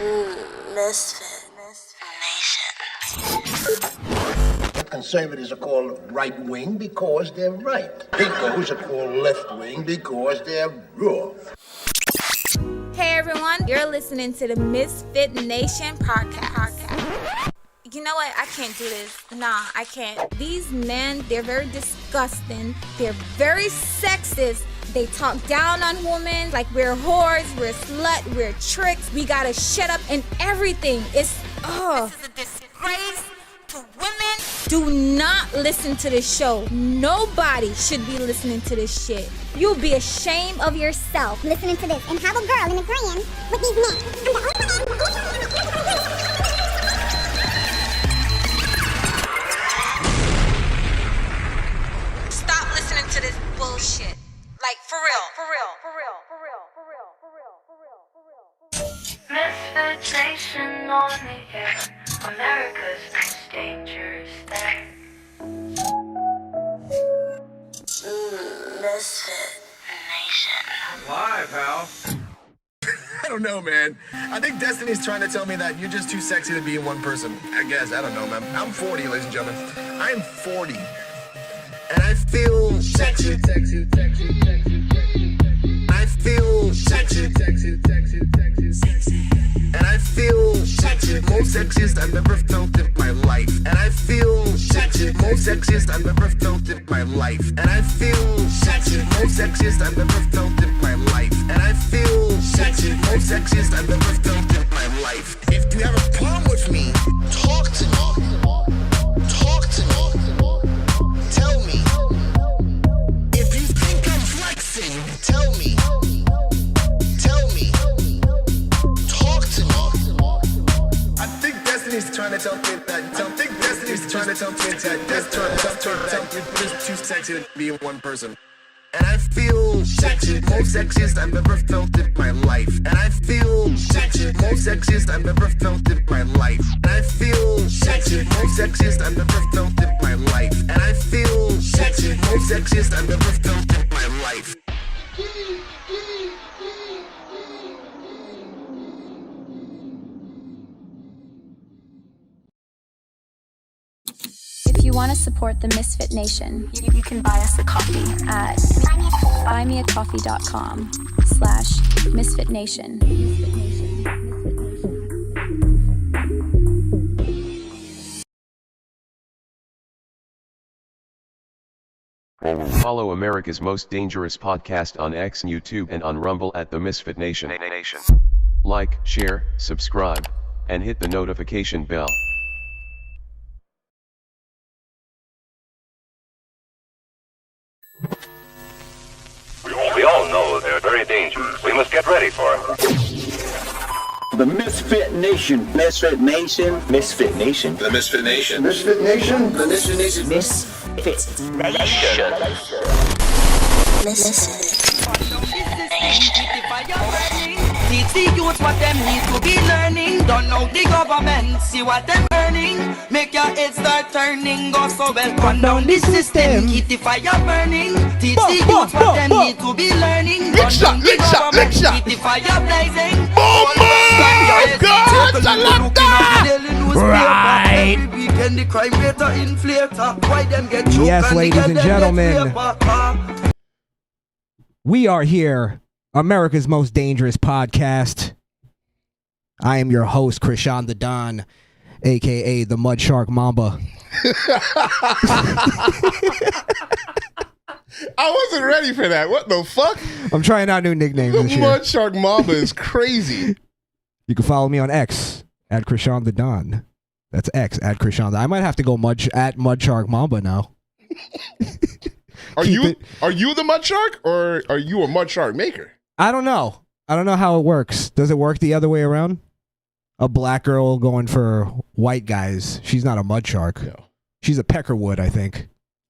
Misfit Nation. Conservatives are called right wing because they're right. Pinkos are called left wing because they're raw. Hey everyone, you're listening to the Misfit Nation podcast. You know what? I can't do this. Nah, I can't. These men, they're very disgusting. They're very sexist. They talk down on women like we're whores, we're slut, we're tricks. We gotta shut up and everything. This is a disgrace to women. Do not listen to this show. Nobody should be listening to this shit. You'll be ashamed of yourself listening to this and have a girl in agreement with these men. Stop listening to this bullshit. Like, for real. Misfit Nation on the air. America's most dangerous thing. Misfit Nation. Live, pal. I don't know, man. I think Destiny's trying to tell me that you're just too sexy to be in one person. I guess. I don't know, man. I'm 40, ladies and gentlemen. I'm 40. And I feel sexy. I feel sexy. And I feel sexy. Most sexiest I've ever felt in my life. And I feel sexy. Most sexiest I've ever felt in my life. And I feel sexy. Most sexiest I've ever felt in my life. And I feel sexy. Most sexiest I've ever felt in my life. If you have a problem with me, talk to me. Talk to me. Tell me. If you think I'm flexing, tell me. Tell me. Talk to me. I think Destiny's trying to tell me that. I think Destiny's trying to tell me that. You're just too sexy to be in one person. And I feel sexy, most sexiest I've ever felt in my life. And I feel sexy, most sexiest I've ever felt in my life. And I feel sexy, most sexiest I've ever felt in my life. And I feel sexy, most sexiest I've ever felt in my life. If you want to support the Misfit Nation, you can buy us a coffee at buymeacoffee.com/misfitnation. Follow America's Most Dangerous Podcast on X, YouTube, and on Rumble at The Misfit Nation. Like, share, subscribe, and hit the notification bell. We all know they're very dangerous. We must get ready for them. The Misfit Nation. Misfit Nation. Misfit Nation. The Misfit Nation. Misfit Nation? The Misfit Nation. Misfit Nation. Teach the youth what them need to be learning. Don't know the government, see what them earning. Make your head start turning, go so well. Run down the system, keep the fire burning. Teach the youth what them need to be learning. Run down the government, keep the fire blazing. Right. Yes, ladies and gentlemen, we are here, America's Most Dangerous Podcast. I am your host, Krishan the Don, a.k.a. the Mud Shark Mamba. I wasn't ready for that. What the fuck? I'm trying out new nicknames this The year. Mud Shark Mamba is crazy. You can follow me on X, at Krishan the Don. That's X, at Krishan. I might have to go at Mud Shark Mamba now. Are you the Mud Shark, or are you a Mud Shark maker? I don't know. I don't know how it works. Does it work the other way around? A black girl going for white guys. She's not a mud shark. No. She's a peckerwood, I think.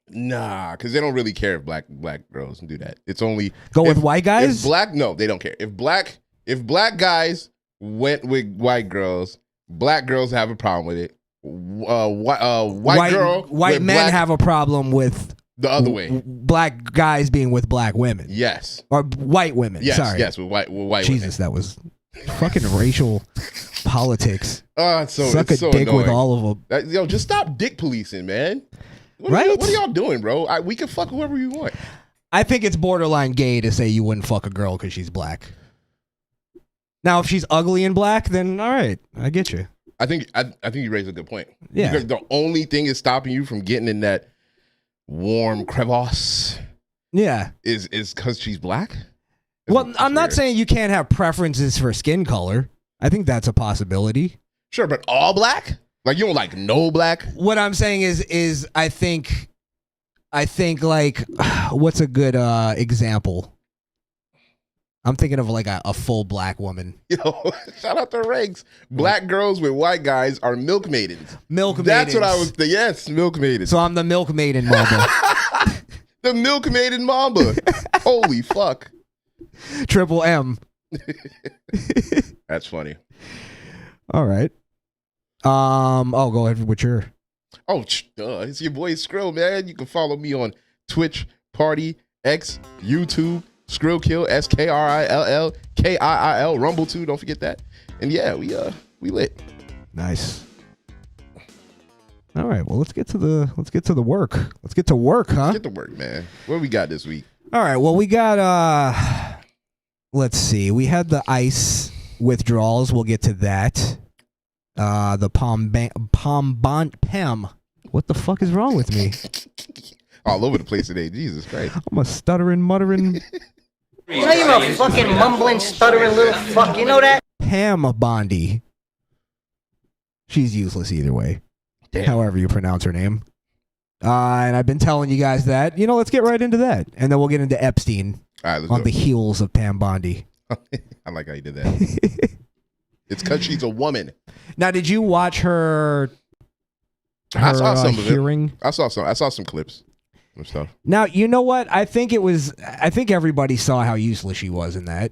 Nah, because they don't really care if black girls do that. It's only with white guys. No, they don't care. If black guys went with white girls have a problem with it. White men have a problem with the other way. Black guys being with black women. Yes. Or white women. Yes. Sorry. Yes. With white. Jesus, women. that was Fucking racial politics. Oh, Suck it's a so dick annoying. with all of them. Yo, just stop dick policing, man. Right? What are y'all doing, bro? We can fuck whoever you want. I think it's borderline gay to say you wouldn't fuck a girl because she's black. Now, if she's ugly and black, then all right, I get you. I think you raised a good point. Yeah. Because the only thing is stopping you from getting in that warm crevasse. Yeah. Is because she's black? Well, I'm not weird. saying you can't have preferences for skin color. I think that's a possibility. Sure, but all black? Like you don't like no black? What I'm saying is I think like what's a good example? I'm thinking of like a full black woman. Yo, shout out to Regs. Black girls with white guys are milk maidens. Milk maidens. That's what I was. Yes, milk maidens. So I'm the milk maiden mamba. The milk maiden mamba. Holy fuck. Triple M. That's funny. All right. Go ahead with your. Oh, it's your boy Skrill, man. You can follow me on Twitch, Party, X, YouTube, Skrillkill, SKRILL, Rumble too. Don't forget that. And yeah, we lit. Nice. All right. Well, let's get to the work. Let's get to work, huh? Let's get to work, man. What we got this week? All right. Well, we got let's see. We had the ICE withdrawals. We'll get to that. The PAM. What the fuck is wrong with me? All over the place today. Jesus Christ. I'm a stuttering, muttering. You know you're a fucking mumbling, stuttering little fuck. You know that? Pam Bondi. She's useless either way. Damn. However you pronounce her name. And I've been telling you guys that. Let's get right into that. And then we'll get into Epstein All right, let's on go. the heels of Pam Bondi. I like how you did that. It's because she's a woman. Now, did you watch her I saw some of hearing? it. I saw some clips and stuff. Now, you know what? I think everybody saw how useless she was in that.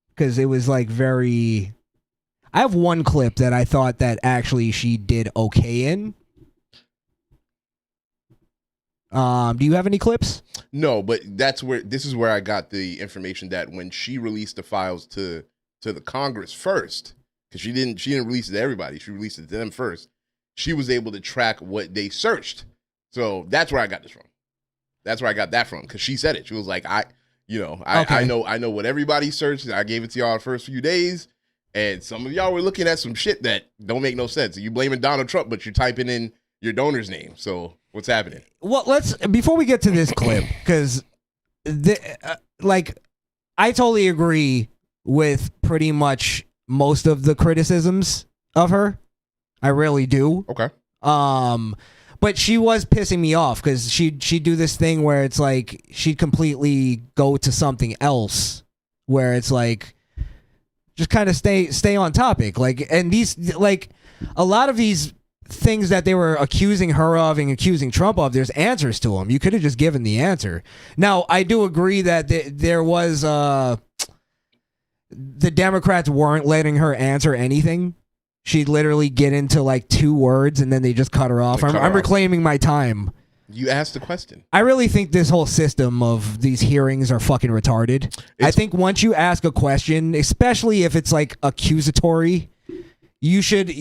Because it was like very... I have one clip that I thought that actually she did okay in. Do you have any clips? No, but this is where I got the information that when she released the files to the Congress first, because she didn't release it to everybody, she released it to them first. She was able to track what they searched. So that's where I got this from. That's where I got that from, because she said it. She was like, I know what everybody searched. I gave it to y'all the first few days, and some of y'all were looking at some shit that don't make no sense. You blaming Donald Trump, but you're typing in your donor's name. So what's happening? Well, before we get to this clip, because I totally agree with pretty much most of the criticisms of her. I really do. Okay. But she was pissing me off because she'd do this thing where it's like she'd completely go to something else where it's like just kind of stay on topic. And these a lot of these things that they were accusing her of and accusing Trump of, there's answers to them. You could have just given the answer. Now, I do agree that there was the Democrats weren't letting her answer anything. She'd literally get into like 2 words and then they just cut her off. I'm reclaiming my time. You asked the question. I really think this whole system of these hearings are fucking retarded. I think once you ask a question, especially if it's like accusatory, you should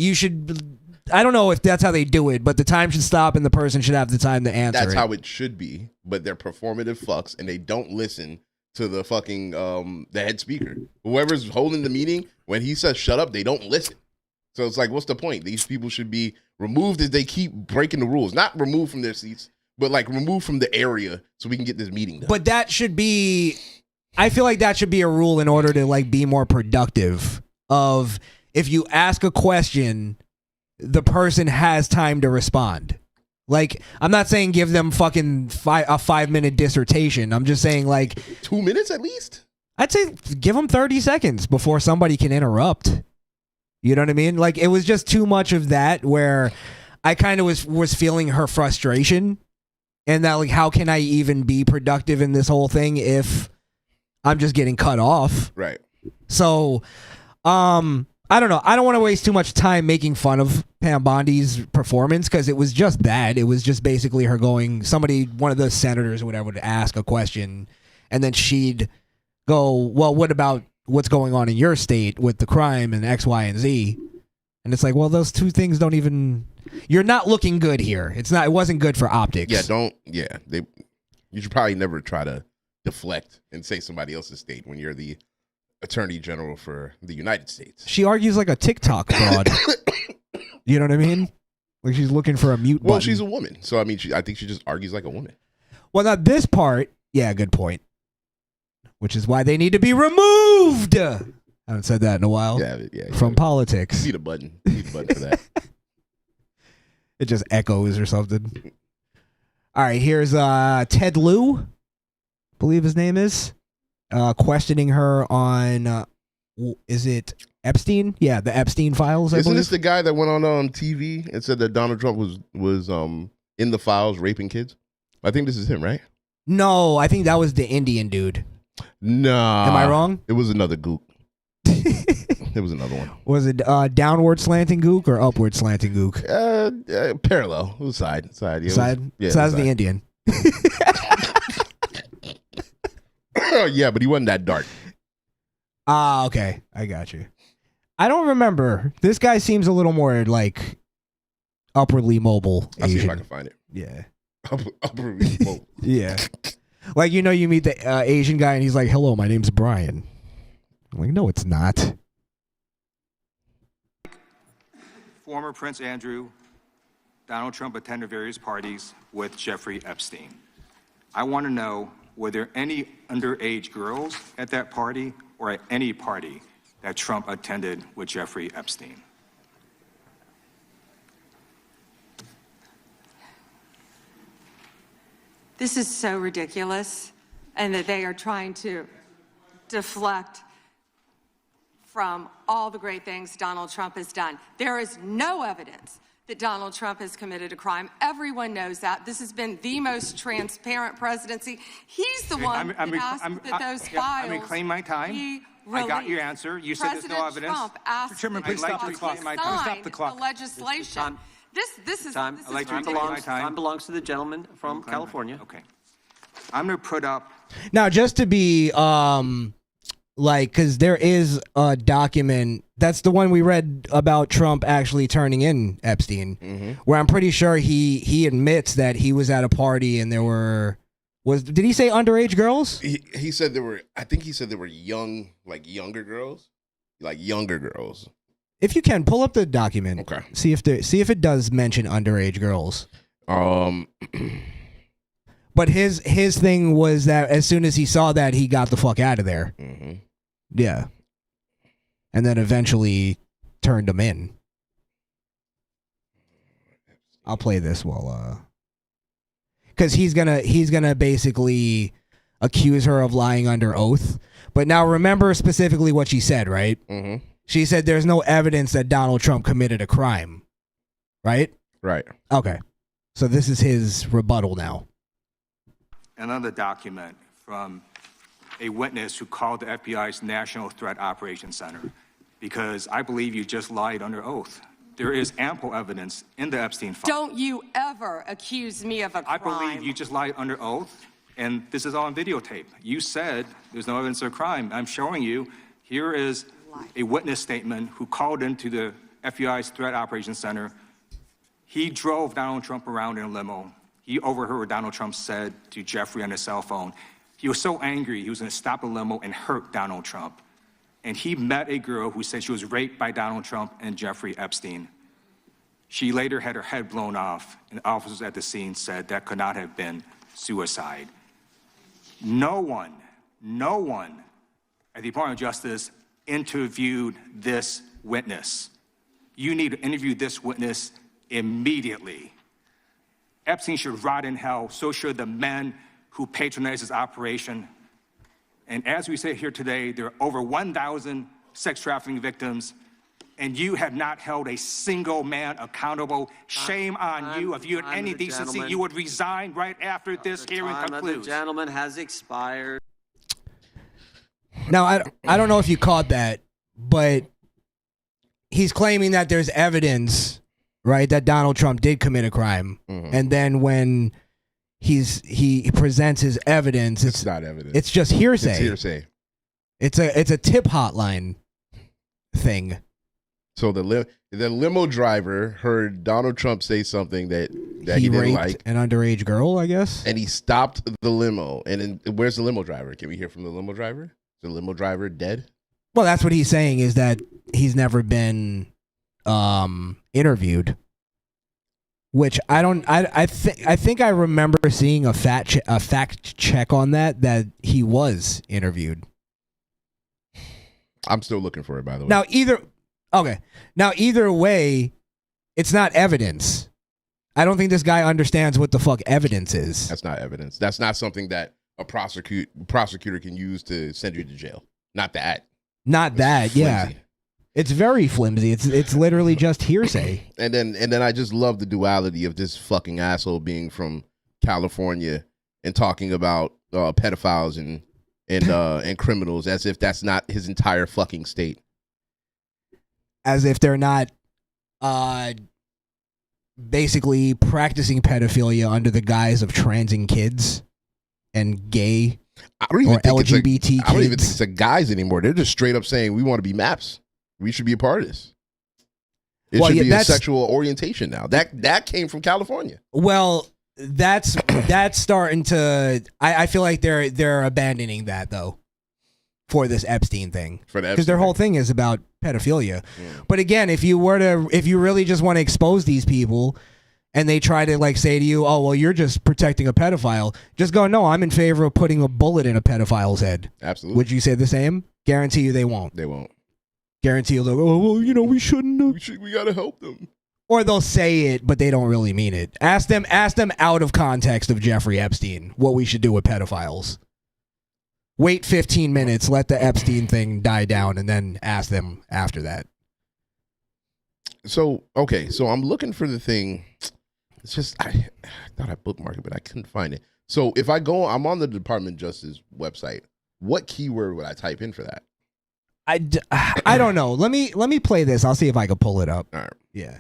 I don't know if that's how they do it, but the time should stop and the person should have the time to answer. That's how it should be, but they're performative fucks and they don't listen to the fucking the head speaker. Whoever's holding the meeting, when he says shut up, they don't listen. So it's like, what's the point? These people should be removed as they keep breaking the rules. Not removed from their seats, but like removed from the area so we can get this meeting done. But that should be, I feel like that should be a rule in order to like be more productive. Of if you ask a question, the person has time to respond. Like, I'm not saying give them fucking a 5-minute dissertation. I'm just saying like 2 minutes at least. I'd say give them 30 seconds before somebody can interrupt. You know what I mean? Like, it was just too much of that where I kind of was feeling her frustration and that, like, how can I even be productive in this whole thing if I'm just getting cut off? Right. So, I don't know. I don't want to waste too much time making fun of Pam Bondi's performance because it was just that. It was just basically her going, one of the senators or whatever, would ask a question and then she'd go, well, what about what's going on in your state with the crime and X, Y, and Z. And it's like, well, those two things don't even. You're not looking good here. It's not. It wasn't good for optics. You should probably never try to deflect and say somebody else's state when you're the Attorney General for the United States. She argues like a TikTok broad. You know what I mean? Like she's looking for a mute button. Well, she's a woman, so I mean, I think she just argues like a woman. Well, now this part, yeah, good point. Which is why they need to be removed. I haven't said that in a while. Yeah. From politics. You need a button. You need a button for that. It just echoes or something. All right, here's Ted Lieu, I believe his name is, questioning her on, is it Epstein? Yeah, the Epstein files, I Isn't believe. this the guy that went on TV and said that Donald Trump was in the files raping kids? I think this is him, right? No, I think that was the Indian dude. Nah. Am I wrong? It was another gook. It was another one. Was it downward slanting gook or upward slanting gook? Parallel. It was side. Yeah, Side? Yeah, Side's the Indian. Yeah, but he wasn't that dark. Ah, okay. I got you. I don't remember. This guy seems a little more like upwardly mobile Asian. I'll see if I can find it. Yeah. Upwardly mobile. Yeah. Like, you meet the Asian guy and he's like, hello, my name's Brian. I'm like, no, it's not. Former Prince Andrew, Donald Trump attended various parties with Jeffrey Epstein. I want to know, were there any underage girls at that party or at any party that Trump attended with Jeffrey Epstein? This is so ridiculous, and that they are trying to deflect from all the great things Donald Trump has done. There is no evidence that Donald Trump has committed a crime. Everyone knows that. This has been the most transparent presidency. He's the one that asked that those files. I'm claim my time. I got your answer. You said there's no evidence. Trump asked Chairman, please stop the clock. Stop the legislation. This is Time. this I'd like is to reclaim ridiculous. my time. Time belongs to the gentleman from California. Okay. I'm going to put up. Now, just to be because there is a document that's the one we read about Trump actually turning in Epstein, where I'm pretty sure he admits that he was at a party and there did he say underage girls? He said there were. I think he said there were younger girls. If you can pull up the document, okay. See if it does mention underage girls. But his thing was that as soon as he saw that, he got the fuck out of there. Mm-hmm. Yeah. And then eventually turned him in. I'll play this while because he's gonna basically accuse her of lying under oath. But now remember specifically what she said, right? Mm-hmm. She said there's no evidence that Donald Trump committed a crime. Right? Right. Okay. So this is his rebuttal now. Another document from a witness who called the FBI's National Threat Operations Center because I believe you just lied under oath. There is ample evidence in the Epstein file. Don't you ever accuse me of a crime. I believe you just lied under oath, and this is all on videotape. You said there's no evidence of a crime. I'm showing you. Here is a witness statement who called into the FBI's Threat Operations Center. He drove Donald Trump around in a limo. He overheard what Donald Trump said to Jeffrey on his cell phone. He was so angry, he was going to stop the limo and hurt Donald Trump. And he met a girl who said she was raped by Donald Trump and Jeffrey Epstein. She later had her head blown off, and officers at the scene said that could not have been suicide. No one at the Department of Justice interviewed this witness. You need to interview this witness immediately. Epstein should rot in hell, so should the men who patronized his operation. And as we sit here today, there are over 1,000 sex trafficking victims, and you have not held a single man accountable. Shame on you. If you had any decency, you would resign right after this hearing concludes. The gentleman has expired. Now, I don't know if you caught that, but he's claiming that there's evidence, right, that Donald Trump did commit a crime. Mm-hmm. And then when he presents his evidence, it's not evidence. It's just hearsay. It's hearsay. It's a tip hotline thing. So the limo driver heard Donald Trump say something that he didn't raped like. an underage girl, I guess. And he stopped the limo. And then, where's the limo driver? Can we hear from the limo driver? Is the limo driver dead? Well, that's what he's saying, is that he's never been interviewed. Which I think I remember seeing a fact check on that he was interviewed. I'm still looking for it, by the way. Now either way, it's not evidence. I don't think this guy understands what the fuck evidence is. That's not evidence. That's not something that a prosecutor can use to send you to jail. Not that. Not that, yeah. It's very flimsy. It's literally just hearsay. And then I just love the duality of this fucking asshole being from California and talking about pedophiles and criminals as if that's not his entire fucking state. As if they're not basically practicing pedophilia under the guise of transing kids and gay or LGBT kids. I don't even think it's a guys anymore. They're just straight up saying we want to be MAPS. We should be a part of this. It should be a sexual orientation now. That came from California. Well, that's starting to. I feel like they're abandoning that though for this Epstein thing, because their whole thing is about pedophilia. But again, if you really just want to expose these people, and they try to like say to you, "Oh, well, you're just protecting a pedophile," just go, "No, I'm in favor of putting a bullet in a pedophile's head." Absolutely. Would you say the same? Guarantee you, they won't. They won't. Guarantee you'll go, "Oh, well, we shouldn't. We gotta help them." Or they'll say it, but they don't really mean it. Ask them out of context of Jeffrey Epstein what we should do with pedophiles. Wait 15 minutes, let the Epstein thing die down, and then ask them after that. So I'm looking for the thing. It's just I thought I bookmarked it, but I couldn't find it. So if I'm on the Department of Justice website. What keyword would I type in for that? I don't know. Let me play this. I'll see if I can pull it up. All right. Yeah.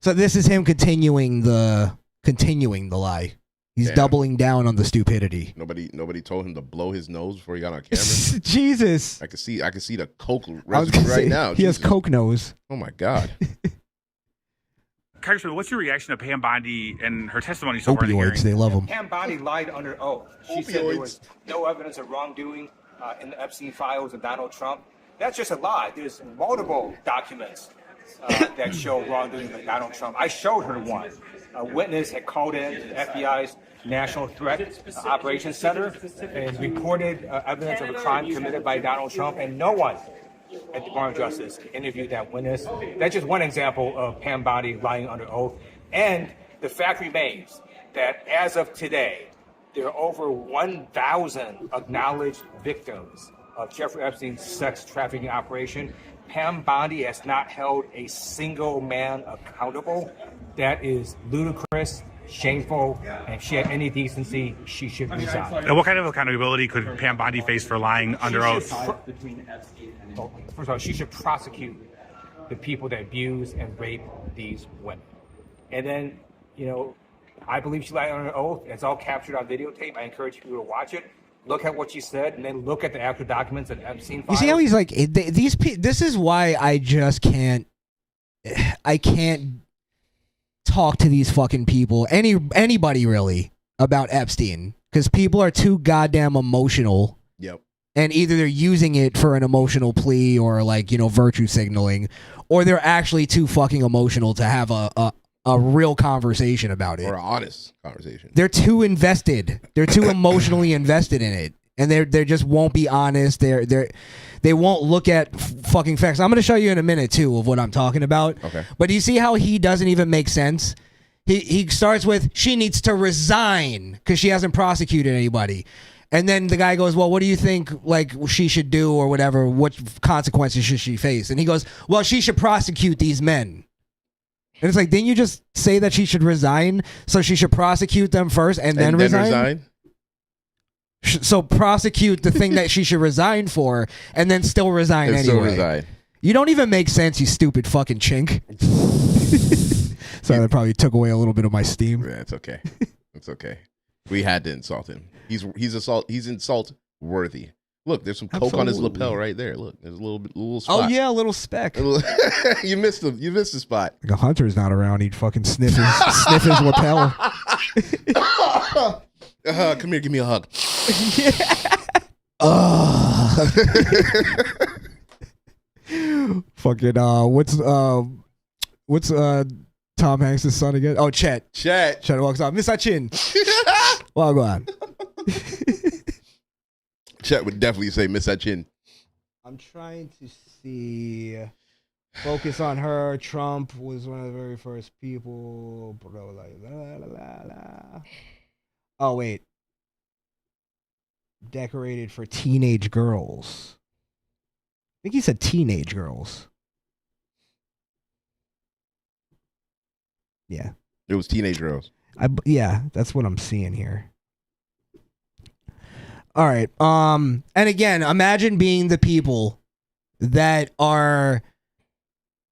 So this is him continuing the lie. He's doubling down on the stupidity. Nobody told him to blow his nose before he got on camera. Jesus. I can see the coke residue right now. He has coke nose. Oh my God. Congressman, what's your reaction to Pam Bondi and her testimony so far? Opioids, they love them. Pam Bondi lied under oath. She said there was no evidence of wrongdoing in the Epstein files of Donald Trump. That's just a lie. There's multiple documents that show wrongdoing of Donald Trump. I showed her one. A witness had called in to the FBI's National Threat Operations Center and reported evidence of a crime committed by Donald Trump, and no one at the Department of Justice interviewed that witness. That's just one example of Pam Bondi lying under oath. And the fact remains that as of today, there are over 1,000 acknowledged victims of Jeffrey Epstein's sex trafficking operation. Pam Bondi has not held a single man accountable. That is ludicrous, shameful, and if she had any decency, she should resign. And what kind of accountability could Pam Bondi face for lying under oath? First of all, she should prosecute the people that abuse and rape these women. And then, I believe she lied under oath. It's all captured on videotape. I encourage people to watch it. Look at what she said, and then look at the actual documents and Epstein files. You see how he's like, this is why I just can't talk to these fucking people, anybody really, about Epstein, because people are too goddamn emotional. Yep. And either they're using it for an emotional plea or virtue signaling, or they're actually too fucking emotional to have a real conversation about it. Or an honest conversation. They're too invested. They're too emotionally invested in it. And they just won't be honest. They won't look at fucking facts. I'm going to show you in a minute too of what I'm talking about. Okay. But do you see how he doesn't even make sense? He starts with, she needs to resign because she hasn't prosecuted anybody. And then the guy goes, well, what do you think she should do or whatever? What consequences should she face? And he goes, well, she should prosecute these men. And it's like, didn't you just say that she should resign? So she should prosecute them first and then resign? So prosecute the thing that she should resign for and then still resign anyway. You don't even make sense, you stupid fucking chink. So that probably took away a little bit of my steam. Yeah, it's okay. It's okay. We had to insult him. He's insult worthy. Look, there's some coke on his lapel right there. Look, there's a little spot. Oh yeah, a little speck. You missed him. You missed the spot. Like a hunter's not around, he'd fucking sniff his lapel. Come here, give me a hug. Fucking what's Tom Hanks' son again? Oh, Chet. Chet walks out. Miss Chin. Well, go on. Chet would definitely say Miss Chin. I'm trying to see. Focus on her. Trump was one of the very first people. Bro, like, la, la, la, la. Oh, wait. Decorated for teenage girls. I think he said teenage girls. Yeah. It was teenage girls. Yeah, that's what I'm seeing here. All right. And again, imagine being the people that are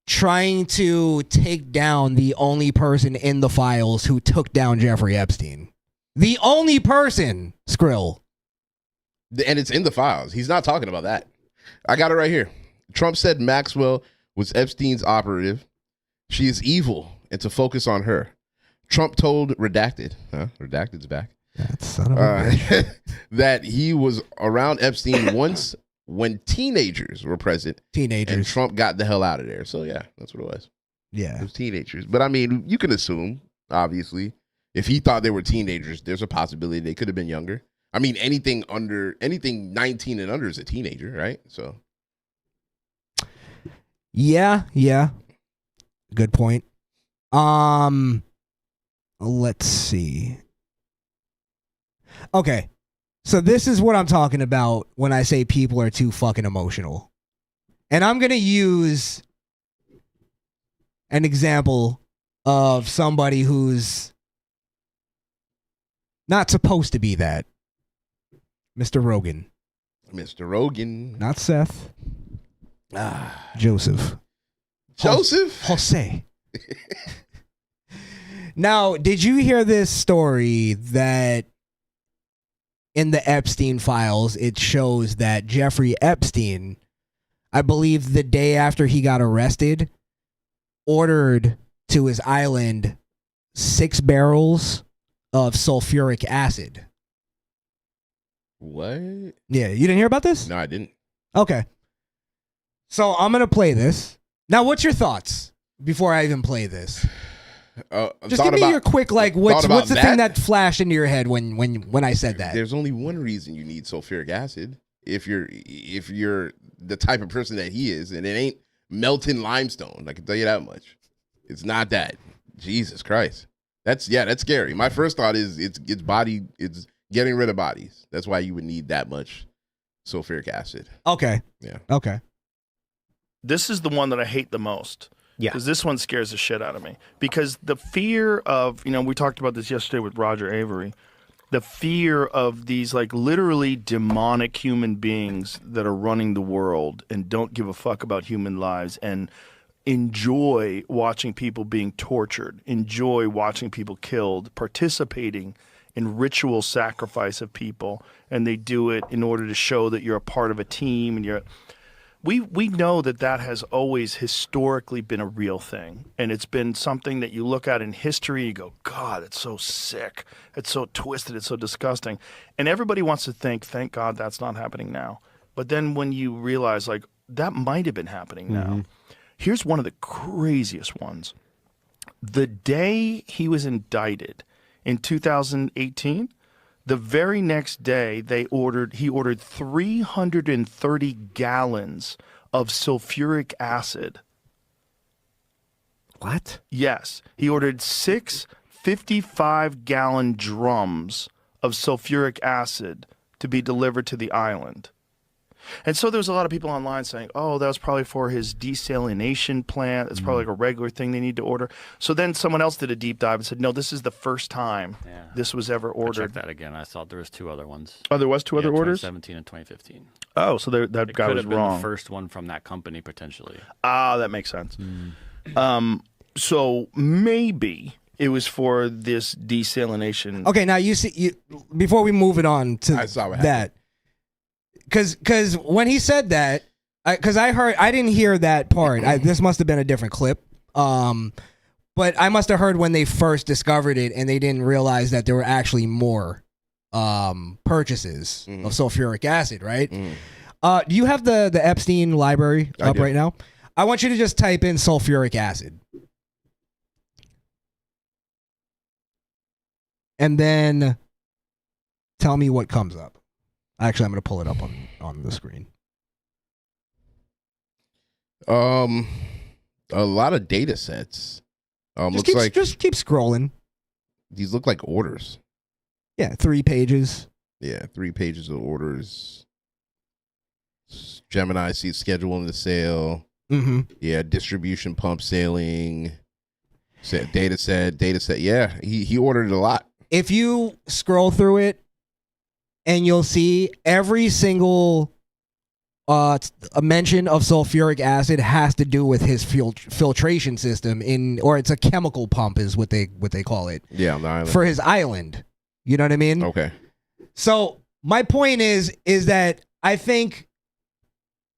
trying to take down the only person in the files who took down Jeffrey Epstein. The only person, Skrill. And it's in the files. He's not talking about that. I got it right here. Trump said Maxwell was Epstein's operative. She is evil, and to focus on her. Trump told Redacted, Redacted's back, that son of a bitch, that he was around Epstein once when teenagers were present. Teenagers. And Trump got the hell out of there. So, yeah, that's what it was. Yeah. It was teenagers. But, I mean, you can assume, obviously, if he thought they were teenagers, there's a possibility they could have been younger. I mean, anything 19 and under is a teenager, right? So. Yeah. Good point. Let's see. Okay. So this is what I'm talking about when I say people are too fucking emotional. And I'm going to use an example of somebody who's not supposed to be that. Mr. Rogan. Mr. Rogan. Not Seth. Joseph. Jose. Now, did you hear this story that in the Epstein files, it shows that Jeffrey Epstein, I believe the day after he got arrested, ordered to his island 6 barrels of sulfuric acid. What? Yeah, you didn't hear about this? No, I didn't. Okay. So I'm going to play this. Now, what's your thoughts before I even play this? Just give me your quick, like, what's the thing that flashed into your head when I said that? There's only one reason you need sulfuric acid if you're the type of person that he is, and it ain't melting limestone. I can tell you that much. It's not that. Jesus Christ. That's scary. My first thought is it's getting rid of bodies. That's why you would need that much sulfuric acid. Okay. Yeah. Okay. This is the one that I hate the most. Yeah. Because this one scares the shit out of me. Because the fear of, we talked about this yesterday with Roger Avery, the fear of these like literally demonic human beings that are running the world and don't give a fuck about human lives and enjoy watching people being tortured, enjoy watching people killed, participating in ritual sacrifice of people, and they do it in order to show that you're a part of a team and we know that has always historically been a real thing, and it's been something that you look at in history and you go, God, it's so sick, it's so twisted, it's so disgusting, and everybody wants to think, thank God that's not happening now. But then when you realize, like, that might have been happening now. Here's one of the craziest ones. The day he was indicted in 2018, the very next day he ordered 330 gallons of sulfuric acid. What? Yes. He ordered 6 55-gallon drums of sulfuric acid to be delivered to the island. And so there's a lot of people online saying, oh, that was probably for his desalination plant. It's probably like a regular thing they need to order. So then someone else did a deep dive and said, no, this is the first time this was ever ordered. I checked that again. I saw there was 2 other ones. Oh, there was 2 other orders? 2017 and 2015. Oh, so that guy was could have been wrong. the first one from that company, potentially. Ah, that makes sense. So maybe it was for this desalination. Okay, now you see, before we move it on to that, Because when he said that, because I didn't hear that part. This must have been a different clip. But I must have heard when they first discovered it and they didn't realize that there were actually more purchases of sulfuric acid, right? Do you have the Epstein library up right now? I want you to just type in sulfuric acid. And then tell me what comes up. Actually, I'm going to pull it up on the screen. A lot of data sets. Just keep scrolling. These look like orders. Yeah, 3 pages. Yeah, 3 pages of orders. Gemini sees scheduling the sale. Mm-hmm. Yeah, distribution pump sailing. Data set. Yeah, he ordered a lot. If you scroll through it, and you'll see every single a mention of sulfuric acid has to do with his filtration system or it's a chemical pump is what they call it. Yeah, on the island. For his island. You know what I mean? Okay. So my point is that I think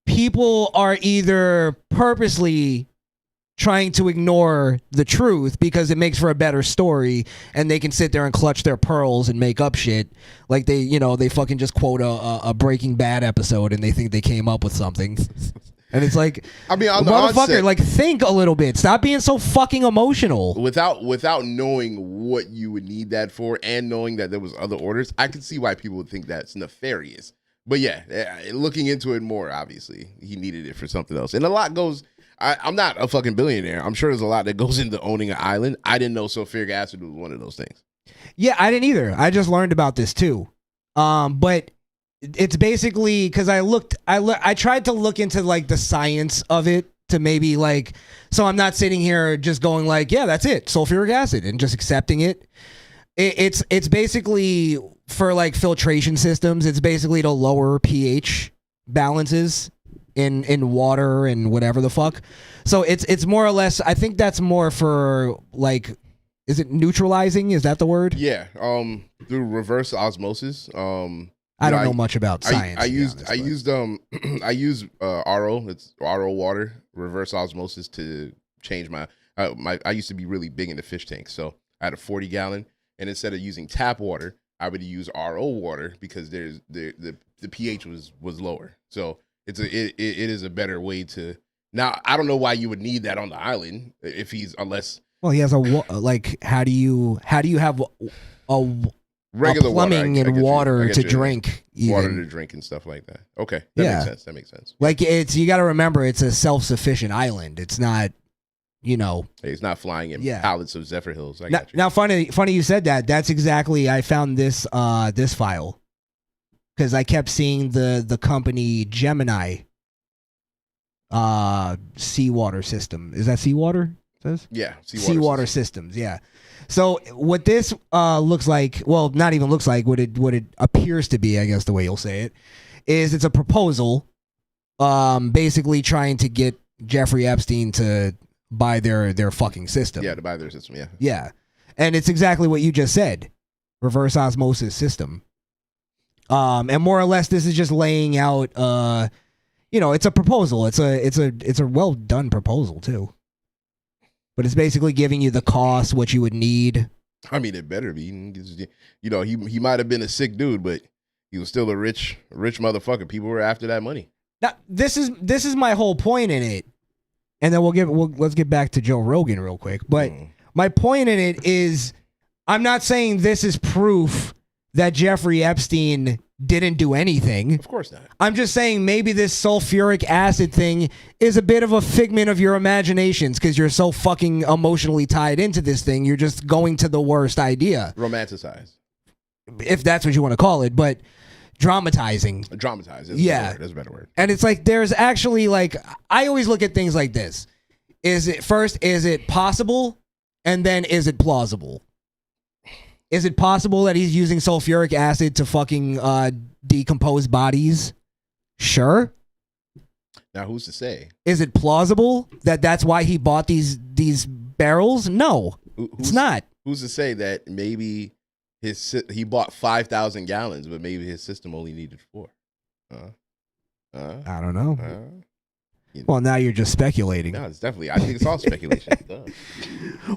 people are either purposely trying to ignore the truth because it makes for a better story and they can sit there and clutch their pearls and make up shit like they fucking just quote a Breaking Bad episode and they think they came up with something. And it's like, I mean, on the motherfucker, onset, like think a little bit. Stop being so fucking emotional. Without knowing what you would need that for and knowing that there was other orders, I can see why people would think that's nefarious. But yeah, looking into it more, obviously, he needed it for something else. And a lot goes... I'm not a fucking billionaire. I'm sure there's a lot that goes into owning an island. I didn't know sulfuric acid was one of those things. Yeah, I didn't either. I just learned about this too. But it's basically because I tried to look into like the science of it to maybe like, so I'm not sitting here just going like, yeah, that's it, sulfuric acid, and just accepting it. It's basically for like filtration systems. It's basically to lower pH balances in water and whatever the fuck. So it's more or less, I think that's more for like, is it neutralizing? Is that the word? Yeah. Through reverse osmosis. I don't know much about science. I used RO. It's RO water, reverse osmosis to change my I used to be really big into fish tanks. So I had a 40 gallon and instead of using tap water, I would use RO water because there's the pH was lower. So it is a better way to. Now I don't know why you would need that on the island if well, he has like how do you have a regular plumbing water, and water to drink, water to drink and stuff like that. Okay, that makes sense. Like you got to remember it's a self-sufficient island. It's not, it's not flying in pallets of Zephyr Hills. Now, funny you said that. That's exactly I found this file. Because I kept seeing the company Gemini seawater system. Is that seawater? It says? Yeah, seawater systems. Yeah. So what this looks like, well, not even looks like, what it appears to be, I guess the way you'll say it, is it's a proposal, basically trying to get Jeffrey Epstein to buy their fucking system. Yeah, to buy their system. Yeah. Yeah, and it's exactly what you just said, reverse osmosis system. And more or less, this is just laying out. It's a proposal. It's a well done proposal too. But it's basically giving you the cost, what you would need. I mean, it better be. He might have been a sick dude, but he was still a rich motherfucker. People were after that money. Now, this is my whole point in it, and then let's get back to Joe Rogan real quick. But my point in it is, I'm not saying this is proof that Jeffrey Epstein didn't do anything. Of course not. I'm just saying maybe this sulfuric acid thing is a bit of a figment of your imaginations because you're so fucking emotionally tied into this thing. You're just going to the worst idea. Romanticize. If that's what you want to call it, but dramatizing. Dramatize. That's a better word. And it's like there's actually like, I always look at things like this. Is it possible? And then is it plausible? Is it possible that he's using sulfuric acid to fucking decompose bodies? Sure. Now, who's to say? Is it plausible that that's why he bought these barrels? No, it's not. Who's to say that maybe he bought 5,000 gallons, but maybe his system only needed 4? I don't know. Well, now you're just speculating. No, it's definitely. I think it's all speculation. Duh.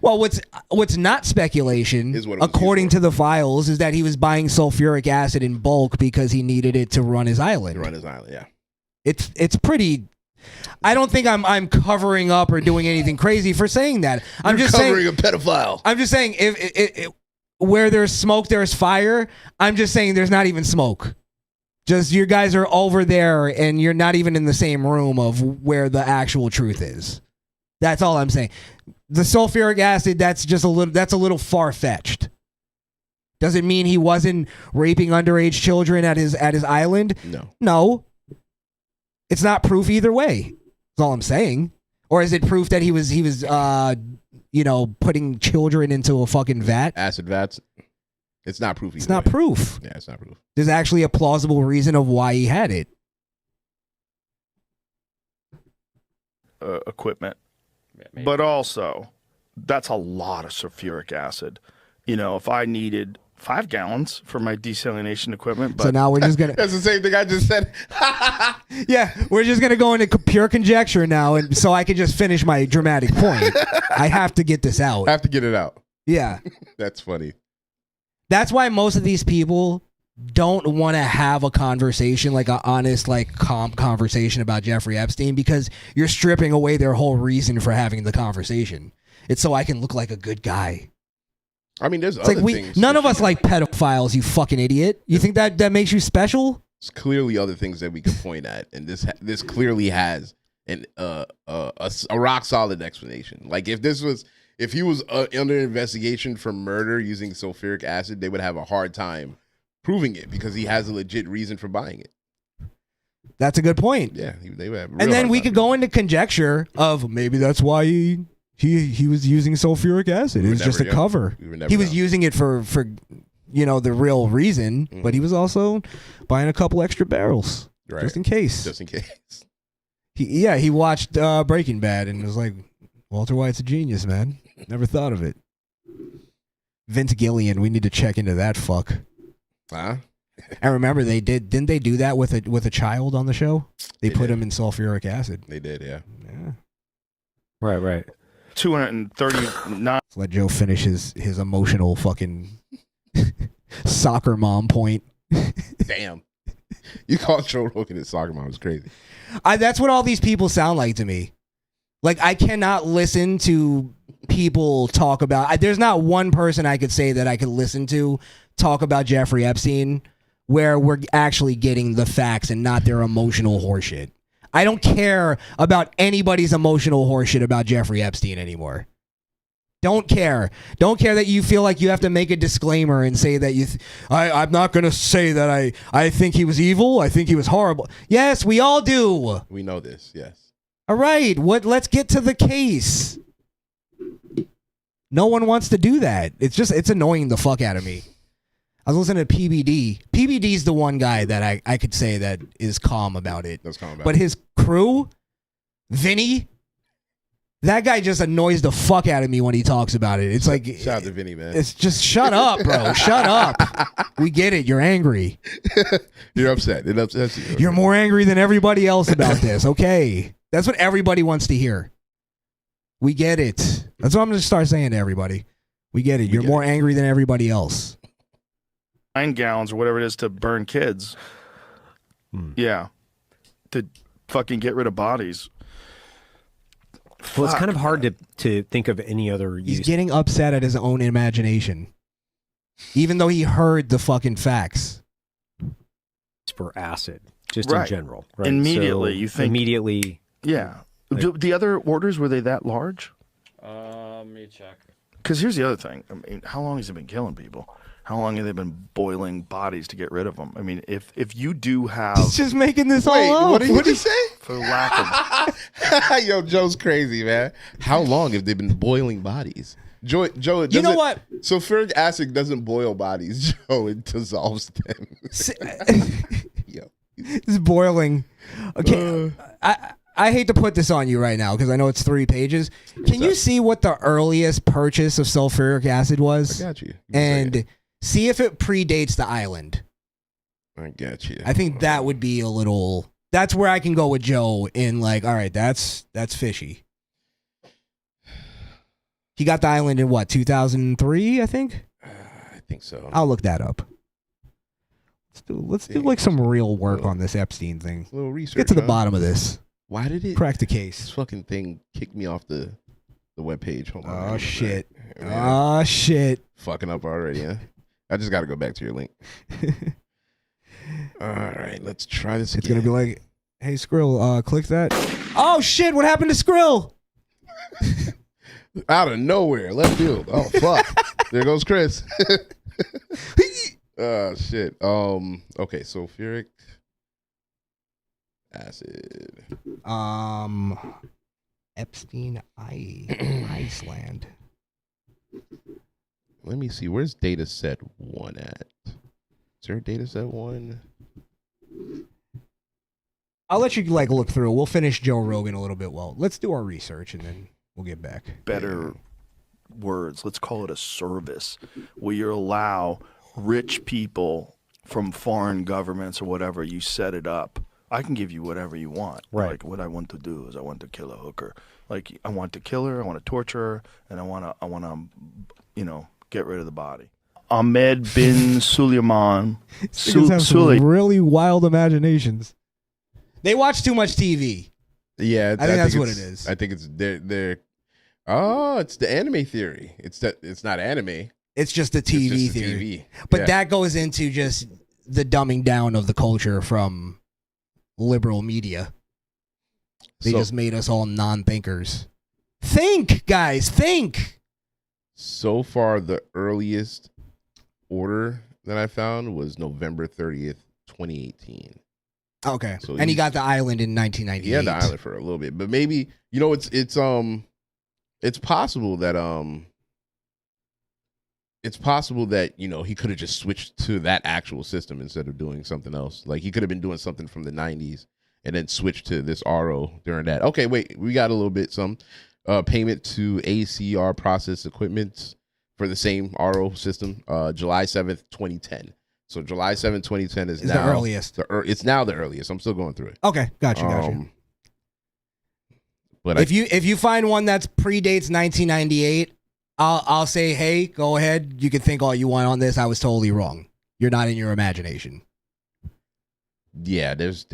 Well, what's not speculation, Is what it was according to the files, is that he was buying sulfuric acid in bulk because he needed it to run his island. Yeah. It's pretty. I don't think I'm covering up or doing anything crazy for saying that. I'm You're just covering saying, a pedophile. I'm just saying if where there's smoke, there's fire. I'm just saying there's not even smoke. Just you guys are over there and you're not even in the same room of where the actual truth is. That's all I'm saying. The sulfuric acid, that's a little far-fetched. Does it mean he wasn't raping underage children at his island? No. It's not proof either way. That's all I'm saying. Or is it proof that he was putting children into a fucking vat? Acid vats. It's not proof either It's not way. proof. Yeah, it's not proof. There's actually a plausible reason of why he had it. Equipment. But also, that's a lot of sulfuric acid. If I needed 5 gallons for my desalination equipment. But So now we're just gonna. That's the same thing I just said. Yeah, we're just gonna go into pure conjecture now, and so I can just finish my dramatic point. I have to get this out. I have to get it out. Yeah. That's funny. That's why most of these people don't want to have a conversation, like an honest, calm conversation about Jeffrey Epstein, because you're stripping away their whole reason for having the conversation. It's so I can look like a good guy. I mean, there's It's other like things. none of us like pedophiles, you fucking idiot. You think that makes you special? There's clearly other things that we could point at, and this clearly has a rock solid explanation. Like if he was under investigation for murder using sulfuric acid, they would have a hard time proving it because he has a legit reason for buying it. That's a good point. Yeah, they would have. And then we could go into conjecture of maybe that's why he was using sulfuric acid. It was just a cover. He was using it for the real reason, but he was also buying a couple extra barrels just in case. Just in case. He watched Breaking Bad and was like, Walter White's a genius, man. Never thought of it. Vince Gillian, we need to check into that fuck. Huh? I remember didn't they do that with a child on the show? They put him in sulfuric acid. They did, yeah. Yeah. Right. 239. Let's let Joe finish his emotional fucking soccer mom point. Damn. You called Joe Rogan a soccer mom. It's crazy. That's what all these people sound like to me. Like, I cannot listen to people talk about... there's not one person I could say that I could listen to talk about Jeffrey Epstein where we're actually getting the facts and not their emotional horseshit. I don't care about anybody's emotional horseshit about Jeffrey Epstein anymore. Don't care. Don't care that you feel like you have to make a disclaimer and say that I'm not going to say that I think he was evil. I think he was horrible. Yes, we all do. We know this, yes. All right, let's get to the case. No one wants to do that. It's annoying the fuck out of me. I was listening to PBD. PBD's the one guy that I could say that is calm about it. That's calm about but it. his crew, Vinny, that guy just annoys the fuck out of me when he talks about it. It's like, shout out to Vinny, man. It's just shut up, bro. Shut up. We get it. You're angry. You're upset. It upsets you. You're more angry than everybody else about this. Okay. That's what everybody wants to hear. We get it. That's what I'm going to start saying to everybody. We get it. You're more angry than everybody else. 9 gallons or whatever it is to burn kids. Yeah. To fucking get rid of bodies. Well, it's kind of hard to think of any other use. He's getting upset at his own imagination. Even though he heard the fucking facts. For acid, just Right. in general. Right? Immediately, So you think... Immediately. Yeah. Like- The other orders, were they that large? Let me check. Because here's the other thing. I mean, how long has he been killing people? How long have they been boiling bodies to get rid of them? I mean, if you do have... He's just making this Wait, all up. what did you just say? For lack of... Yo, Joe's crazy, man. How long have they been boiling bodies? Joe, it You know doesn't- what? Sulfuric acid doesn't boil bodies, Joe. It dissolves them. Yo. It's boiling. Okay. I hate to put this on you right now because I know it's 3 pages. Can you see what the earliest purchase of sulfuric acid was? I got you. And see if it predates the island. I get you. I think that would be a little. That's where I can go with Joe in like, all right, that's fishy. He got the island in what, 2003, I think? I think so. I'll look that up. Let's do like some real work on this Epstein thing. A little research. Get to the bottom of this. Why did it crack the case? This fucking thing kicked me off the webpage. Hold on. Oh shit. Oh shit. Fucking up already, huh? I just gotta go back to your link. All right, let's try this again. It's gonna be like, hey Skrill, click that. Oh shit, what happened to Skrill? Out of nowhere, left field. Oh fuck. There goes Chris. Oh shit. Okay, sulfuric acid. Epstein Iceland. Let me see. Where's data set 1 at? Is there a data set 1? I'll let you like look through. We'll finish Joe Rogan a little bit. Well, let's do our research and then we'll get back. Better words. Let's call it a service where you allow rich people from foreign governments or whatever, you set it up. I can give you whatever you want. Right. Like what I want to do is I want to kill a hooker. Like I want to kill her, I want to torture her, and I want to, get rid of the body. Ahmed bin Suleiman. Have some really wild imaginations. They watch too much TV. Yeah, I think that's what it is. I think it's they're. Oh, it's the anime theory. It's not anime. It's just the TV theory. But that goes into just the dumbing down of the culture from liberal media. They just made us all non-thinkers. Think, guys, think. So far, the earliest order that I found was November 30th, 2018. Okay. So and he got the island in 1998. He had the island for a little bit, but maybe it's possible that he could have just switched to that actual system instead of doing something else. Like he could have been doing something from the 90s and then switched to this RO during that. Okay, wait, we got a little bit some payment to ACR process equipment for the same RO system. July 7th, 2010. So July 7th, 2010 is now the earliest. It's now the earliest. I'm still going through it. Okay, gotcha. But if you find one that predates 1998, I'll say, hey, go ahead. You can think all you want on this. I was totally wrong. You're not in your imagination. Yeah, there's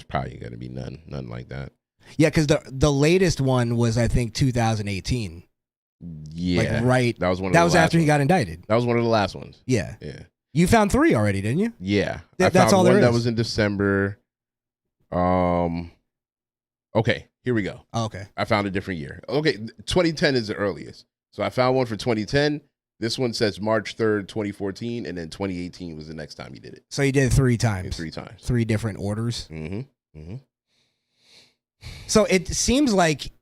probably gonna be none like that. Yeah, because the latest one was I think 2018. Yeah, like right. That was one. That was after he got indicted. That was one of the last ones. Yeah. Yeah. You found 3 already, didn't you? Yeah. That's found all there one is. that was in December. Okay, here we go. Oh, okay. I found a different year. Okay, 2010 is the earliest. So I found one for 2010. This one says March 3rd, 2014, and then 2018 was the next time he did it. So he did it 3 times. 3 times. 3 different orders. Mm-hmm. Mm-hmm. So it seems like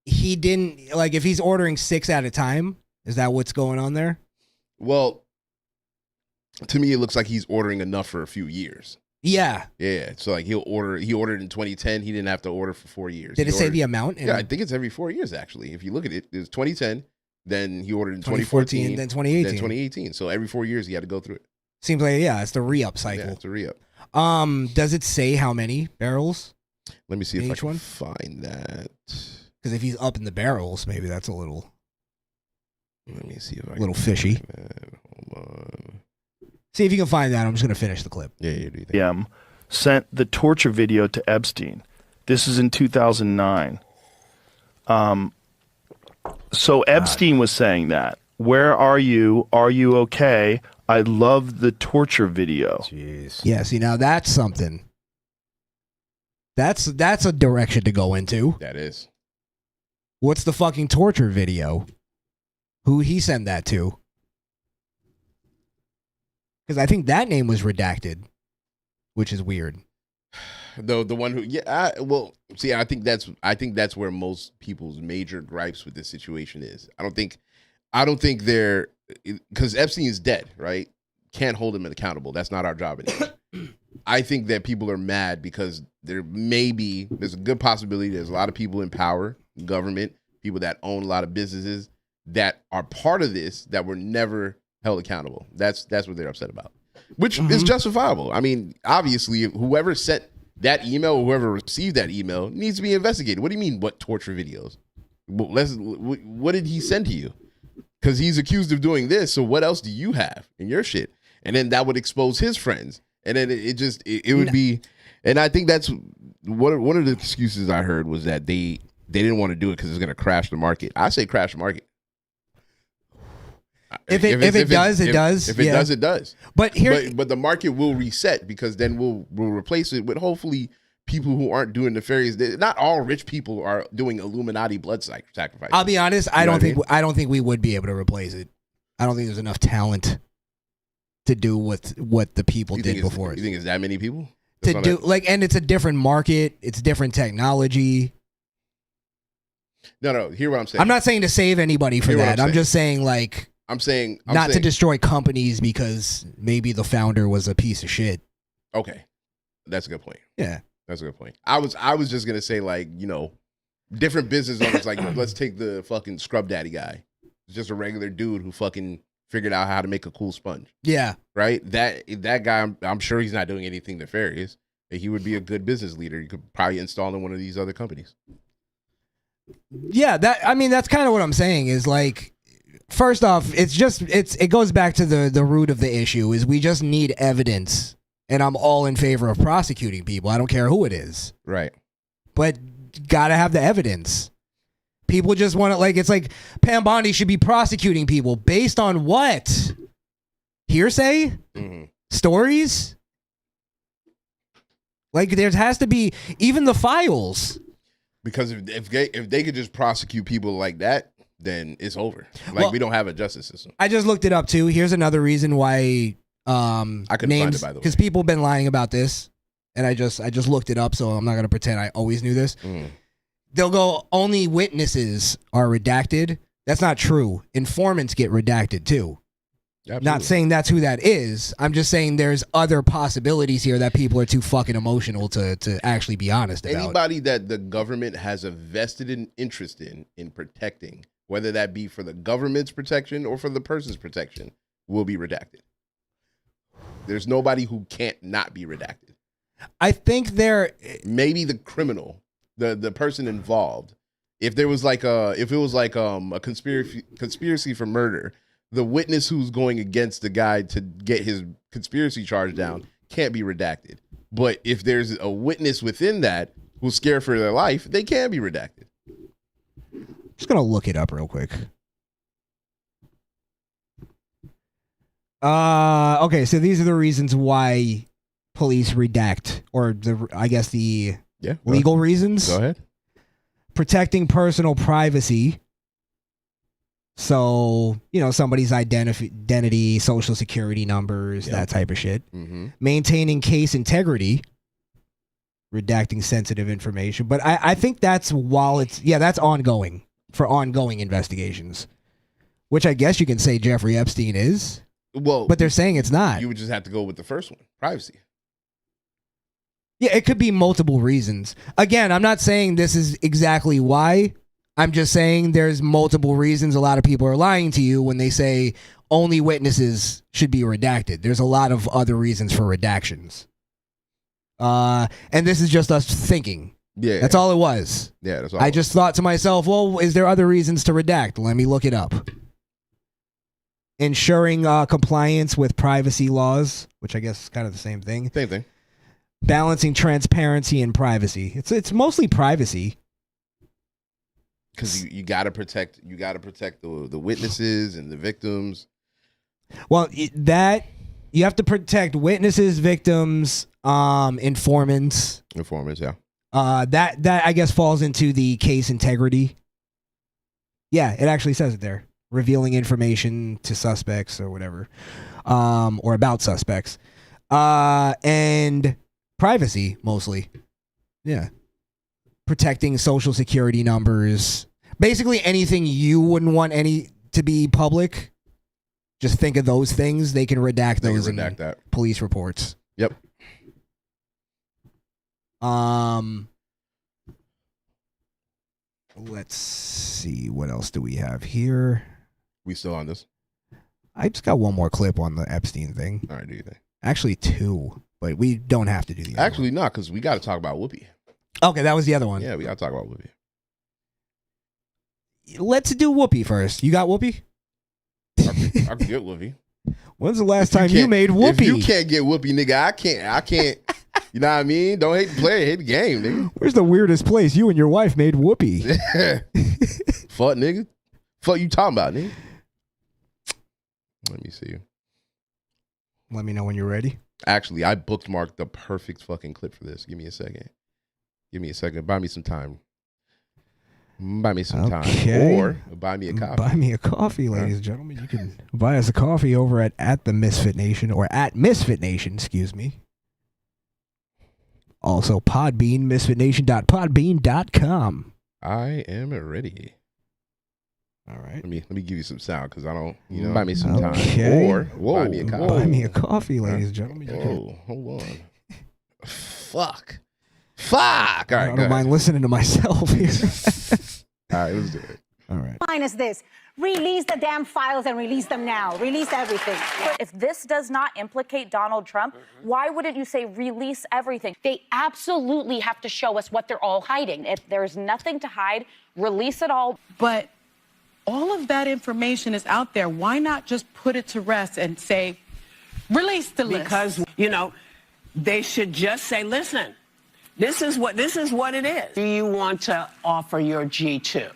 he didn't, like, if he's ordering 6 at a time, is that what's going on there? Well, to me, it looks like he's ordering enough for a few years. Yeah. Yeah. So like he ordered in 2010. He didn't have to order for 4 years. Did it say the amount? Yeah, I think it's every 4 years actually. If you look at it, it was 2010. Then he ordered in 2014. Then 2018. Then 2018. So every 4 years he had to go through it. Seems like, yeah, it's the re-up cycle. Yeah, it's a re-up. Does it say how many barrels? Let me see if I can one? find that. Because if he's up in the barrels, maybe that's a little. Let me see if I a little fishy. Hold on. See if you can find that. I'm just gonna finish the clip. Yeah. Sent the torture video to Epstein. This is in 2009. So Epstein was saying that. Where are you? Are you okay? I love the torture video. Jeez. Yeah. See, now that's something. That's a direction to go into. That is. What's the fucking torture video? Who he sent that to? Because I think that name was redacted, which is weird. The one who I think that's where most people's major gripes with this situation is. I don't think they're, because Epstein is dead, right? Can't hold him accountable. That's not our job anymore. I think that people are mad because there's a good possibility there's a lot of people in power, government, people that own a lot of businesses that are part of this that were never held accountable. That's what they're upset about. which is justifiable. I mean, obviously, whoever sent that email or whoever received that email needs to be investigated. What do you mean, what torture videos? Well, what did he send to you? Because he's accused of doing this, so what else do you have in your shit? And then that would expose his friends. And then it would be, and I think that's one of the excuses I heard was that they didn't want to do it because it's going to crash the market. I say crash the market. If it does, it does. If it does, it does. But the market will reset because then we'll replace it with hopefully people who aren't doing nefarious. Not all rich people are doing Illuminati blood sacrifice. I'll be honest. I don't think we would be able to replace it. I don't think there's enough talent to do what the people did before us. You think it's that many people to do and it's a different market. It's different technology. No. Hear what I'm saying. I'm not saying to save anybody for that. I'm just saying I'm saying to destroy companies because maybe the founder was a piece of shit. Okay, that's a good point. Yeah, that's a good point. I was just gonna say different business owners let's take the fucking Scrub Daddy guy. It's just a regular dude who fucking figured out how to make a cool sponge. Yeah, right. That guy, I'm sure he's not doing anything nefarious. He would be a good business leader. You could probably install in one of these other companies. Yeah, that's kind of what I'm saying is first off, it goes back to the root of the issue is we just need evidence, and I'm all in favor of prosecuting people. I don't care who it is. Right. But gotta have the evidence. People just want to it's like Pam Bondi should be prosecuting people based on what? Hearsay? Mm-hmm. Stories? There has to be even the files. Because if they could just prosecute people like that, then it's over. We don't have a justice system. I just looked it up too. Here's another reason why I couldn't find it, by the way. Because people have been lying about this, and I just looked it up, so I'm not gonna pretend I always knew this. They'll go, only witnesses are redacted. That's not true. Informants get redacted too. Absolutely. Not saying that's who that is. I'm just saying there's other possibilities here that people are too fucking emotional to actually be honest about. Anybody that the government has a vested interest in protecting, whether that be for the government's protection or for the person's protection, will be redacted. There's nobody who can't not be redacted. I think maybe the criminal, the person involved. If there was a conspiracy for murder, the witness who's going against the guy to get his conspiracy charge down can't be redacted. But if there's a witness within that who's scared for their life, they can be redacted. Just gonna look it up real quick. Okay, so these are the reasons why police redact, or the legal reasons. Go ahead. Protecting personal privacy. So, somebody's identity, social security numbers, that type of shit. Mm-hmm. Maintaining case integrity. Redacting sensitive information. But I think that's that's ongoing for ongoing investigations. Which I guess you can say Jeffrey Epstein is. Well, but they're saying it's not. You would just have to go with the first one, privacy. Yeah, it could be multiple reasons. Again, I'm not saying this is exactly why. I'm just saying there's multiple reasons a lot of people are lying to you when they say only witnesses should be redacted. There's a lot of other reasons for redactions. And this is just us thinking. Yeah. That's all it was. Yeah, that's all. I just thought to myself, well, is there other reasons to redact? Let me look it up. Ensuring compliance with privacy laws, which I guess is kind of the same thing. Same thing. Balancing transparency and privacy. It's mostly privacy. Because you gotta protect the witnesses and the victims. Well, you have to protect witnesses, victims, informants. Informants, yeah. That I guess falls into the case integrity. Yeah, it actually says it there. Revealing information to suspects or whatever, or about suspects, and privacy mostly. Yeah. Protecting social security numbers, basically anything you wouldn't want to be public. Just think of those things. They can redact those in police reports. Yep. Let's see. What else do we have here? We still on this? I just got one more clip on the Epstein thing. All right, do you think? Actually, 2, but we don't have to do the other Actually, not because we got to talk about Whoopi. Okay, that was the other one. Yeah, we got to talk about Whoopi. Let's do Whoopi first. You got Whoopi? I can get Whoopi. When's the last time you made Whoopi? If you can't get Whoopi, nigga, I can't. You know what I mean? Don't hate the player, hate the game, nigga. Where's the weirdest place you and your wife made Whoopi? Fuck, nigga. Fuck you talking about, nigga? Let me see. Let me know when you're ready. Actually, I bookmarked the perfect fucking clip for this. Give me a second. Buy me some time. Buy me some time. Or buy me a coffee. Buy me a coffee, ladies and gentlemen. You can buy us a coffee over at the Misfit Nation, or at Misfit Nation, excuse me. Also, Podbean, misfitnation.podbean.com. I am ready. All right. Let me give you some sound because I don't, buy me some time. Or buy me a coffee. Buy me a coffee, ladies and gentlemen. Hold on. Fuck. All right, I don't mind listening to myself here. All right, let's do it. All right. Mine is this. Release the damn files and release them now. Release everything. If this does not implicate Donald Trump, why wouldn't you say release everything? They absolutely have to show us what they're all hiding. If there's nothing to hide, release it all. But all of that information is out there. Why not just put it to rest and say, release the list? Because, they should just say, listen, this is what it is. Do you want to offer your G2?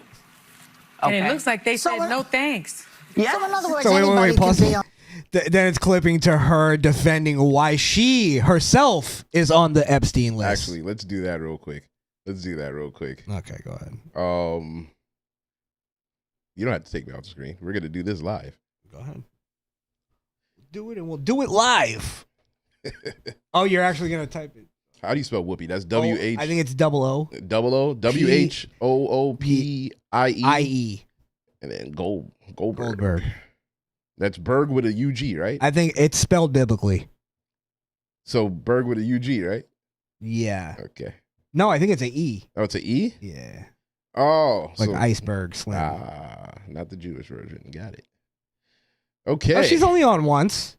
And it looks like they said no thanks. Yeah. So in other words, So anybody can pause. be on. Then it's clipping to her defending why she herself is on the Epstein list. Actually, let's do that real quick. Okay, go ahead. You don't have to take me off the screen. We're gonna do this live. Go ahead. Do it, and we'll do it live. Oh, you're actually gonna type it. How do you spell Whoopi? That's W-H. I think it's double O. Double O. W-H-O-O-P-I-E. I-E. And then Goldberg. That's Berg with a U-G, right? I think it's spelled biblically. So Berg with a U-G, right? Yeah. Okay. No, I think it's an E. Oh, it's an E? Yeah. Oh. Like iceberg slim. Not the Jewish version. Got it. Okay. Oh, she's only on once.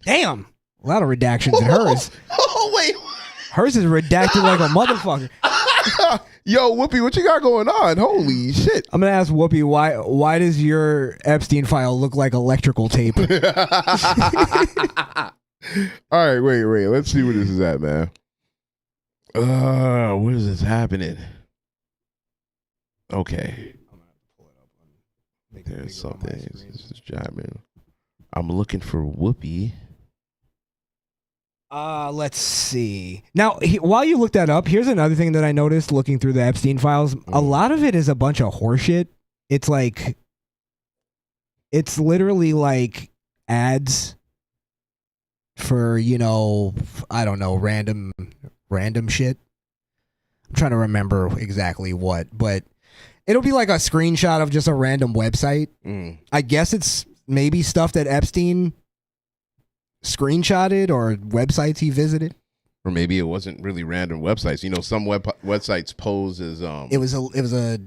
Damn. A lot of redactions in hers. Oh, wait. Hers is redacted like a motherfucker. Yo, Whoopi, what you got going on? Holy shit. I'm going to ask Whoopi, why does your Epstein file look like electrical tape? All right, wait. Let's see where this is at, man. What is this happening? Okay. There's something. This is jamming. I'm looking for Whoopi. Let's see. Now, while you look that up, here's another thing that I noticed looking through the Epstein files. A lot of it is a bunch of horseshit. It's literally like ads for, I don't know, random shit. I'm trying to remember exactly what, but it'll be like a screenshot of just a random website. I guess it's maybe stuff that Epstein screenshotted or websites he visited, or maybe it wasn't really random websites. Some websites pose as it was a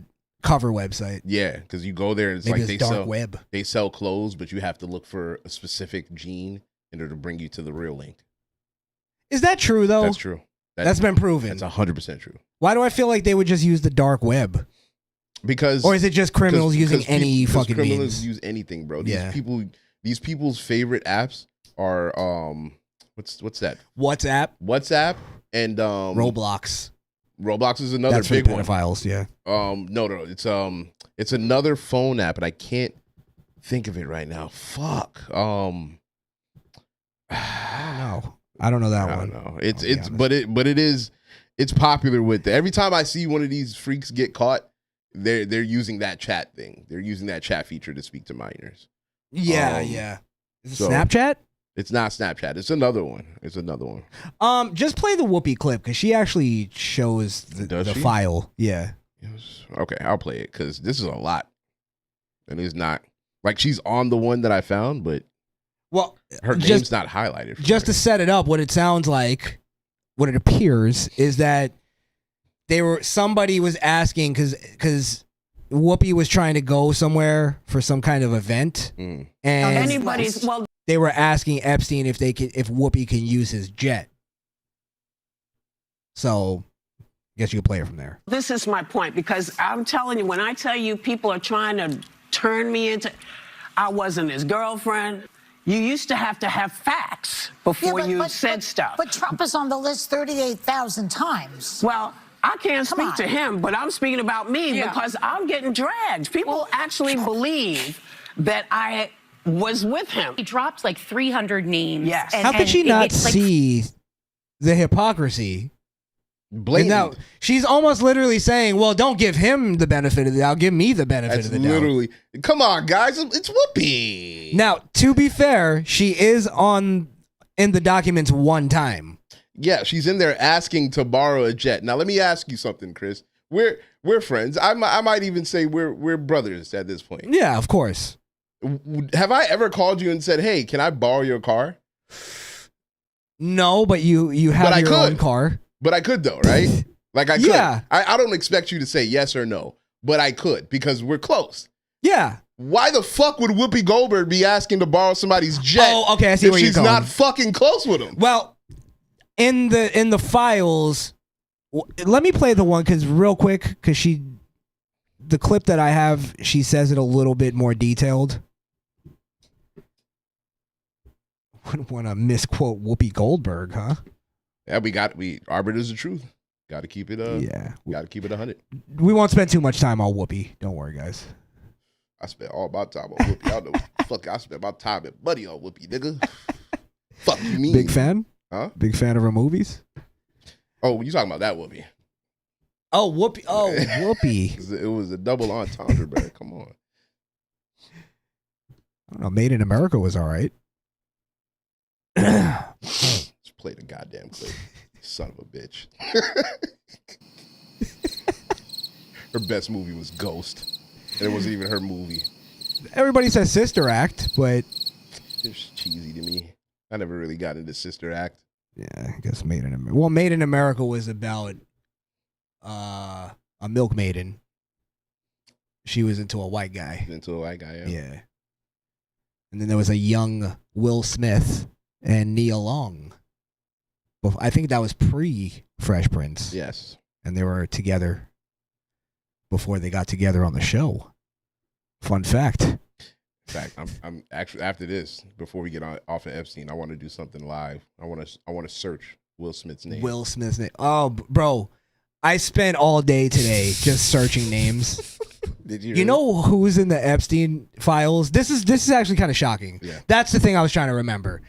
cover website. Yeah, because you go there and it's maybe like it's dark web. They sell clothes, but you have to look for a specific gene in order to bring you to the real link. Is that true though? That's true. That's been proven. That's 100% true. Why do I feel like they would just use the dark web? Because, or is it just criminals using any fucking criminals means? Use anything, bro. Yeah. These people's favorite apps are what's that? WhatsApp and Roblox. Roblox is another That's big for one. pedophiles, yeah. No, it's another phone app, and I can't think of it right now. Fuck. I don't know that one. I don't know. It's popular with every time I see one of these freaks get caught, they're using that chat thing. They're using that chat feature to speak to minors. Yeah. Is it Snapchat? It's not Snapchat. It's another one. Just play the Whoopi clip because she actually shows the file. Yeah. Okay, I'll play it because this is a lot, and it's not like she's on the one that I found, but her name's not highlighted. Just to set it up, what it sounds like, what it appears is that somebody was asking because Whoopi was trying to go somewhere for some kind of event, and they were asking Epstein if Whoopi can use his jet. So, I guess you can play it from there. This is my point, because I'm telling you, when I tell you people are trying to turn me into, I wasn't his girlfriend. You used to have facts before you said stuff. But Trump is on the list 38,000 times. Well, I can't speak to him, but I'm speaking about me because I'm getting dragged. People actually believe that I was with him. He drops like 300 names. Yes. How could she not see the hypocrisy? Blatant. Now, she's almost literally saying, well, don't give him the benefit of the doubt. Give me the benefit of the doubt. Literally. Come on, guys. It's Whoopi. Now, to be fair, she is in the documents one time. Yeah, she's in there asking to borrow a jet. Now, let me ask you something, Chris. We're friends. I might even say we're brothers at this point. Yeah, of course. Have I ever called you and said, hey, can I borrow your car? No, but you have your own car. But I could though, right? Like I could. Yeah. I don't expect you to say yes or no, but I could because we're close. Yeah. Why the fuck would Whoopi Goldberg be asking to borrow somebody's jet? Oh, okay, I see where you're going. She's not fucking close with him. Well, in the files, let me play the one real quick because the clip that I have, she says it a little bit more detailed. Wouldn't want to misquote Whoopi Goldberg, huh? Yeah, we arbiters of truth. Got to keep it. Got to keep it 100. We won't spend too much time on Whoopi. Don't worry, guys. I spent all my time on Whoopi. Y'all know, fuck, I spent my time and money on Whoopi, nigga. Fuck you mean? Big fan? Huh? Big fan of her movies? Oh, you talking about that Whoopi? Oh, Whoopi. Oh, Whoopi. It was a double entendre, bro. Come on. I don't know. Made in America was all right. Just play the goddamn clip. Son of a bitch. Her best movie was Ghost. And it wasn't even her movie. Everybody says Sister Act, but it's cheesy to me. I never really got into Sister Act. Yeah, I guess Made in America. Well, Made in America was about a milkmaiden. She was into a white guy. Into a white guy, yeah. Yeah. And then there was a young Will Smith and Nia Long. I think that was pre-Fresh Prince. Yes. And they were together before they got together on the show. Fun fact. In fact, I'm actually after this, before we get off of Epstein, I want to do something live. I want to search Will Smith's name. Will Smith's name. Oh, bro, I spent all day today just searching names. Did you? You know who's in the Epstein files? This is actually kind of shocking. Yeah. That's the thing I was trying to remember.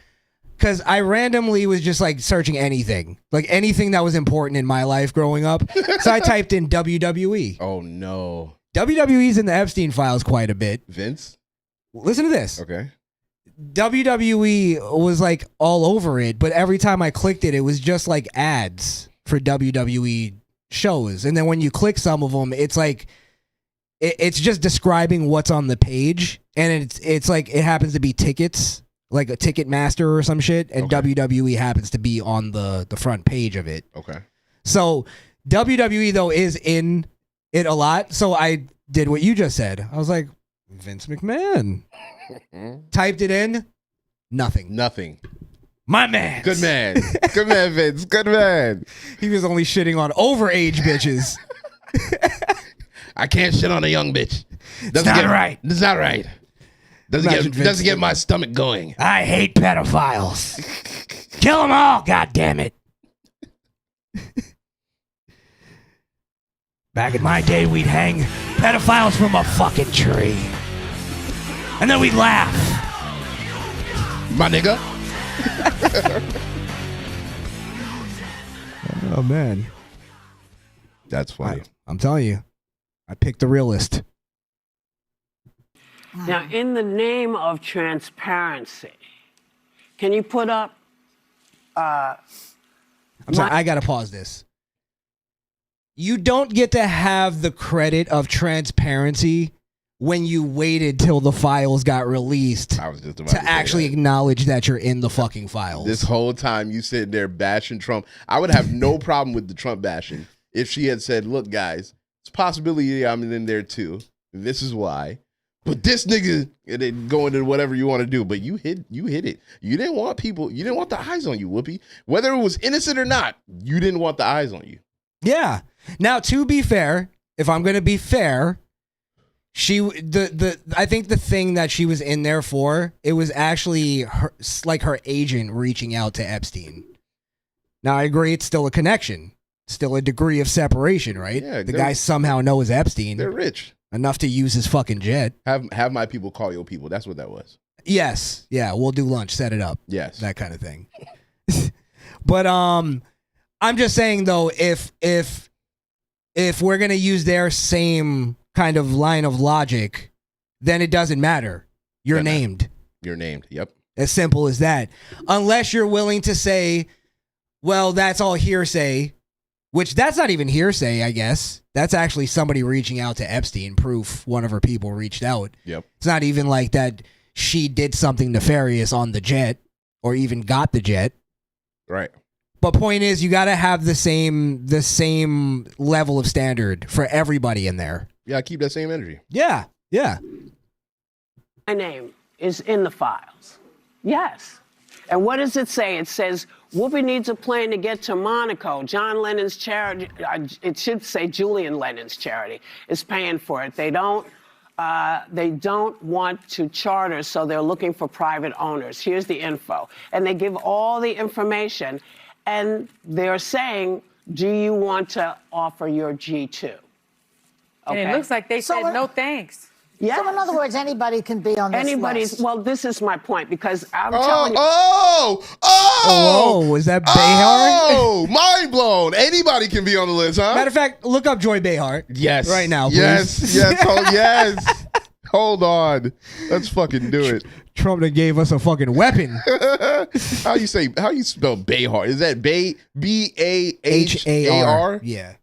Because I randomly was just like searching anything that was important in my life growing up. So I typed in WWE. Oh, no. WWE's in the Epstein files quite a bit. Vince? Listen to this. Okay. WWE was like all over it, but every time I clicked it, it was just like ads for WWE shows. And then when you click some of them, it's like, it's just describing what's on the page. And it's like, it happens to be tickets. Like a Ticketmaster or some shit, and WWE happens to be on the front page of it. Okay. So WWE though is in it a lot. So I did what you just said. I was like, Vince McMahon. Typed it in. Nothing. My man. Good man. Good man, Vince. Good man. He was only shitting on overage bitches. I can't shit on a young bitch. That's not right. That's not right. Doesn't get my stomach going. I hate pedophiles. Kill them all, goddammit. Back in my day, we'd hang pedophiles from a fucking tree. And then we'd laugh. My nigga. Oh, man. That's funny. I'm telling you. I picked the realist. Now, in the name of transparency, can you put up? I'm sorry, I gotta pause this. You don't get to have the credit of transparency when you waited till the files got released I was just about to say actually that. acknowledge that you're in the fucking files. This whole time you sitting there bashing Trump. I would have no problem with the Trump bashing if she had said, look, guys, it's a possibility I'm in there too. This is why. But this nigga, and then go into whatever you want to do. But you hit it. You didn't want people. You didn't want the eyes on you, Whoopi. Whether it was innocent or not, you didn't want the eyes on you. Yeah. Now, to be fair, if I'm gonna be fair, I think the thing that she was in there for, it was actually her agent reaching out to Epstein. Now, I agree, it's still a connection, still a degree of separation, right? Yeah, the guy somehow knows Epstein. They're rich enough to use his fucking jet. Have my people call your people. That's what that was. Yes. Yeah, we'll do lunch, set it up. Yes. That kind of thing. But I'm just saying though, if we're going to use their same kind of line of logic, then it doesn't matter. You're named. You're named. Yep. As simple as that. Unless you're willing to say, well, that's all hearsay, which that's not even hearsay, I guess. That's actually somebody reaching out to Epstein, proof one of her people reached out. Yep. It's not even like that she did something nefarious on the jet or even got the jet. Right. But point is, you got to have the same level of standard for everybody in there. Yeah, keep that same energy. Yeah. Yeah. My name is in the files. Yes. And what does it say? It says, Whoopi needs a plane to get to Monaco. John Lennon's charity, it should say Julian Lennon's charity, is paying for it. They don't want to charter, so they're looking for private owners. Here's the info. And they give all the information, and they're saying, do you want to offer your G2? And it looks like they said no thanks. Yeah. So in other words, anybody can be on this list. Well, this is my point, because I'm telling you. Oh, was that Behar? Oh, mind blown. Anybody can be on the list, huh? Matter of fact, look up Joy Behar. Yes. Right now, please. Yes. Hold on. Let's fucking do it. Trump done gave us a fucking weapon. How you spell Behar? Is that B-A-H-A-R? Yeah.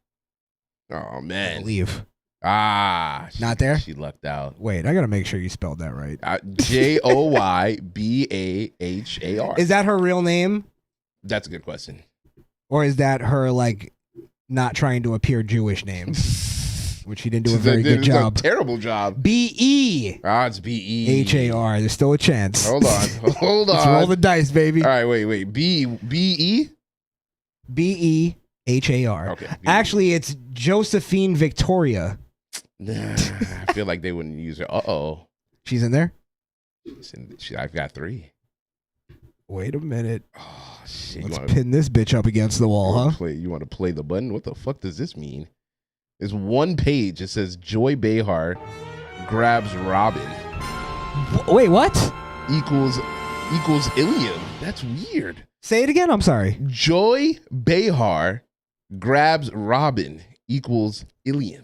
Oh, man. I believe. Not there? She lucked out. Wait, I got to make sure you spelled that right. Joybehar. Is that her real name? That's a good question. Or is that her, like, not trying to appear Jewish name? Which she didn't do a very good job. A terrible job. B-E. It's B-E. H-A-R. There's still a chance. Hold on. Let's roll the dice, baby. All right, wait. B-E? B-E-H-A-R. Okay. Actually, it's Josephine Victoria. Nah, I feel like they wouldn't use her. Uh-oh. She's in there? I've got 3. Wait a minute. Oh, shit. Let's pin this bitch up against the wall, huh? You want to play the button? What the fuck does this mean? There's one page. It says Joy Behar grabs Robin. Wait, what? Equals Ilium. That's weird. Say it again. I'm sorry. Joy Behar grabs Robin equals Ilium.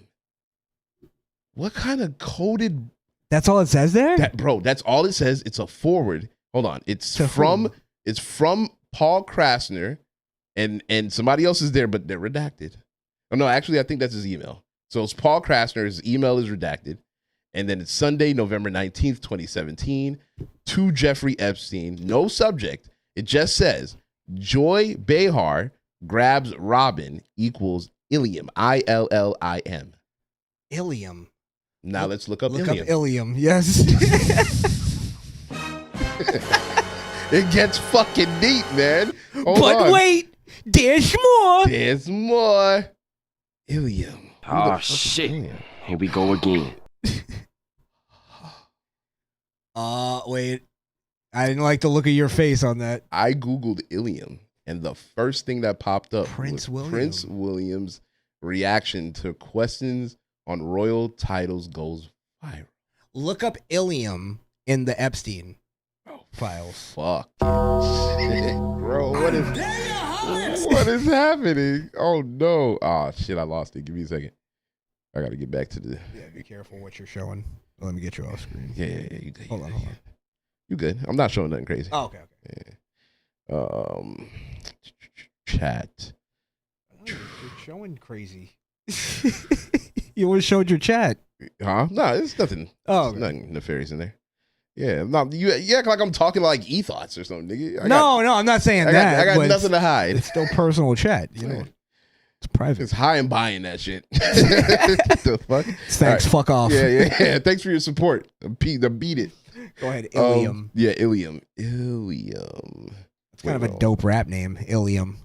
What kind of coded? That's all it says there? That's all it says. It's a forward. Hold on. It's from Paul Krasner and somebody else is there, but they're redacted. Oh no, actually I think that's his email. So it's Paul Krasner, his email is redacted. And then it's Sunday, November 19th, 2017, to Jeffrey Epstein. No subject. It just says Joy Behar grabs Robin equals Ilium. I-L-L-I-M. Ilium. Now let's look up Ilium. Look up Ilium, yes. It gets fucking neat, man. Hold but on. wait, there's more. There's more. Ilium. Oh, shit. Here we go again. Wait. I didn't like the look of your face on that. I Googled Ilium, and the first thing that popped up Prince was William. Prince William's reaction to questions on royal titles goes viral. Look up Ilium in the Epstein files. Fuck. Shit, bro, what is happening? Oh, no. Oh, shit, I lost it. Give me a second. I got to get back to the... Yeah, be careful what you're showing. Let me get you off screen. Yeah, you good. Hold on. You good. I'm not showing nothing crazy. Oh, okay. Yeah. Chat. You're showing crazy. You always showed your chat. Huh? No, it's nothing. Oh, there's nothing nefarious in there. Yeah, no, you act like I'm talking like e-thoughts or something, nigga. No, I'm not saying that. I got nothing to hide. It's still personal chat, you know. It's private. It's high and buying that shit. The fuck? Thanks. Fuck off. Yeah. Thanks for your support. The beat it. Go ahead. Ilium. Yeah, Ilium. It's kind of a dope rap name. Ilium.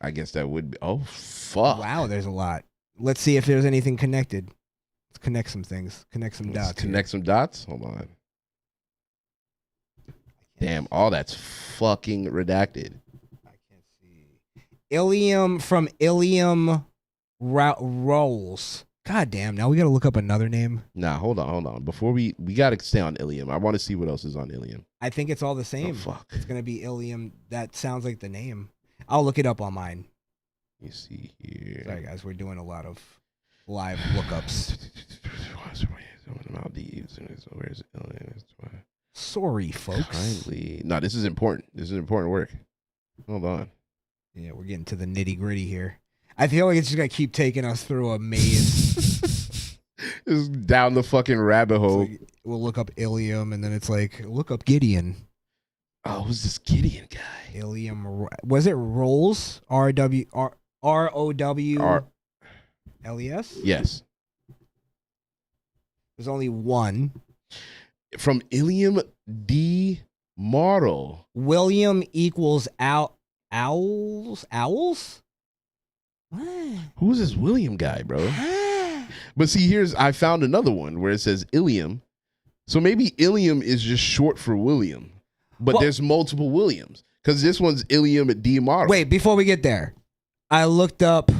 I guess that would be. Oh, fuck. Wow, there's a lot. Let's see if there's anything connected. Let's connect some things. Connect some dots. Connect some dots? Hold on. Damn, all that's fucking redacted. Ilium from Ilium Rolls. God damn, now we gotta look up another name. Nah, hold on. Before we gotta stay on Ilium. I want to see what else is on Ilium. I think it's all the same. Oh, fuck. It's gonna be Ilium. That sounds like the name. I'll look it up on mine. Let me see here. Sorry guys, we're doing a lot of live lookups. Where's Ilium? Sorry, folks. Kindly. No, this is important. This is important work. Hold on. Yeah, we're getting to the nitty gritty here. I feel like it's just gonna keep taking us through a maze. Just down the fucking rabbit hole. Like, we'll look up Ilium, and then it's like, look up Gideon. Oh, who's this Gideon guy? Ilium. Was it Rolls? R-O-W-L-E-S? Yes. There's only one. From Ilium D model. William equals Owls? What? Who's this William guy, bro? But see, I found another one where it says Ilium. So maybe Ilium is just short for William. But there's multiple Williams. Because this one's Ilium at D model. Wait, before we get there, I looked up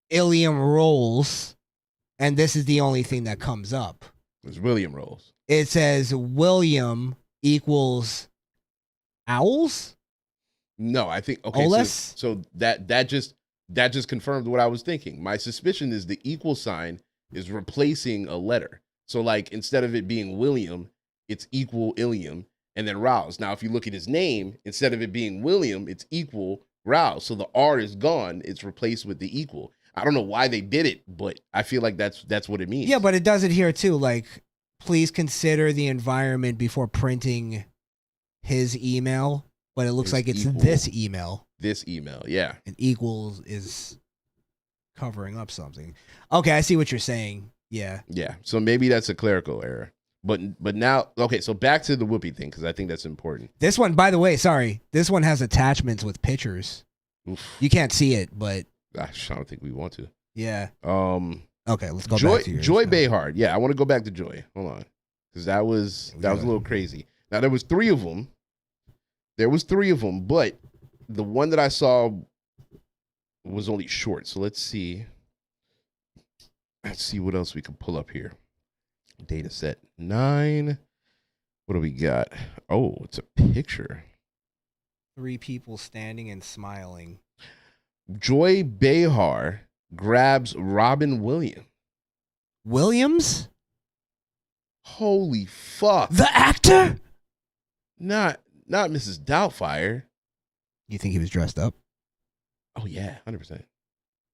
Ilium Rolls, and this is the only thing that comes up. It's William Rolls. It says William equals Owls? No, I think okay. Oles? So that just confirmed what I was thinking. My suspicion is the equal sign is replacing a letter. So like instead of it being William, it's equal Ilium and then Rouse. Now if you look at his name, instead of it being William, it's equal Rouse. So the R is gone. It's replaced with the equal. I don't know why they did it, but I feel like that's what it means. Yeah, but it does it here too. Like, please consider the environment before printing his email. But it looks like it's equal. this email. This email, yeah. And equals is covering up something. Okay, I see what you're saying. Yeah. Yeah. So maybe that's a clerical error. But now, okay, so back to the Whoopi thing, because I think that's important. This one, by the way, sorry, this one has attachments with pictures. Oof. You can't see it, but I don't think we want to. Yeah. Okay, let's go Joy, back to yours. Joy Behar. Yeah, I want to go back to Joy. Hold on. Because that was a little crazy. Now, there was three of them. But the one that I saw was only short. So let's see. Let's see what else we can pull up here. Data set 9. What do we got? Oh, it's a picture. 3 people standing and smiling. Joy Behar grabs Robin Williams? Holy fuck. The actor? Not Mrs. Doubtfire. You think he was dressed up? Oh, yeah, 100%.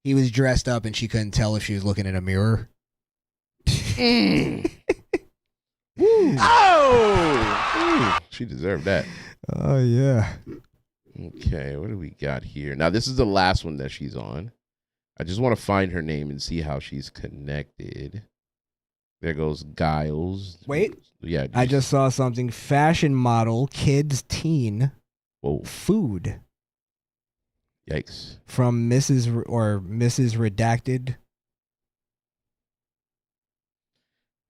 He was dressed up and she couldn't tell if she was looking in a mirror. Oh! She deserved that. Oh, yeah. Okay, what do we got here? Now, this is the last one that she's on. I just want to find her name and see how she's connected. There goes Giles. Wait. Yeah. I just saw something. Fashion model, kids, teen. Whoa. Food. Yikes. From Mrs. Redacted.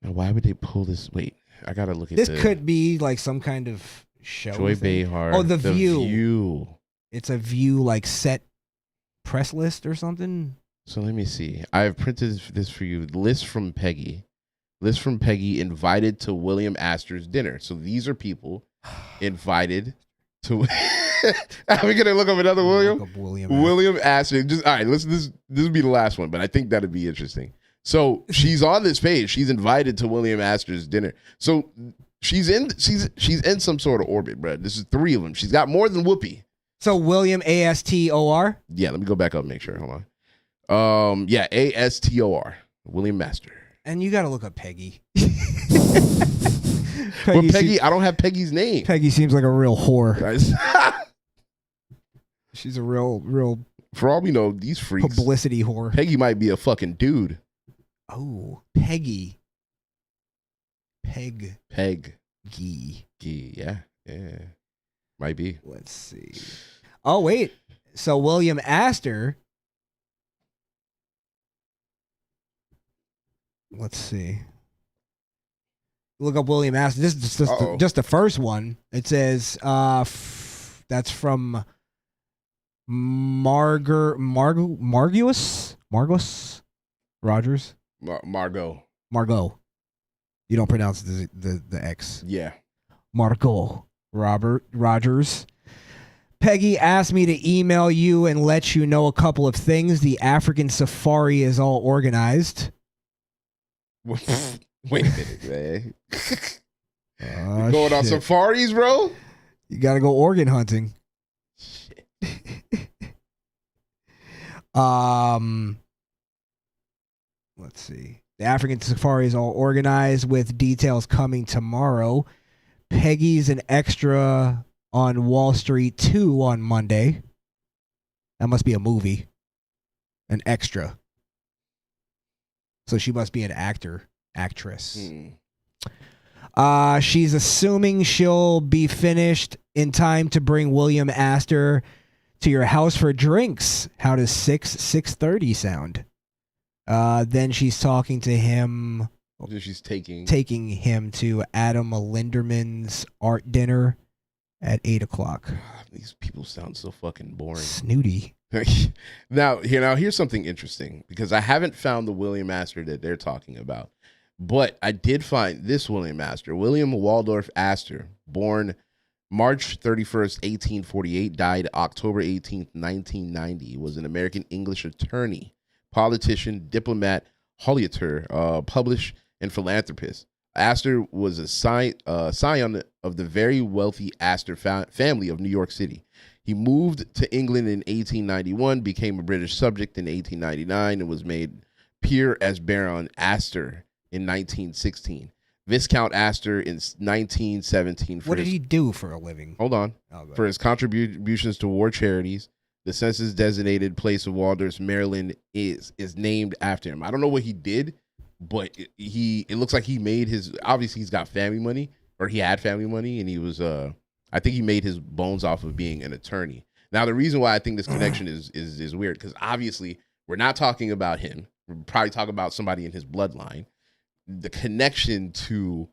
Now, why would they pull this? Wait, I got to look at this. Could be like some kind of show. Joy Behar. Oh, The View. It's a View like set press list or something. So let me see. I've printed this for you. List from Peggy invited to William Astor's dinner. So these are people invited to. Are we gonna look up another William? William Astor. Just all right. This will be the last one, but I think that'd be interesting. So she's on this page. She's invited to William Astor's dinner. So she's in some sort of orbit, bro. This is 3 of them. She's got more than Whoopi. So William Astor. Yeah, let me go back up and make sure. Hold on. Yeah, Astor. William Astor. And you got to look up Peggy. Peggy, I don't have Peggy's name. Peggy seems like a real whore. She's a real. For all we know, these freaks. Publicity whore. Peggy might be a fucking dude. Oh, Peggy. Peggy. Yeah. Might be. Let's see. Oh, wait. So William Astor. Let's see. Look up William Astor. This is just the first one. It says that's from Margus Rogers. Margot. You don't pronounce the X. Yeah. Margot Rogers. Peggy asked me to email you and let you know a couple of things. The African safari is all organized. Wait a minute, man. You going on safaris, bro? You got to go organ hunting. Shit. Let's see. The African safari is all organized with details coming tomorrow. Peggy's an extra on Wall Street 2 on Monday. That must be a movie. An extra. So she must be an actress. She's assuming she'll be finished in time to bring William Astor to your house for drinks. How does 6:30 sound? Then she's talking to him. She's taking him to Adam Linderman's art dinner at 8:00. These people sound so fucking boring. Snooty. Now here's something interesting, because I haven't found the William Astor that they're talking about, but I did find this William Astor. William Waldorf Astor, born March 31st, 1848, died October 18th, 1990, was an American English attorney, politician, diplomat, Hollier, published, and philanthropist. Astor was a scion of the very wealthy Astor family of New York City. He moved to England in 1891, became a British subject in 1899, and was made peer as Baron Astor in 1916. Viscount Astor in 1917. What did he do for a living? Hold on. Oh, for his contributions to war charities. The census-designated place of Waldorf, Maryland, is named after him. I don't know what he did, but it looks like he made his. Obviously, he's got family money, or he had family money, and he was. I think he made his bones off of being an attorney. Now, the reason why I think this connection is weird, because obviously we're not talking about him. We're probably talking about somebody in his bloodline. The connection to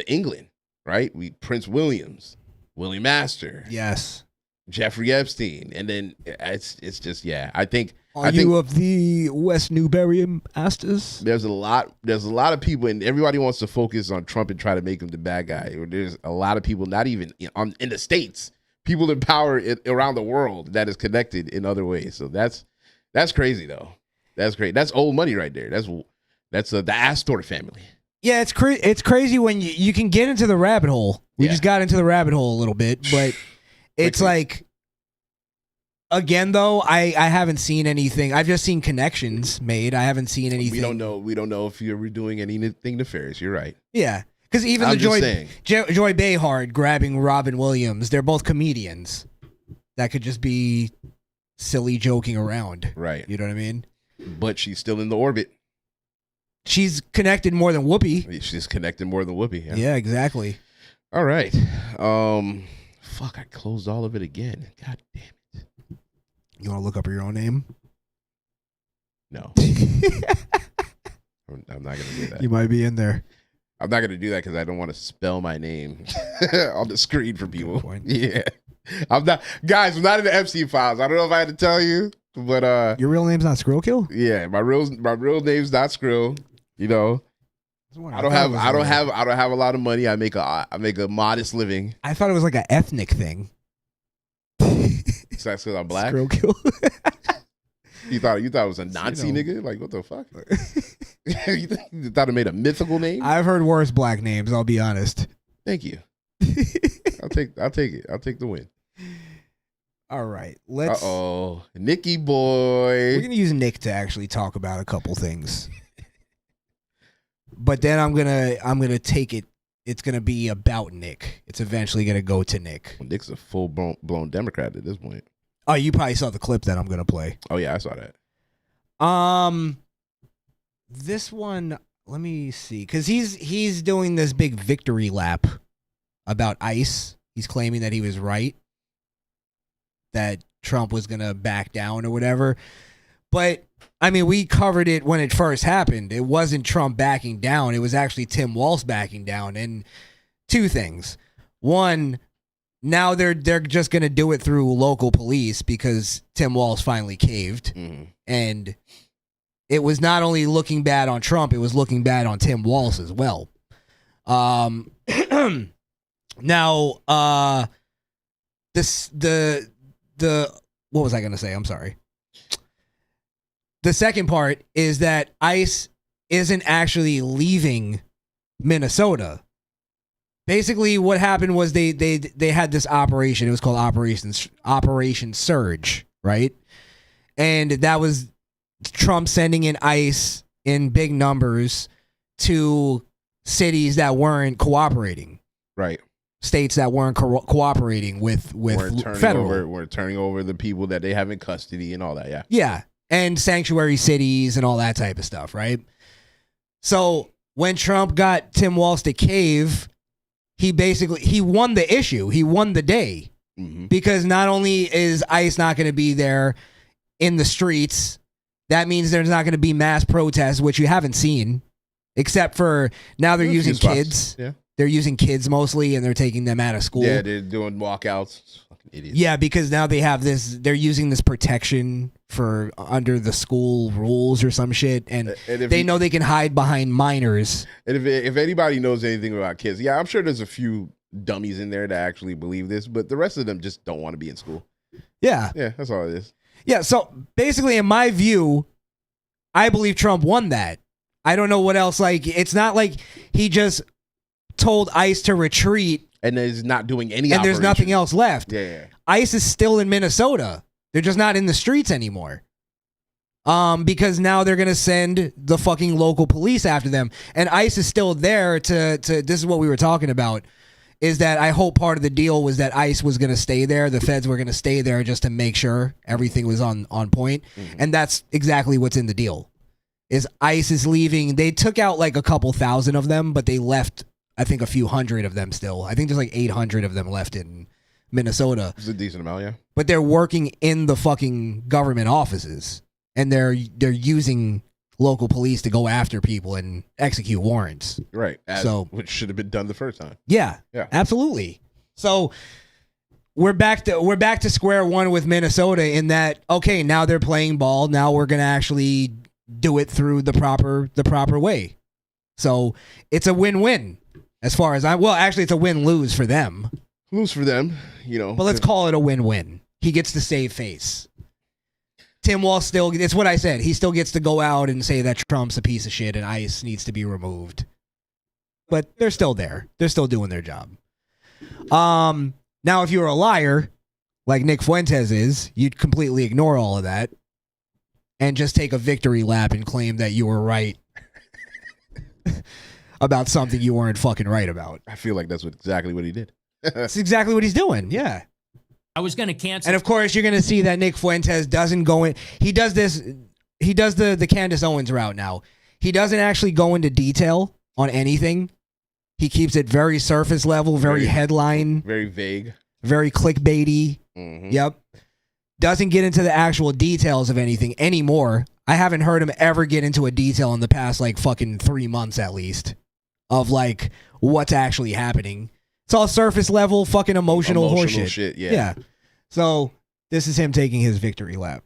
England, right? Prince Williams, William Astor, yes, Jeffrey Epstein, and then it's just I think. Are you of the West Newbury Astors? There's a lot of people, and everybody wants to focus on Trump and try to make him the bad guy. There's a lot of people, not even in the States, people in power around the world that is connected in other ways. So that's crazy though. That's great. That's old money right there. That's the Astor family. Yeah, it's crazy when you can get into the rabbit hole. We just got into the rabbit hole a little bit, but it's like, again though, I haven't seen anything. I've just seen connections made. I haven't seen anything. We don't know if you're doing anything nefarious. You're right. Yeah, because even Joy Behar grabbing Robin Williams, they're both comedians. That could just be silly joking around. Right. You know what I mean? But she's still in the orbit. She's connected more than Whoopi. She's connected more than Whoopi. Yeah, exactly. All right. Fuck, I closed all of it again. God damn it. You want to look up your own name? No. I'm not going to do that. You might be in there. I'm not going to do that because I don't want to spell my name on the screen for people. Yeah. I'm not in the Epstein files. I don't know if I had to tell you, but your real name's not Skrillkill? Yeah, my real name's not Skrill. You know, I don't have a lot of money. I make a modest living. I thought it was like an ethnic thing. So that's because I'm black. Skrillkill. You thought it was a Nazi nigga? Like, what the fuck? You thought it made a mythical name? I've heard worse black names. I'll be honest. Thank you. I'll take it. I'll take the win. All right, let's. Nicky boy. We're gonna use Nick to actually talk about a couple things, but then I'm gonna take it. It's gonna be about Nick. It's eventually gonna go to Nick. Well, Nick's a full blown Democrat at this point. Oh, you probably saw the clip that I'm gonna play. Oh yeah, I saw that. This one, let me see, because he's doing this big victory lap about ICE. He's claiming that he was right, that Trump was gonna back down or whatever. But I mean, we covered it when it first happened. It wasn't Trump backing down. It was actually Tim Walz backing down. And two things. One, now they're just going to do it through local police because Tim Walz finally caved. And it was not only looking bad on Trump, it was looking bad on Tim Walz as well. Now, the what was I going to say? I'm sorry. The second part is that ICE isn't actually leaving Minnesota. Basically, what happened was they had this operation. It was called Operation Surge, right? And that was Trump sending in ICE in big numbers to cities that weren't cooperating, right? States that weren't cooperating with federal. We're turning over the people that they have in custody and all that. Yeah. Yeah. And sanctuary cities and all that type of stuff, right? So when Trump got Tim Walz to cave, he won the issue. He won the day. Because not only is ICE not going to be there in the streets, that means there's not going to be mass protests, which you haven't seen, except for now they're using kids. Yeah. They're using kids mostly, and they're taking them out of school. Yeah, they're doing walkouts. Fucking idiots. Yeah, because now they have this. They're using this protection for under the school rules or some shit, and they know they can hide behind minors. And if anybody knows anything about kids, yeah, I'm sure there's a few dummies in there that actually believe this, but the rest of them just don't want to be in school. Yeah, yeah, that's all it is. Yeah, so basically, in my view, I believe Trump won that. I don't know what else. Like, it's not like he just told ICE to retreat and is not doing any. And there's nothing else left. Yeah. ICE is still in Minnesota. They're just not in the streets anymore. Because now they're gonna send the fucking local police after them, and ICE is still there to. This is what we were talking about. Is that I hope part of the deal was that ICE was gonna stay there. The feds were gonna stay there just to make sure everything was on point, and that's exactly what's in the deal. Is ICE is leaving. They took out like a couple thousand of them, but they left. I think a few hundred of them still. I think there's like 800 of them left in Minnesota. It's a decent amount, yeah. But they're working in the fucking government offices, and they're using local police to go after people and execute warrants. Right. Which should have been done the first time. Yeah. Yeah. Absolutely. So we're back to square one with Minnesota in that, okay, now they're playing ball. Now we're gonna actually do it through the proper way. So it's a win-win. As far as actually, it's a win-lose for them. Lose for them, you know. But let's call it a win-win. He gets to save face. Tim Walz it's what I said. He still gets to go out and say that Trump's a piece of shit and ICE needs to be removed. But they're still there. They're still doing their job. Now, if you're a liar, like Nick Fuentes is, you'd completely ignore all of that and just take a victory lap and claim that you were right about something you weren't fucking right about. I feel like that's exactly what he did. That's exactly what he's doing. Yeah. I was going to cancel. And of course, you're going to see that Nick Fuentes doesn't go in. He does this. He does the Candace Owens route now. He doesn't actually go into detail on anything. He keeps it very surface level, very headline. Very vague. Very clickbaity. Yep. Doesn't get into the actual details of anything anymore. I haven't heard him ever get into a detail in the past like fucking 3 months at least of like what's actually happening. It's all surface level fucking emotional horseshit. Shit, yeah. Yeah. So this is him taking his victory lap.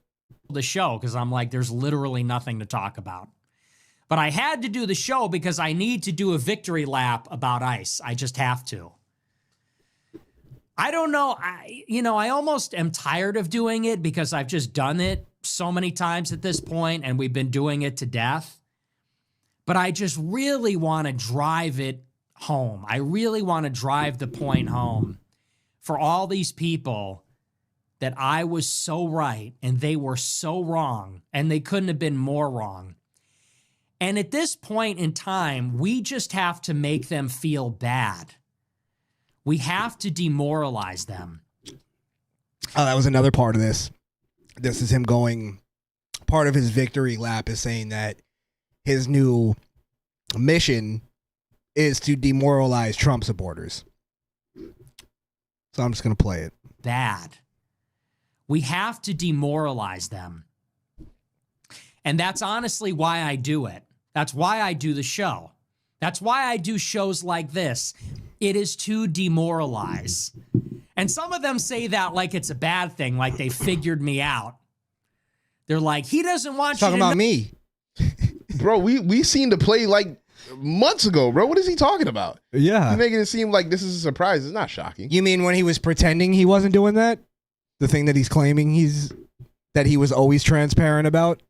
The show because I'm like, there's literally nothing to talk about. But I had to do the show because I need to do a victory lap about ICE. I just have to. I don't know. I almost am tired of doing it because I've just done it so many times at this point and we've been doing it to death. But I just really want to drive it home. I really want to drive the point home for all these people that I was so right and they were so wrong and they couldn't have been more wrong. And at this point in time, we just have to make them feel bad. We have to demoralize them. Oh, that was another part of this. This is him going. Part of his victory lap is saying that his new mission is to demoralize Trump supporters. So I'm just going to play it. Bad. We have to demoralize them. And that's honestly why I do it. That's why I do the show. That's why I do shows like this. It is to demoralize. And some of them say that like it's a bad thing, like they figured me out. They're like, he doesn't want you Talking to about know. me. Bro, we seen the play like months ago, bro. What is he talking about? Yeah. He's making it seem like this is a surprise. It's not shocking. You mean when he was pretending he wasn't doing that? The thing that he's claiming that he was always transparent about?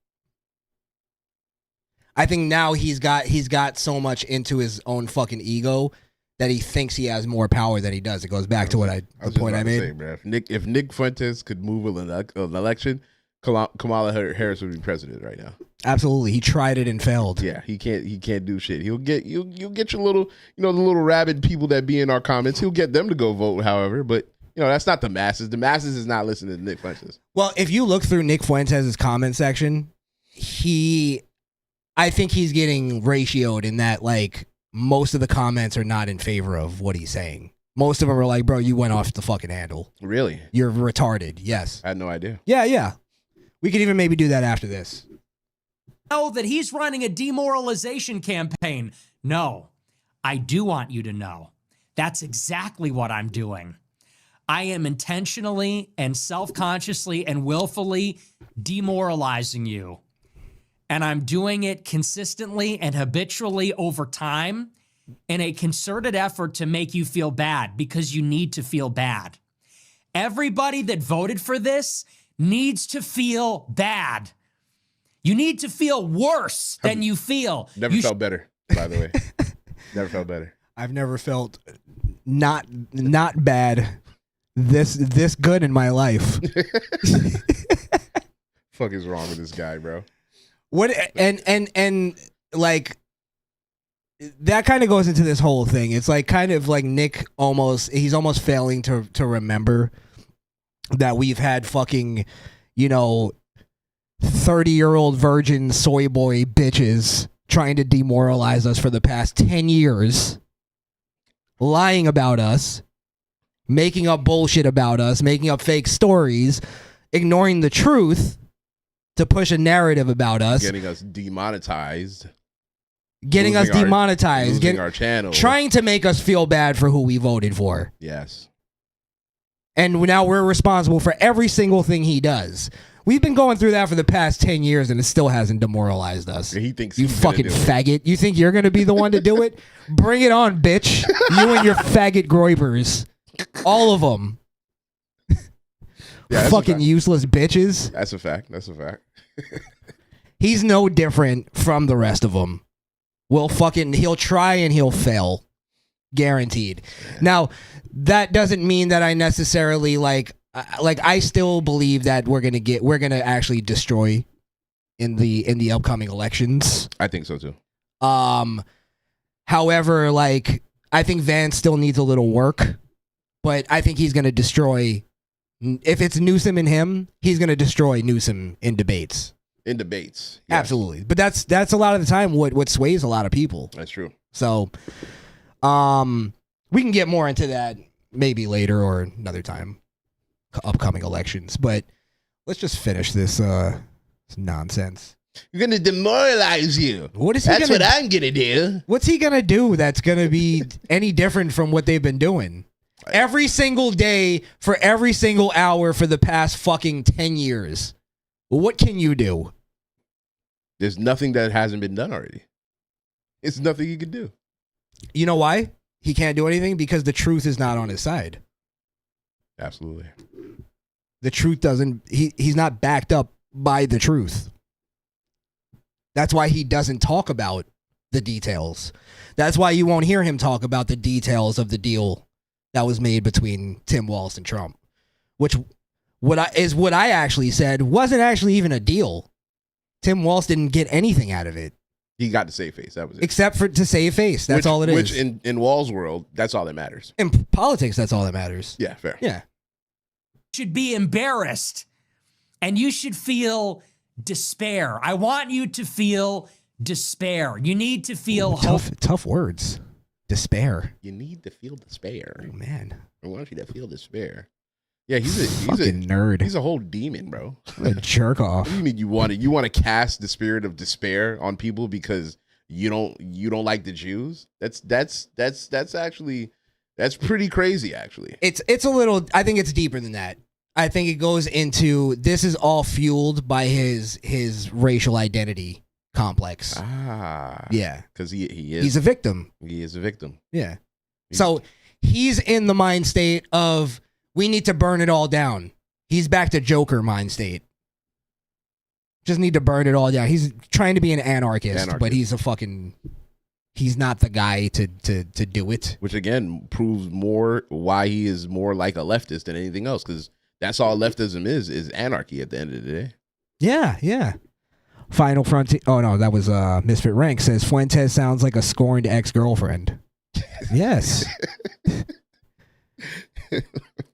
I think now he's got so much into his own fucking ego that he thinks he has more power than he does. It goes back to the point I made. Say, bro, if Nick Fuentes could move an election, Kamala Harris would be president right now. Absolutely, he tried it and failed. Yeah, he can't do shit. You'll get your little, the little rabid people that be in our comments. He'll get them to go vote, however, but that's not the masses. The masses is not listening to Nick Fuentes. Well, if you look through Nick Fuentes' comment section, I think he's getting ratioed in that like most of the comments are not in favor of what he's saying. Most of them are like, bro, you went off the fucking handle. Really? You're retarded. Yes. I had no idea. Yeah. We could even maybe do that after this. Know that he's running a demoralization campaign. No, I do want you to know. That's exactly what I'm doing. I am intentionally and self-consciously and willfully demoralizing you. And I'm doing it consistently and habitually over time in a concerted effort to make you feel bad because you need to feel bad. Everybody that voted for this needs to feel bad. You need to feel worse than you feel. Never felt better, by the way. Never felt better. I've never felt not bad this good in my life. Fuck is wrong with this guy, bro? What and like that kind of goes into this whole thing. It's like kind of like Nick he's almost failing to remember that we've had fucking 30-year-old virgin soy boy bitches trying to demoralize us for the past 10 years, lying about us, making up bullshit about us, making up fake stories, ignoring the truth to push a narrative about us, getting us demonetized, getting us demonetized, losing our channel, trying to make us feel bad for who we voted for. Yes. And now we're responsible for every single thing he does. We've been going through that for the past 10 years and it still hasn't demoralized us. He thinks you fucking faggot. You think you're going to be the one to do it? Bring it on, bitch. You and your faggot groypers. All of them. Yeah, fucking useless bitches. That's a fact. That's a fact. He's no different from the rest of them. He'll try and he'll fail. Guaranteed. Now, that doesn't mean that I necessarily I still believe that we're gonna actually destroy in the upcoming elections. I think so too. However, I think Vance still needs a little work, but I think he's gonna destroy. If it's Newsom and him, he's gonna destroy Newsom in debates. In debates, yes. Absolutely. But that's a lot of the time what sways a lot of people. That's true. So, we can get more into that maybe later or another time. Upcoming elections, but let's just finish this nonsense. You're gonna demoralize you. What is he? That's what I'm gonna do. What's he gonna do that's gonna be any different from what they've been doing every single day for every single hour for the past fucking 10 years? What can you do? There's nothing that hasn't been done already. It's nothing you can do. You know why he can't do anything? Because the truth is not on his side. Absolutely. The truth doesn't, he's not backed up by the truth. That's why he doesn't talk about the details. That's why you won't hear him talk about the details of the deal that was made between Tim Walz and Trump, which what I actually said wasn't actually even a deal. Tim Walz didn't get anything out of it. He got to save face. That was it. Except for to save face. That's all it is. Which in Walz's world, that's all that matters. In politics, that's all that matters. Yeah, fair. Yeah. should be embarrassed and you should feel despair. I want you to feel despair. You need to feel hope. Tough words. Despair. You need to feel despair. Oh, man. I want you to feel despair. Yeah, he's a fucking nerd. He's a whole demon, bro. A jerk off. What do you mean you want to cast the spirit of despair on people because you don't like the Jews? That's pretty crazy, actually. It's a little. I think it's deeper than that. I think it goes into this is all fueled by his racial identity complex. Yeah, because he is. He's a victim. He is a victim. Yeah. So he's in the mind state of we need to burn it all down. He's back to Joker mind state. Just need to burn it all down. He's trying to be an anarchist. But he's he's not the guy to do it. Which again proves more why he is more like a leftist than anything else, because that's all leftism is anarchy at the end of the day. Yeah, yeah. Final Frontier. Oh no, that was Misfit Rank says Fuentes sounds like a scorned ex-girlfriend. Yes.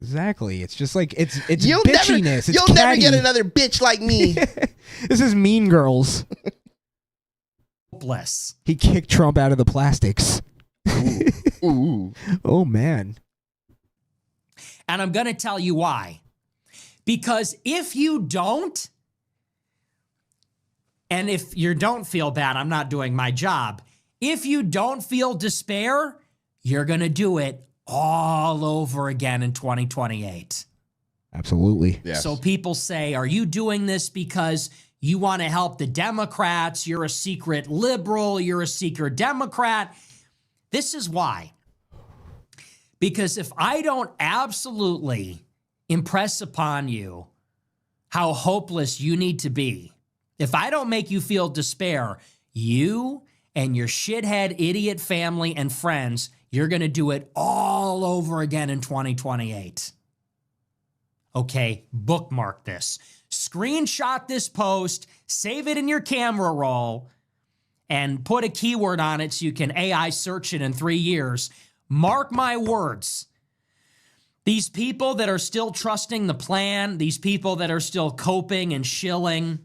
Exactly. It's just like it's bitchiness. You'll never get another bitch like me. This is Mean Girls. Bless. He kicked Trump out of the plastics. Ooh. Oh man. And I'm going to tell you why. Because if you don't, and if you don't feel bad, I'm not doing my job. If you don't feel despair, you're going to do it all over again in 2028. Absolutely. Yes. So people say, are you doing this because you want to help the Democrats? You're a secret liberal. You're a secret Democrat. This is why. Because if I don't absolutely impress upon you how hopeless you need to be, if I don't make you feel despair, you and your shithead idiot family and friends, you're going to do it all over again in 2028. Okay, bookmark this. Screenshot this post, save it in your camera roll, and put a keyword on it so you can AI search it in 3 years. Mark my words. These people that are still trusting the plan, these people that are still coping and shilling,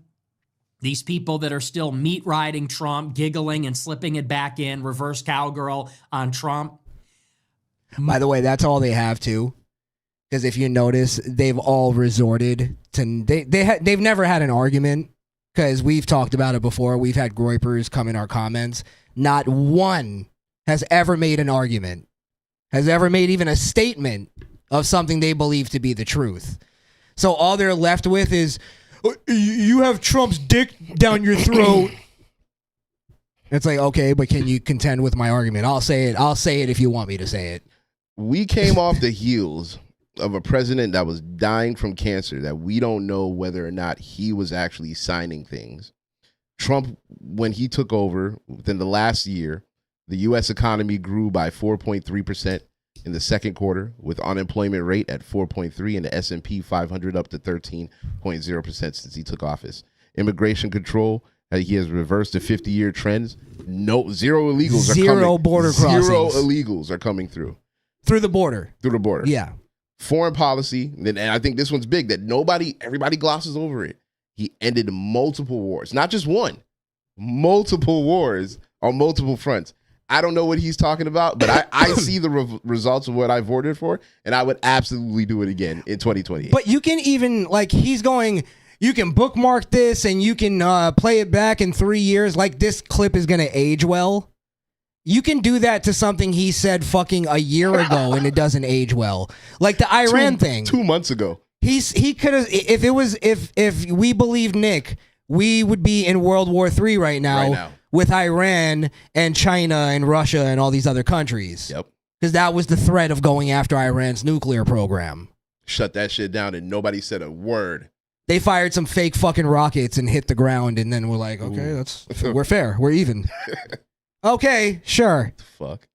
these people that are still meat riding Trump, giggling and slipping it back in, reverse cowgirl on Trump. By the way, that's all they have to. Because if you notice, they've all resorted to they've never had an argument. Because we've talked about it before. We've had groypers come in our comments. Not one has ever made an argument, has ever made even a statement of something they believe to be the truth. So all they're left with is, you have Trump's dick down your throat. It's like, okay, but can you contend with my argument? I'll say it. I'll say it if you want me to say it. We came off the heels of a president that was dying from cancer that we don't know whether or not he was actually signing things. Trump, when he took over within the last year, the U.S. economy grew by 4.3% in the second quarter, with unemployment rate at 4.3% and the S&P 500 up to 13.0% since he took office. Immigration control, he has reversed the 50-year trends. Zero illegals are coming. Zero border crossings. Zero illegals are coming through. Through the border. Through the border. Yeah. Foreign policy, and I think this one's big, that everybody glosses over it. He ended multiple wars, not just one, multiple wars on multiple fronts. I don't know what he's talking about, but I see the results of what I voted for, and I would absolutely do it again in 2028. But you can even, he's going, you can bookmark this and you can play it back in 3 years. Like, this clip is going to age well. You can do that to something he said fucking a year ago and it doesn't age well. Like the Iran thing. 2 months ago. He could have, if we believed Nick, we would be in World War III right now. With Iran and China and Russia and all these other countries. Yep. Because that was the threat of going after Iran's nuclear program. Shut that shit down and nobody said a word. They fired some fake fucking rockets and hit the ground and then we're like, okay, we're fair. We're even. Okay, sure. Fuck.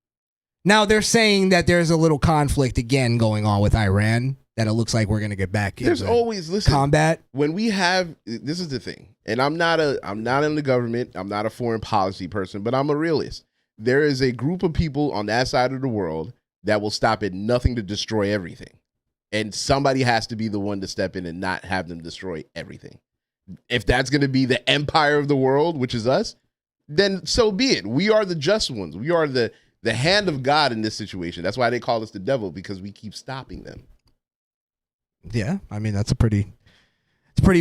Now they're saying that there's a little conflict again going on with Iran, that it looks like we're going to get back There's into always combat. When we have, this is the thing, and I'm not in the government, I'm not a foreign policy person, but I'm a realist. There is a group of people on that side of the world that will stop at nothing to destroy everything. and somebody has to be the one to step in and not have them destroy everything. If that's going to be the empire of the world, which is us, then so be it. We are the just ones. We are the hand of God in this situation. That's why they call us the devil, because we keep stopping them. Yeah, I mean it's pretty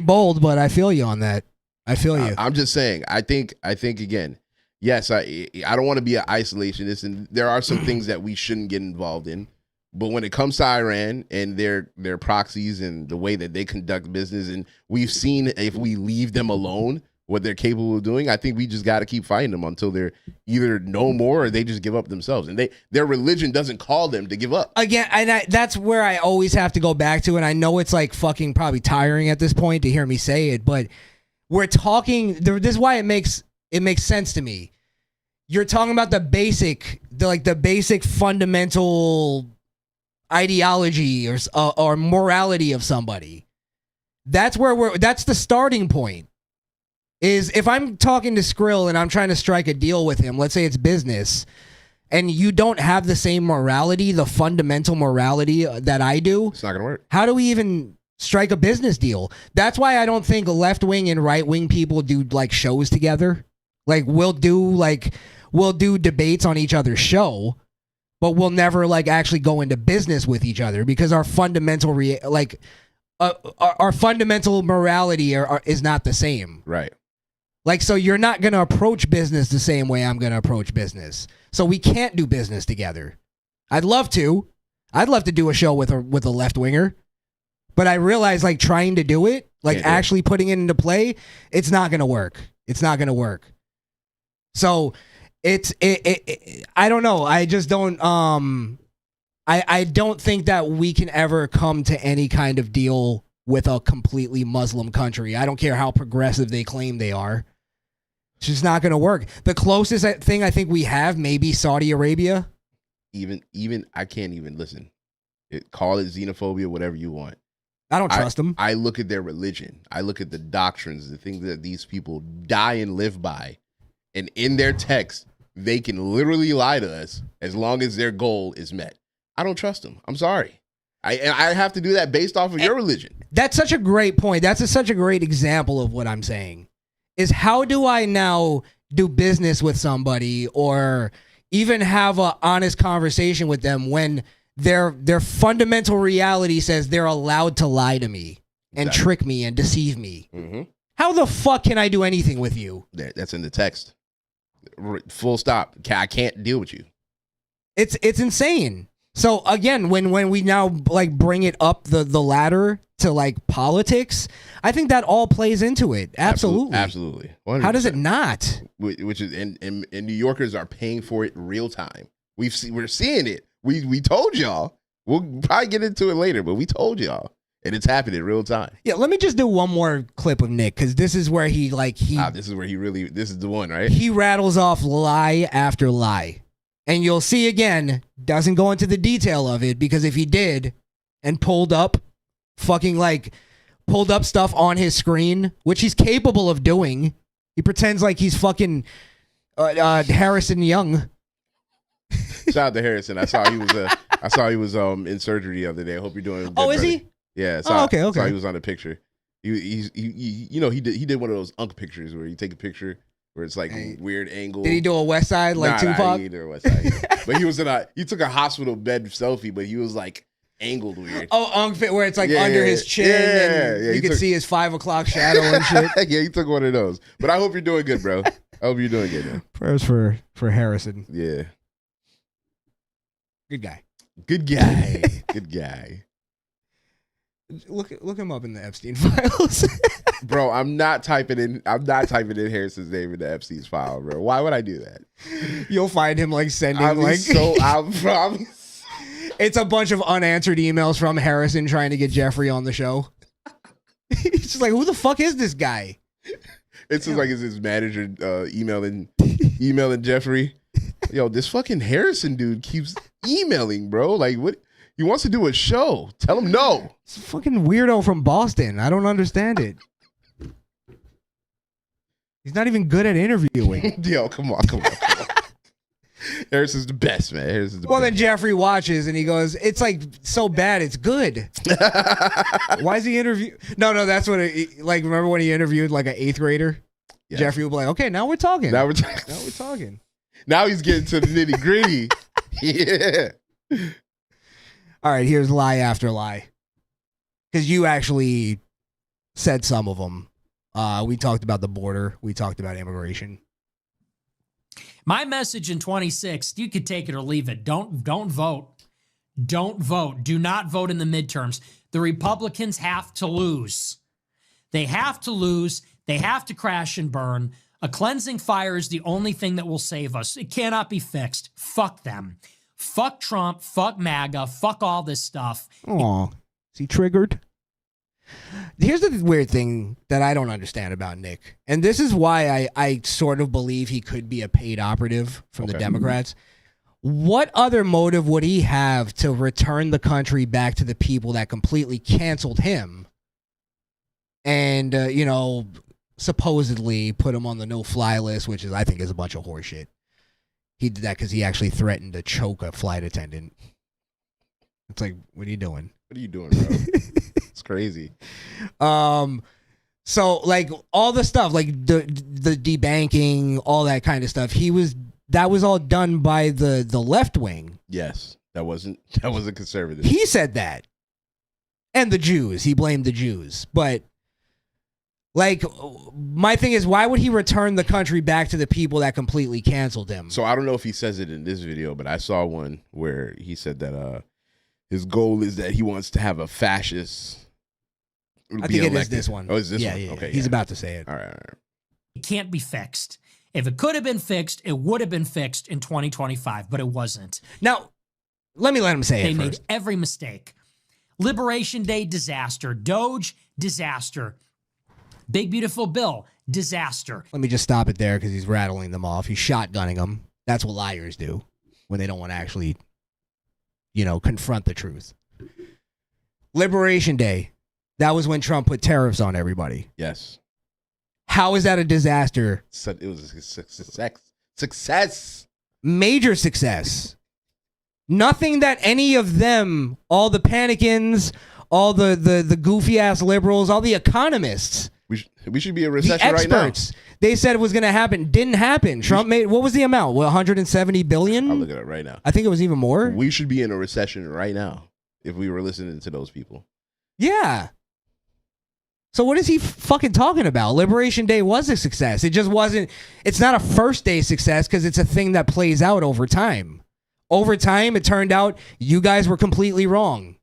bold, but I feel you on that. I feel you. I'm just saying. I think again. Yes, I don't want to be an isolationist, and there are some things that we shouldn't get involved in. But when it comes to Iran and their proxies and the way that they conduct business, and we've seen if we leave them alone, what they're capable of doing, I think we just got to keep fighting them until they're either no more or they just give up themselves. And their religion doesn't call them to give up. Again, and that's where I always have to go back to, and I know it's like fucking probably tiring at this point to hear me say it, but we're talking. This is why it makes sense to me. You're talking about the basic fundamental ideology or morality of somebody. That's the starting point. Is if I'm talking to Skrill and I'm trying to strike a deal with him, let's say it's business, and you don't have the same morality, the fundamental morality that I do, it's not gonna work. How do we even strike a business deal? That's why I don't think left wing and right wing people do like shows together. Like we'll do debates on each other's show, but we'll never like actually go into business with each other because our fundamental our fundamental morality is not the same. Right. Like, so you're not going to approach business the same way I'm going to approach business. So we can't do business together. I'd love to do a show with a left winger, but I realize like trying to do it, like actually putting it into play, it's not going to work. It's not going to work. So I don't know. I just don't, I don't think that we can ever come to any kind of deal with a completely Muslim country. I don't care how progressive they claim they are. It's just not going to work. The closest thing I think we have maybe Saudi Arabia. Even I can't even listen. Call it xenophobia, whatever you want. I don't trust them. I look at their religion. I look at the doctrines, the things that these people die and live by. And in their text, they can literally lie to us as long as their goal is met. I don't trust them. I'm sorry. I have to do that based off of your religion. That's such a great point. That's such a great example of what I'm saying. Is how do I now do business with somebody or even have an honest conversation with them when their fundamental reality says they're allowed to lie to me and trick me and deceive me? Mm-hmm. How the fuck can I do anything with you? That's in the text. Full stop. I can't deal with you. It's insane. So again, when we now like bring it up the ladder to like politics, I think that all plays into it. Absolutely. 100%. How does it not? Which is and New Yorkers are paying for it real time. We're seeing it. We told y'all. We'll probably get into it later, but we told y'all, and it's happening real time. Yeah, let me just do one more clip of Nick because this is where he this is the one, right? He rattles off lie after lie. And you'll see again, doesn't go into the detail of it because if he did and pulled up stuff on his screen, which he's capable of doing, he pretends like he's fucking Harrison Young. Shout out to Harrison. I saw he was in surgery the other day. I hope you're doing good. Oh, is brother. he? Yeah. Okay. I saw he was on the picture. He did one of those Unk pictures where you take a picture where it's like weird angle. Did he do a West Side like Tupac? Nah, he did a West Side. But he took a hospital bed selfie, but he was like angled weird. Oh, where it's like under his chin and you can see his 5 o'clock shadow and shit. Yeah, he took one of those. But I hope you're doing good, bro. I hope you're doing good, man. Prayers for Harrison. Yeah. Good guy. Good guy. Good guy. Look him up in the Epstein files. Bro, I'm not typing in Harrison's name in the Epstein's file, bro. Why would I do that? You'll find him like sending I promise. It's a bunch of unanswered emails from Harrison trying to get Jeffrey on the show. He's just like, who the fuck is this guy? It's just like it's his manager emailing Jeffrey. Yo, this fucking Harrison dude keeps emailing, bro. Like, what? He wants to do a show. Tell him no. It's a fucking weirdo from Boston. I don't understand it. He's not even good at interviewing. Yo, come on. Harris is the best, man. Harris is the Well, best. then Jeffrey watches and he goes, "It's like so bad, it's good." Why is he interview? No, that's what. Like, remember when he interviewed like an 8th grader? Yeah. Jeffrey would be like, "Okay, now we're talking. Now we're talking. Now he's getting to the nitty gritty." Yeah. All right, here's lie after lie, because you actually said some of them. We talked about the border. We talked about immigration. My message in 26, you could take it or leave it. Don't vote. Don't vote. Do not vote in the midterms. The Republicans have to lose. They have to lose. They have to crash and burn. A cleansing fire is the only thing that will save us. It cannot be fixed. Fuck them. Fuck Trump. Fuck MAGA. Fuck all this stuff. Aw, is he triggered? Here's the weird thing that I don't understand about Nick, and this is why I sort of believe he could be a paid operative from the Democrats. What other motive would he have to return the country back to the people that completely canceled him and, supposedly put him on the no-fly list, which I think is a bunch of horseshit. He did that because he actually threatened to choke a flight attendant. It's like, what are you doing? What are you doing, bro? It's crazy. So like all the stuff, like the debanking, all that kind of stuff, that was all done by the left wing. Yes, that wasn't conservative. He said that. And the Jews. He blamed the Jews. But like my thing is, why would he return the country back to the people that completely canceled him? So I don't know if he says it in this video, but I saw one where he said that his goal is that he wants to have a fascist. I think it is this one. Oh, is this one? one? Yeah. Okay, He's about to say it. All right. It can't be fixed. If it could have been fixed, it would have been fixed in 2025, but it wasn't. Now, let him say They it made first. every mistake. Liberation Day, disaster. Doge, disaster. Big Beautiful Bill, disaster. Let me just stop it there because he's rattling them off. He's shotgunning them. That's what liars do when they don't want to actually, confront the truth. Liberation Day. That was when Trump put tariffs on everybody. Yes. How is that a disaster? It was a success. Major success. Nothing that any of them, all the panicans, all the goofy ass liberals, all the economists. We should be in a recession right now. Experts. They said it was going to happen. Didn't happen. Trump made, what was the amount? Well, 170 billion? I'll look at it right now. I think it was even more. We should be in a recession right now if we were listening to those people. Yeah. So what is he fucking talking about? Liberation Day was a success. It just wasn't, it's not a first day success because it's a thing that plays out over time. Over time, it turned out you guys were completely wrong.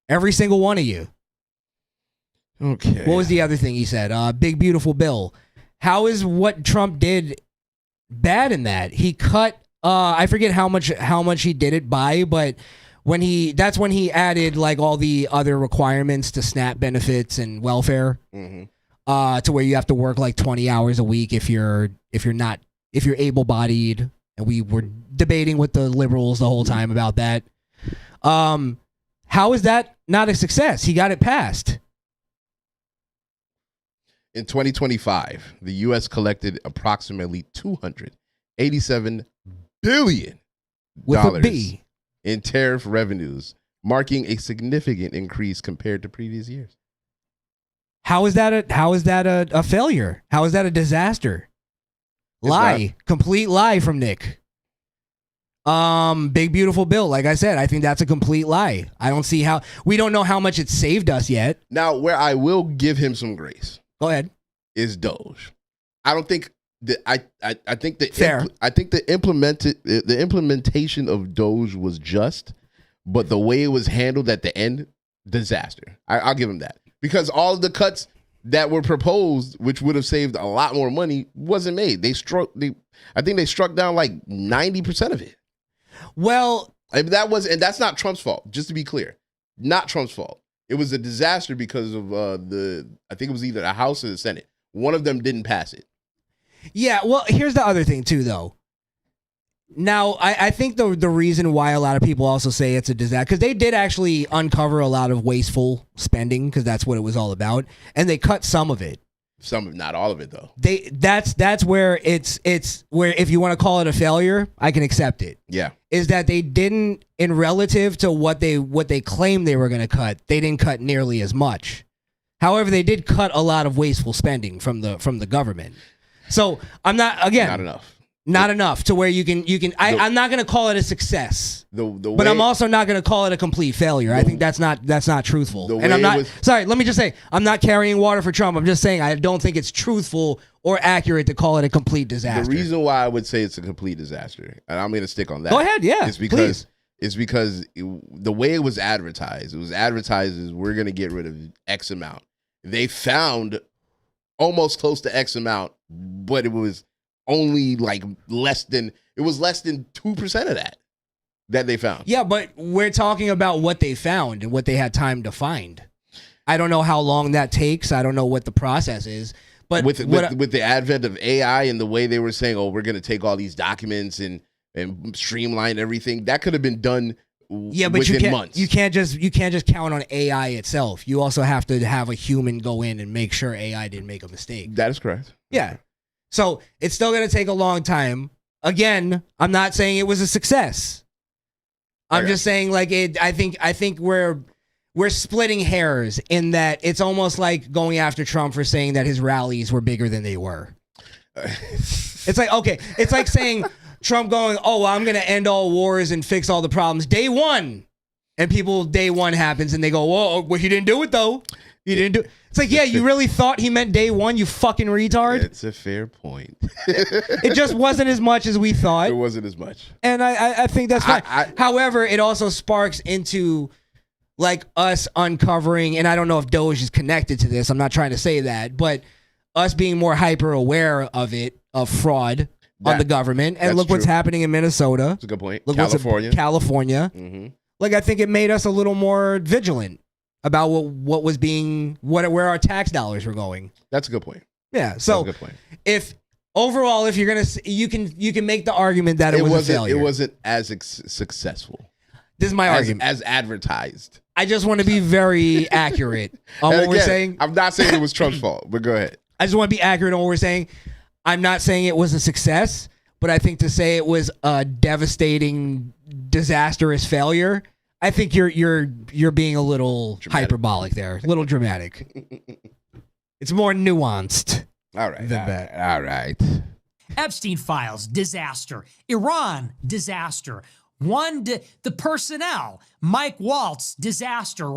Every single one of you. Okay. What was the other thing he said? Big Beautiful Bill. How is what Trump did bad in that? He cut, I forget how much he did it by, but that's when he added like all the other requirements to SNAP benefits and welfare, to where you have to work like 20 hours a week if you're able-bodied, and we were debating with the liberals the whole time about that. How is that not a success? He got it passed. In 2025, the U.S. collected approximately $287 billion With a B. in tariff revenues, marking a significant increase compared to previous years. How is that a failure? How is that a disaster? Lie. Complete lie from Nick. Big Beautiful Bill. Like I said, I think that's a complete lie. I don't see how. We don't know how much it saved us yet. Now, where I will give him some grace. Go ahead. Is Doge. I don't think that I think the fair. I think the implementation of Doge was just, but the way it was handled at the end, disaster. I'll give him that, because all of the cuts that were proposed, which would have saved a lot more money, wasn't made. I think they struck down like 90% of it. Well, that's not Trump's fault. Just to be clear, not Trump's fault. It was a disaster because of I think it was either the House or the Senate. One of them didn't pass it. Yeah, well, here's the other thing too, though. Now, I think the reason why a lot of people also say it's a disaster, because they did actually uncover a lot of wasteful spending, because that's what it was all about, and they cut some of it. Some, if not all of it, though. That's where it's where, if you want to call it a failure, I can accept it. Yeah. Is that they didn't, in relative to what they claimed they were going to cut, they didn't cut nearly as much. However, they did cut a lot of wasteful spending from the government. So I'm not enough. Not enough to where you can. I'm not going to call it a success. But I'm also not going to call it a complete failure. I think that's not truthful. And I'm not sorry. Let me just say, I'm not carrying water for Trump. I'm just saying I don't think it's truthful or accurate to call it a complete disaster. The reason why I would say it's a complete disaster, and I'm going to stick on that. Go ahead. Yeah. It's because the way it was advertised as we're going to get rid of X amount. They found almost close to X amount, but it was only like less than 2% of that they found. Yeah, but we're talking about what they found and what they had time to find. I don't know how long that takes. I don't know what the process is. But with the advent of AI and the way they were saying, "Oh, we're going to take all these documents and streamline everything," that could have been done. Yeah, but within months. You can't just count on AI itself. You also have to have a human go in and make sure AI didn't make a mistake. That is correct. Yeah. So it's still going to take a long time. Again, I'm not saying it was a success. I'm just saying, like, I think we're splitting hairs in that it's almost like going after Trump for saying that his rallies were bigger than they were. It's like, okay, it's like saying Trump going, "Oh, well, I'm going to end all wars and fix all the problems day one," and people day one happens and they go, "Whoa, well, he didn't do it though. He didn't do it." It's like, yeah, you really thought he meant day one, you fucking retard? It's a fair point. It just wasn't as much as we thought. It wasn't as much. And I think that's fine. However, it also sparks into like us uncovering, and I don't know if Doge is connected to this. I'm not trying to say that, but us being more hyper aware of it, of fraud on the government. And look what's happening in Minnesota. That's a good point. Look California. Mm-hmm. Like, I think it made us a little more vigilant about what was being, where our tax dollars were going. That's a good point. Yeah. So that's a good point. If overall, if you're gonna, you can make the argument that it was a failure. It wasn't as successful. This is my argument. As advertised. I just want to be very accurate on what we're saying. I'm not saying it was Trump's fault, but go ahead. I just want to be accurate on what we're saying. I'm not saying it was a success, but I think to say it was a devastating, disastrous failure, I think you're being a little hyperbolic there, a little dramatic. It's more nuanced. All right. Than that. All right. Epstein files, disaster. Iran, disaster. The personnel, Mike Waltz, disaster. All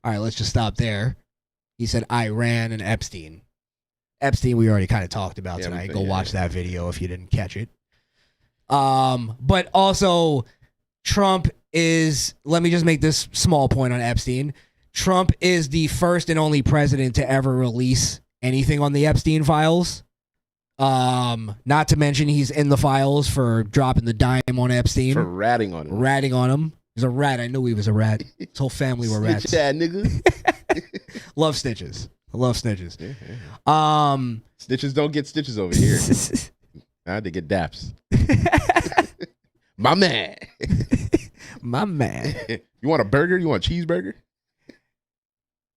right, let's just stop there. He said Iran and Epstein. Epstein, we already kind of talked about tonight. Go watch that video if you didn't catch it. But also, Trump is, let me just make this small point on Epstein. Trump is the first and only president to ever release anything on the Epstein files. Not to mention he's in the files for dropping the dime on Epstein. For ratting on him. Ratting on him. He's a rat. I knew he was a rat. His whole family were rats. Yeah, nigga. Love snitches. I love snitches. Yeah. Snitches don't get stitches over here. I had to get daps. My man. My man. You want a burger? You want a cheeseburger?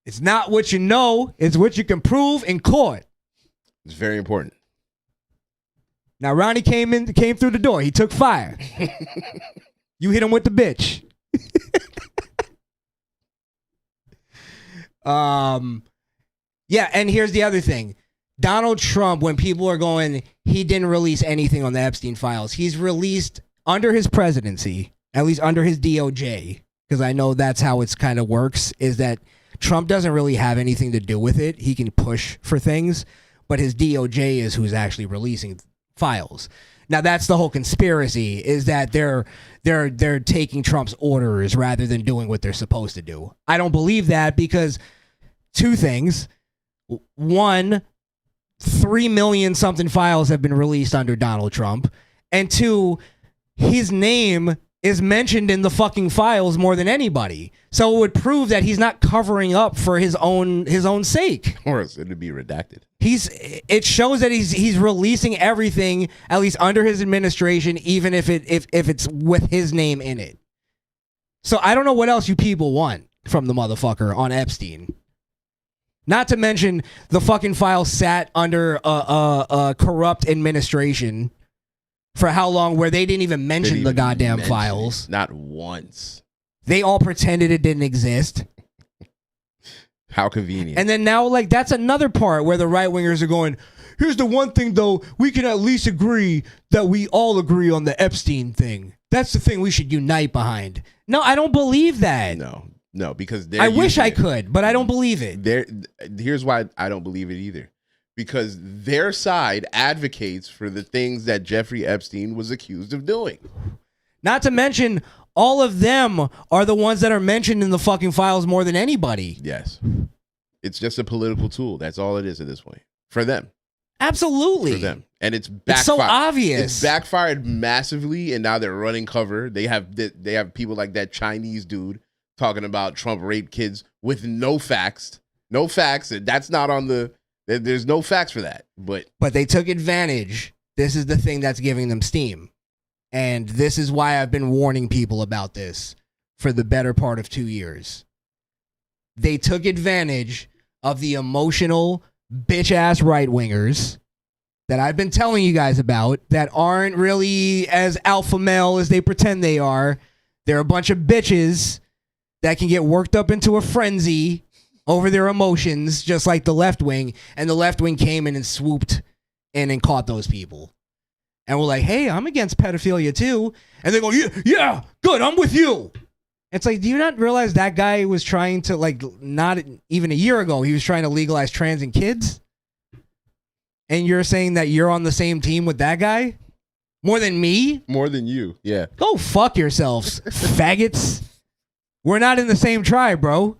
It's not what you know. It's what you can prove in court. It's very important. Now, Ronnie came through the door. He took fire. You hit him with the bitch. Yeah, and here's the other thing. Donald Trump, when people are going, he didn't release anything on the Epstein files. He's released under his presidency, at least under his DOJ, because I know that's how it's kind of works, is that Trump doesn't really have anything to do with it. He can push for things, but his DOJ is who's actually releasing files. Now that's the whole conspiracy, is that they're taking Trump's orders rather than doing what they're supposed to do. I don't believe that, because two things. One, 3 million something files have been released under Donald Trump. And two, his name is mentioned in the fucking files more than anybody. So it would prove that he's not covering up for his own sake. Or it'd be redacted. It shows that he's releasing everything, at least under his administration, even if it's with his name in it. So I don't know what else you people want from the motherfucker on Epstein. Not to mention the fucking file sat under a corrupt administration for how long, where they didn't even mention the goddamn files. Not once. They all pretended it didn't exist. How convenient. And then now, like, that's another part where the right-wingers are going, here's the one thing, though, we can at least agree that we all agree on the Epstein thing. That's the thing we should unite behind. No, I don't believe that. No, because I wish I could, but I don't believe it. Here's why I don't believe it either. Because their side advocates for the things that Jeffrey Epstein was accused of doing. Not to mention, all of them are the ones that are mentioned in the fucking files more than anybody. Yes. It's just a political tool. That's all it is at this point. For them. Absolutely. For them. And it's backfired. It's so obvious. It's backfired massively, and now they're running cover. They have people like that Chinese dude talking about Trump raped kids with no facts. No facts. That's not on the... There's no facts for that. But they took advantage. This is the thing that's giving them steam. And this is why I've been warning people about this for the better part of 2 years. They took advantage of the emotional bitch-ass right-wingers that I've been telling you guys about that aren't really as alpha male as they pretend they are. They're a bunch of bitches that can get worked up into a frenzy over their emotions, just like the left wing. And the left wing came in and swooped in and caught those people. And we're like, hey, I'm against pedophilia too. And they go, yeah, good, I'm with you. It's like, do you not realize that guy was trying to, like, not even a year ago, he was trying to legalize trans and kids? And you're saying that you're on the same team with that guy? More than me? More than you, yeah. Go fuck yourselves, faggots. We're not in the same tribe, bro.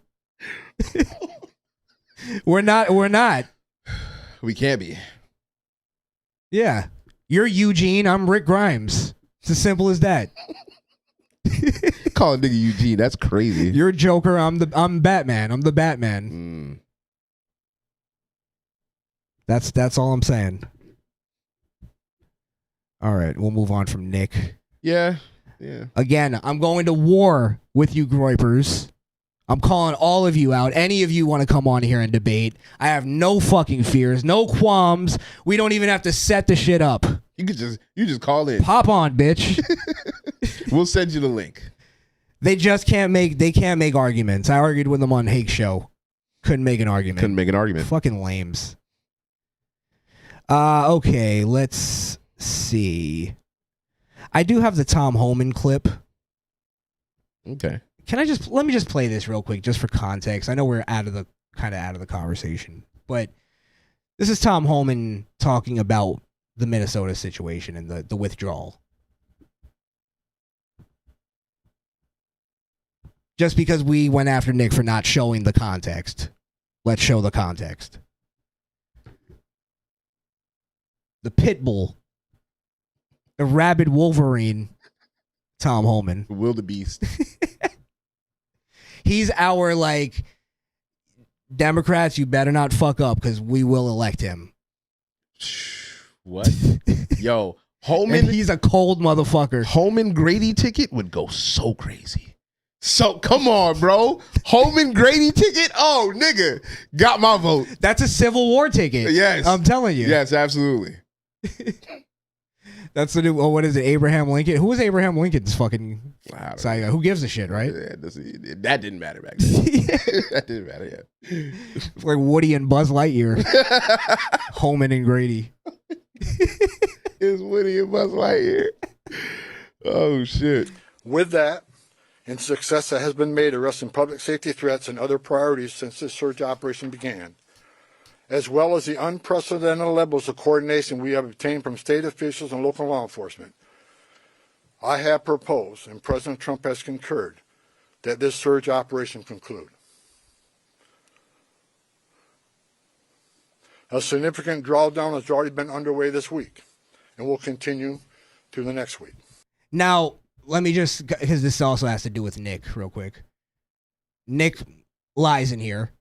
We're not. We can't be. Yeah. You're Eugene, I'm Rick Grimes. It's as simple as that. Call a nigga Eugene, that's crazy. You're Joker, I'm Batman. I'm the Batman. That's all I'm saying. All right, we'll move on from Nick. Yeah. Again, I'm going to war with you groypers. I'm calling all of you out. Any of you want to come on here and debate? I have no fucking fears, no qualms. We don't even have to set the shit up. You just call in. Pop on, bitch. We'll send you the link. They can't make arguments. I argued with them on Hake's show. Couldn't make an argument. Fucking lames. Okay, let's see. I do have the Tom Homan clip. Okay. Let me just play this real quick, just for context. I know we're out of the conversation, but this is Tom Homan talking about the Minnesota situation and the withdrawal. Just because we went after Nick for not showing the context, let's show the context. The pit bull, the rabid Wolverine, Tom Homan. Wildebeest. He's our, like, Democrats, you better not fuck up because we will elect him. What? Yo, Homan. And he's a cold motherfucker. Homan Grady ticket would go so crazy. So, come on, bro. Homan Grady ticket? Oh, nigga. Got my vote. That's a Civil War ticket. Yes. I'm telling you. Yes, absolutely. That's the new, what is it, Abraham Lincoln? Who was Abraham Lincoln's fucking side guy? Who gives a shit, right? Yeah, that didn't matter back then. That didn't matter, yeah. Like Woody and Buzz Lightyear. Homan and Grady. It's Woody and Buzz Lightyear. Oh, shit. With that, and success that has been made arresting public safety threats and other priorities since this search operation began, as well as the unprecedented levels of coordination we have obtained from state officials and local law enforcement, I have proposed, and President Trump has concurred, that this surge operation conclude. A significant drawdown has already been underway this week and will continue through the next week. Now, let me just, because this also has to do with Nick real quick. Nick lies in here.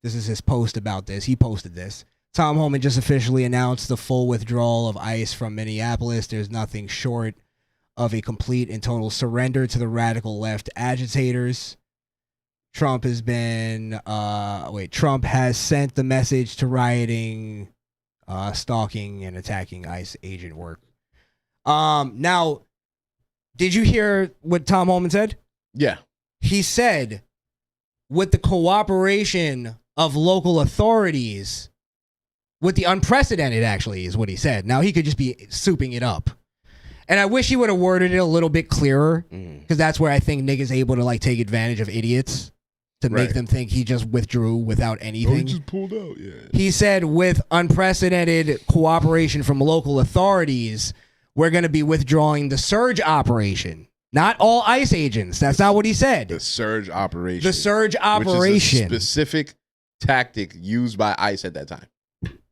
This is his post about this. He posted this. Tom Homan just officially announced the full withdrawal of ICE from Minneapolis. There's nothing short of a complete and total surrender to the radical left agitators. Trump has been Trump has sent the message to rioting, stalking, and attacking ICE agent work. Now, did you hear what Tom Holman said? Yeah. He said, with the cooperation of local authorities, with the unprecedented, actually, is what he said. Now, he could just be souping it up. And I wish he would have worded it a little bit clearer, because that's where I think Nick is able to like take advantage of idiots to make them think he just withdrew without anything. Oh, he just pulled out, yeah. He said, with unprecedented cooperation from local authorities, we're going to be withdrawing the surge operation. Not all ICE agents. That's not what he said. The surge operation. The surge operation. Which is a specific tactic used by ICE at that time.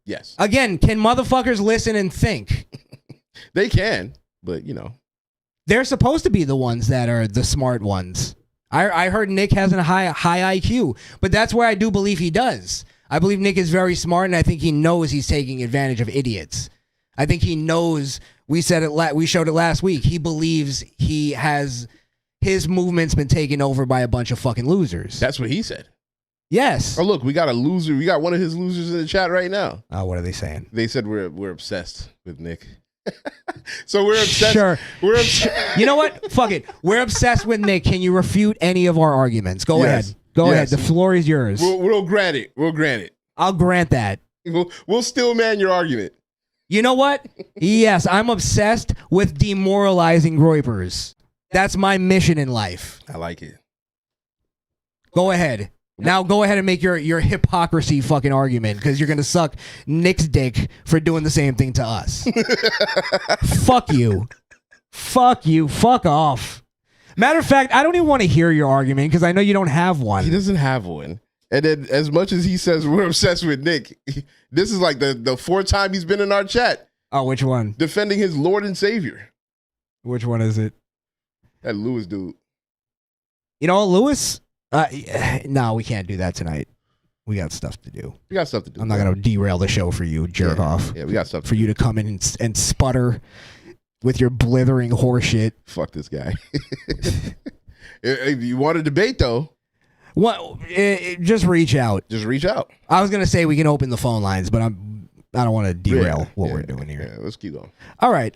Yes. Again, can motherfuckers listen and think? They can, but you know. They're supposed to be the ones that are the smart ones. I heard Nick has a high IQ, but that's where I do believe he does. I believe Nick is very smart, and I think he knows he's taking advantage of idiots. I think he knows. We said it. We showed it last week. He believes his movement's been taken over by a bunch of fucking losers. That's what he said. Yes. Oh, look, we got a loser. We got one of his losers in the chat right now. Oh, what are they saying? They said we're obsessed with Nick. So we're obsessed. Sure. We're obsessed. You know what? Fuck it. We're obsessed with Nick. Can you refute any of our arguments? Go ahead. Go ahead. The floor is yours. We'll grant it. We'll grant it. I'll grant that. We'll still man your argument. You know what? Yes, I'm obsessed with demoralizing groypers. That's my mission in life. I like it. Go ahead. Now go ahead and make your hypocrisy fucking argument, because you're going to suck Nick's dick for doing the same thing to us. Fuck you. Fuck you. Fuck off. Matter of fact, I don't even want to hear your argument because I know you don't have one. He doesn't have one. And then as much as he says we're obsessed with Nick, this is like the fourth time he's been in our chat. Oh, which one? Defending his Lord and Savior. Which one is it? That Lewis dude. You know, Lewis? No, we can't do that tonight. We got stuff to do. We got stuff to do. I'm not going to derail the show for you, jerk off. Yeah, we got stuff for you to come in and sputter with your blithering horseshit. Fuck this guy. If you want to debate, though. What? Just reach out. Just reach out. I was going to say we can open the phone lines, but I don't want to derail what we're doing here. Yeah, let's keep going. All right.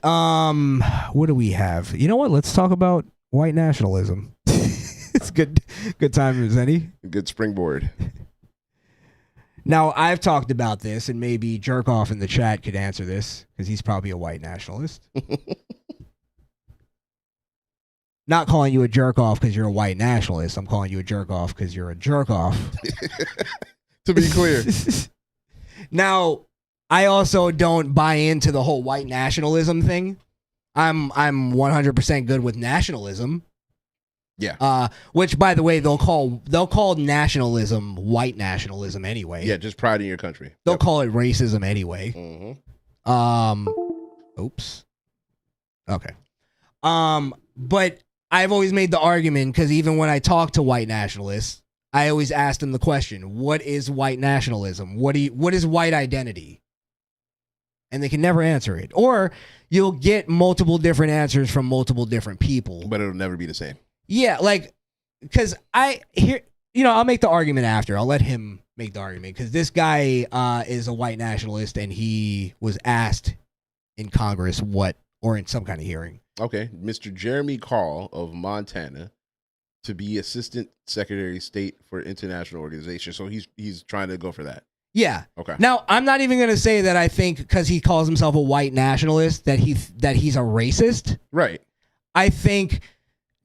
What do we have? You know what? Let's talk about white nationalism. It's good time as any. Good springboard. Now, I've talked about this, and maybe Jerk Off in the chat could answer this, because he's probably a white nationalist. Not calling you a jerk off because you're a white nationalist. I'm calling you a jerk off because you're a jerk off. To be clear. Now, I also don't buy into the whole white nationalism thing. I'm 100% good with nationalism. Yeah. Which, by the way, they'll call nationalism white nationalism anyway. Yeah, just pride in your country. They'll call it racism anyway. Mm-hmm. Oops. Okay. But I've always made the argument, because even when I talk to white nationalists, I always ask them the question, what is white nationalism? What is white identity? And they can never answer it. Or you'll get multiple different answers from multiple different people. But it'll never be the same. Yeah, like, because I'll make the argument after. I'll let him make the argument, because this guy is a white nationalist, and he was asked in Congress or in some kind of hearing. Okay, Mr. Jeremy Carl of Montana to be Assistant Secretary of State for International Organization. So he's trying to go for that. Yeah. Okay. Now, I'm not even going to say that I think, because he calls himself a white nationalist, that he's a racist. Right. I think,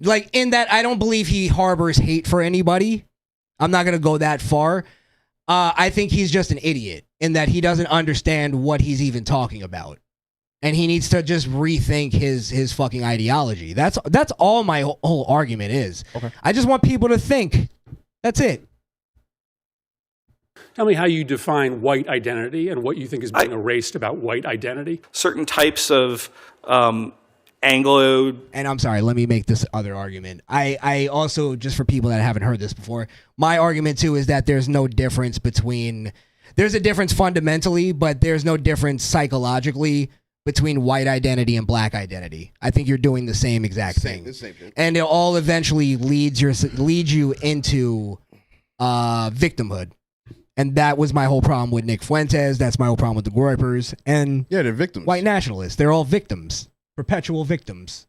like, in that I don't believe he harbors hate for anybody. I'm not going to go that far. I think he's just an idiot in that he doesn't understand what he's even talking about. And he needs to just rethink his fucking ideology. That's all my whole argument is. Okay. I just want people to think. That's it. Tell me how you define white identity and what you think is being erased about white identity. Certain types of Anglo... And I'm sorry, let me make this other argument. I also, just for people that haven't heard this before, my argument too is that there's no difference between... There's a difference fundamentally, but there's no difference psychologically between white identity and black identity. I think you're doing the same exact thing. The same thing. And it all eventually leads you into victimhood. And that was my whole problem with Nick Fuentes. That's my whole problem with the Groypers. And yeah, they're victims. White nationalists. They're all victims. Perpetual victims.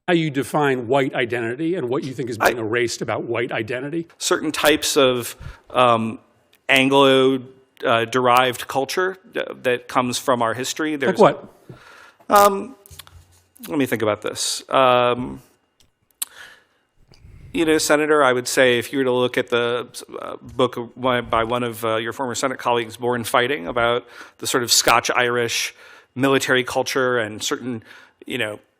How you define white identity and what you think is being erased about white identity? Certain types of Anglo-derived culture that comes from our history. Like what? Let me think about this. Senator, I would say if you were to look at the book by one of your former Senate colleagues, Born Fighting, about the sort of Scotch-Irish military culture and certain,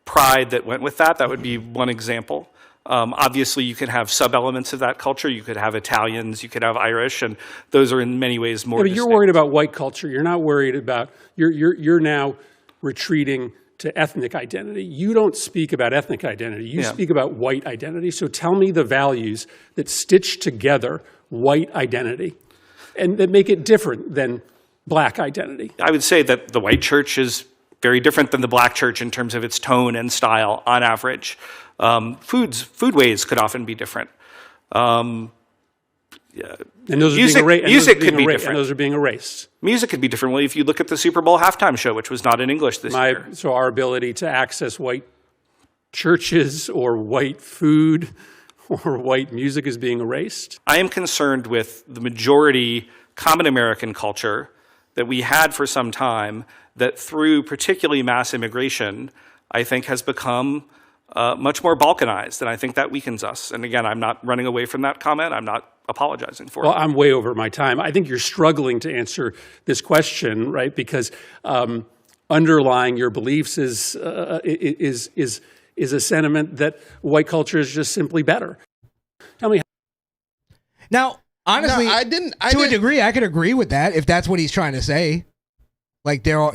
pride that went with that, that would be one example. Obviously, you could have sub-elements of that culture. You could have Italians, you could have Irish, and those are in many ways more but you're worried about white culture. You're not worried about, you're now retreating to ethnic identity. You don't speak about ethnic identity. You speak about white identity. So tell me the values that stitch together white identity and that make it different than black identity. I would say that the white church is very different than the black church in terms of its tone and style on average. Foodways could often be different. And those music could be different. And those are being erased. Music could be different. Well, if you look at the Super Bowl halftime show, which was not in English this year. So our ability to access white churches or white food or white music is being erased? I am concerned with the majority common American culture that we had for some time that through particularly mass immigration, I think has become much more balkanized, and I think that weakens us. And again, I'm not running away from that comment. I'm not apologizing for it. Well, I'm way over my time. I think you're struggling to answer this question, right? Because underlying your beliefs is a sentiment that white culture is just simply better. Tell me. Now, honestly, I a degree, I could agree with that if that's what he's trying to say. Like there are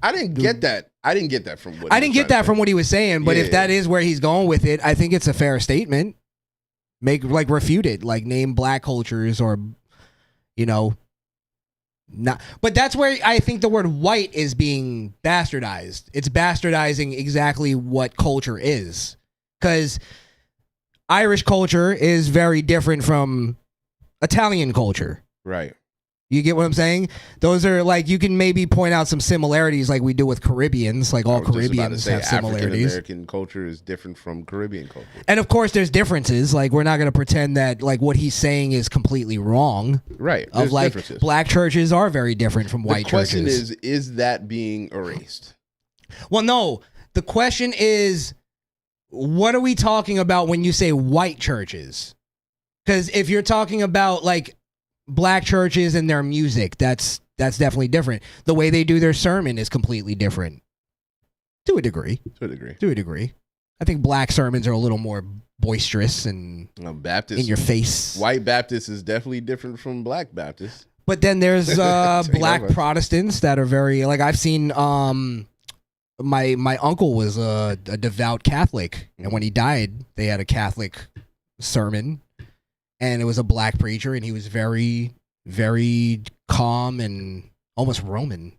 I didn't get that. I didn't get that from what I didn't get that from what he was saying, but if that is where he's going with it, I think it's a fair statement. Refute it, name black cultures or, not. But that's where I think the word white is being bastardized. It's bastardizing exactly what culture is. Because Irish culture is very different from Italian culture. Right. You get what I'm saying? Those are you can maybe point out some similarities like we do with Caribbeans, all Caribbeans have similarities. African American culture is different from Caribbean culture. And of course there's differences. We're not going to pretend that what he's saying is completely wrong. Right. Of differences. Black churches are very different from white churches. The question is that being erased? Well, no. The question is, what are we talking about when you say white churches? Because if you're talking about black churches and their music, that's definitely different. The way they do their sermon is completely different. To a degree. I think black sermons are a little more boisterous and Baptist, in your face. White Baptist is definitely different from black Baptist. But then there's black Protestants that are very I've seen my uncle was a devout Catholic, and when he died, they had a Catholic sermon. And it was a black preacher, and he was very, very calm and almost Roman.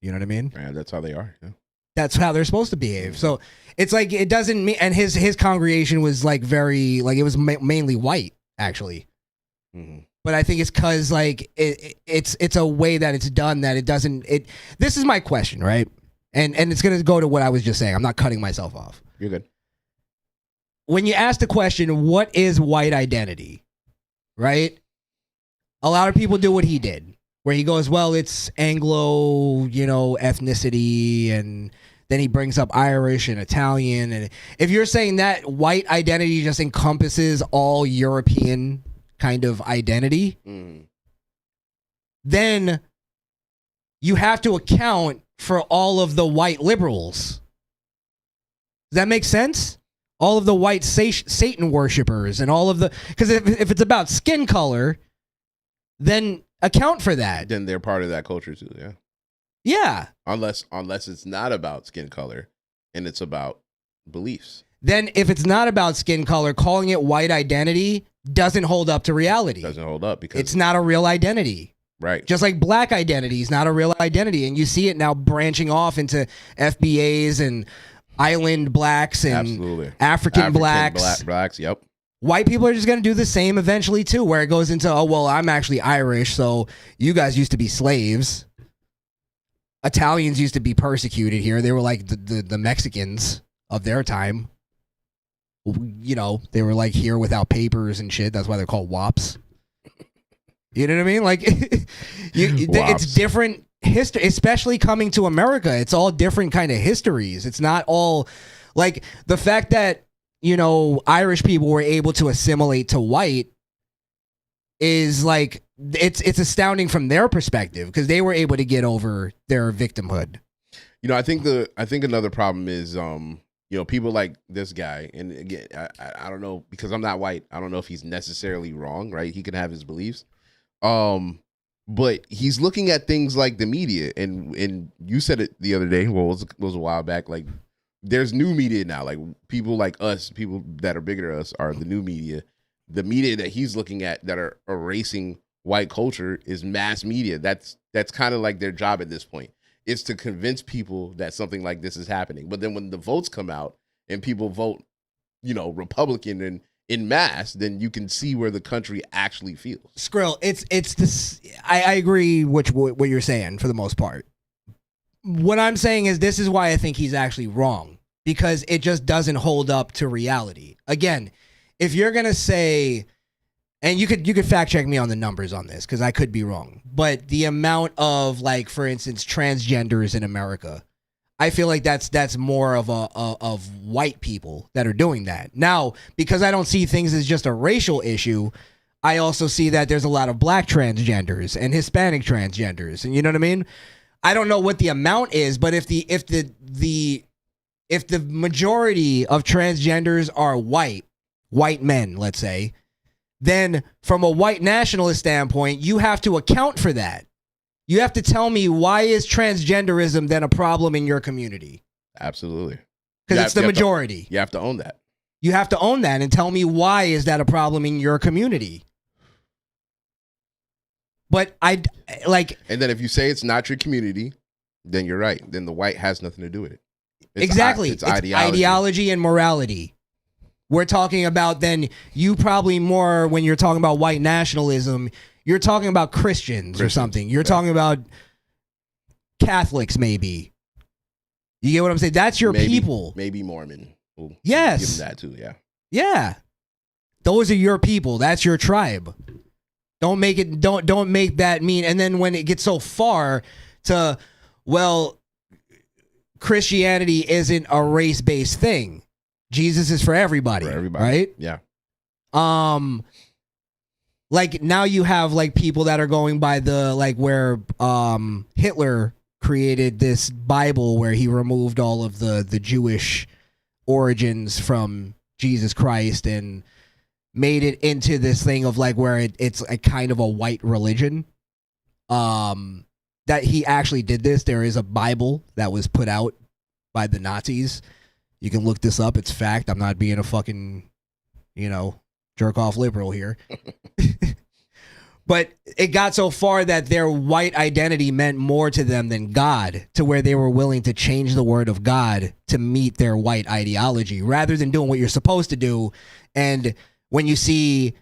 You know what I mean? Yeah, that's how they are. Yeah. That's how they're supposed to behave. So it's it doesn't mean. And his congregation was very it was mainly white actually. Mm-hmm. But I think it's because it's a way that it's done that it doesn't. This is my question, right? And it's gonna go to what I was just saying. I'm not cutting myself off. You're good. When you ask the question, what is white identity, right? A lot of people do what he did, where he goes, well, it's Anglo, ethnicity, and then he brings up Irish and Italian. And if you're saying that white identity just encompasses all European kind of identity, then you have to account for all of the white liberals. Does that make sense? All of the white Satan worshipers and all of the... Because if it's about skin color, then account for that. Then they're part of that culture too, yeah. Yeah. Unless it's not about skin color and it's about beliefs. Then if it's not about skin color, calling it white identity doesn't hold up to reality. Doesn't hold up because... It's not a real identity. Right. Just like black identity is not a real identity. And you see it now branching off into FBAs and... island blacks and Absolutely. African blacks. Blacks, yep. white people are just going to do the same eventually too, where it goes into, oh, well, I'm actually Irish, so you guys used to be slaves. Italians used to be persecuted here. They were like the Mexicans of their time. You know, they were like here without papers and shit. That's why they're called WAPs. You know what I mean? Like, it's different history, especially coming to America. It's all different kind of histories. It's not all like the fact that, you know, Irish people were able to assimilate to white is like, it's astounding from their perspective because they were able to get over their victimhood. You know, I think another problem is, you know, people like this guy, and again, I don't know, because I'm not white, I don't know if he's necessarily wrong, right? He can have his beliefs. But he's looking at things like the media, and you said it the other day, well, it was a while back, like there's new media now, like people like us, people that are bigger than us are the new media. The media that he's looking at that are erasing white culture is mass media. That's kind of like their job at this point. It's to convince people that something like this is happening. But then when the votes come out and people vote, you know, Republican and in mass, then you can see where the country actually feels. Skrill, it's this. I agree with what you're saying for the most part. What I'm saying is this is why I think he's actually wrong, because it just doesn't hold up to reality. Again, if you're gonna say, and you could fact check me on the numbers on this because I could be wrong, but the amount of, like, for instance, transgenders in America, I feel like that's more of of white people that are doing that. Now, because I don't see things as just a racial issue, I also see that there's a lot of black transgenders and Hispanic transgenders, and you know what I mean? I don't know what the amount is, but if the majority of transgenders are white men, let's say, then from a white nationalist standpoint, you have to account for that. You have to tell me, why is transgenderism then a problem in your community? Absolutely. Because it's the majority. You have to own that. You have to own that and tell me, why is that a problem in your community? But and then if you say it's not your community, then you're right. Then the white has nothing to do with it. Exactly. It's ideology and morality. We're talking about, then you probably more, when you're talking about white nationalism, you're talking about Christians or something. You're talking about Catholics, maybe. You get what I'm saying? That's your people. Maybe Mormon. We'll yes. Give them that too, yeah. Yeah. Those are your people. That's your tribe. Don't make that mean. And then when it gets so far to, well, Christianity isn't a race-based thing. Jesus is for everybody. Right? Yeah. Like now you have like people that are going by the, like, where Hitler created this Bible where he removed all of the Jewish origins from Jesus Christ and made it into this thing of like where it's a kind of a white religion. That he actually did this. There is a Bible that was put out by the Nazis. You can look this up. It's fact. I'm not being a fucking, jerk off liberal here. But it got so far that their white identity meant more to them than God, to where they were willing to change the word of God to meet their white ideology rather than doing what you're supposed to do. And when you see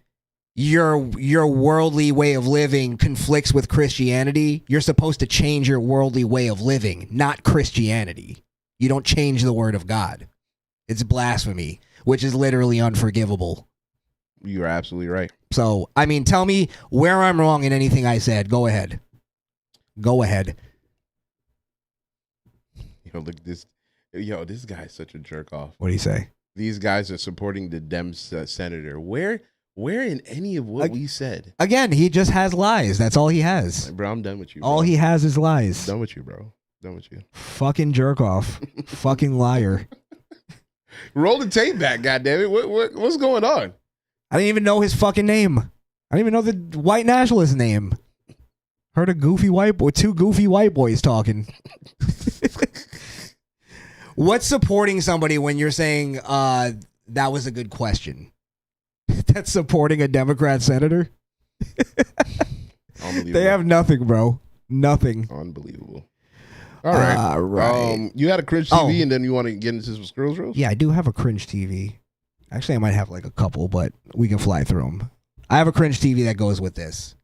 your worldly way of living conflicts with Christianity, you're supposed to change your worldly way of living, not Christianity. You don't change the word of God. It's blasphemy, which is literally unforgivable. You're absolutely right. So, I mean, tell me where I'm wrong in anything I said. Go ahead. Go ahead. Look at this. This guy's such a jerk off. What do you say? These guys are supporting the Dems senator. Where in any of what we said? Again, he just has lies. That's all he has. Like, bro, I'm done with you. Bro. All he has is lies. Done with you, bro. Done with you. Fucking jerk off. Fucking liar. Roll the tape back, goddammit. What's going on? I didn't even know his fucking name. I didn't even know the white nationalist name. Heard a goofy white boy, two goofy white boys talking. What's supporting somebody when you're saying that was a good question? That's supporting a Democrat senator? They have nothing, bro. Nothing. Unbelievable. All right. You had a cringe TV and then you want to get into some Squirrels Roast? Yeah, I do have a cringe TV. Actually, I might have like a couple, but we can fly through them. I have a cringe TV that goes with this.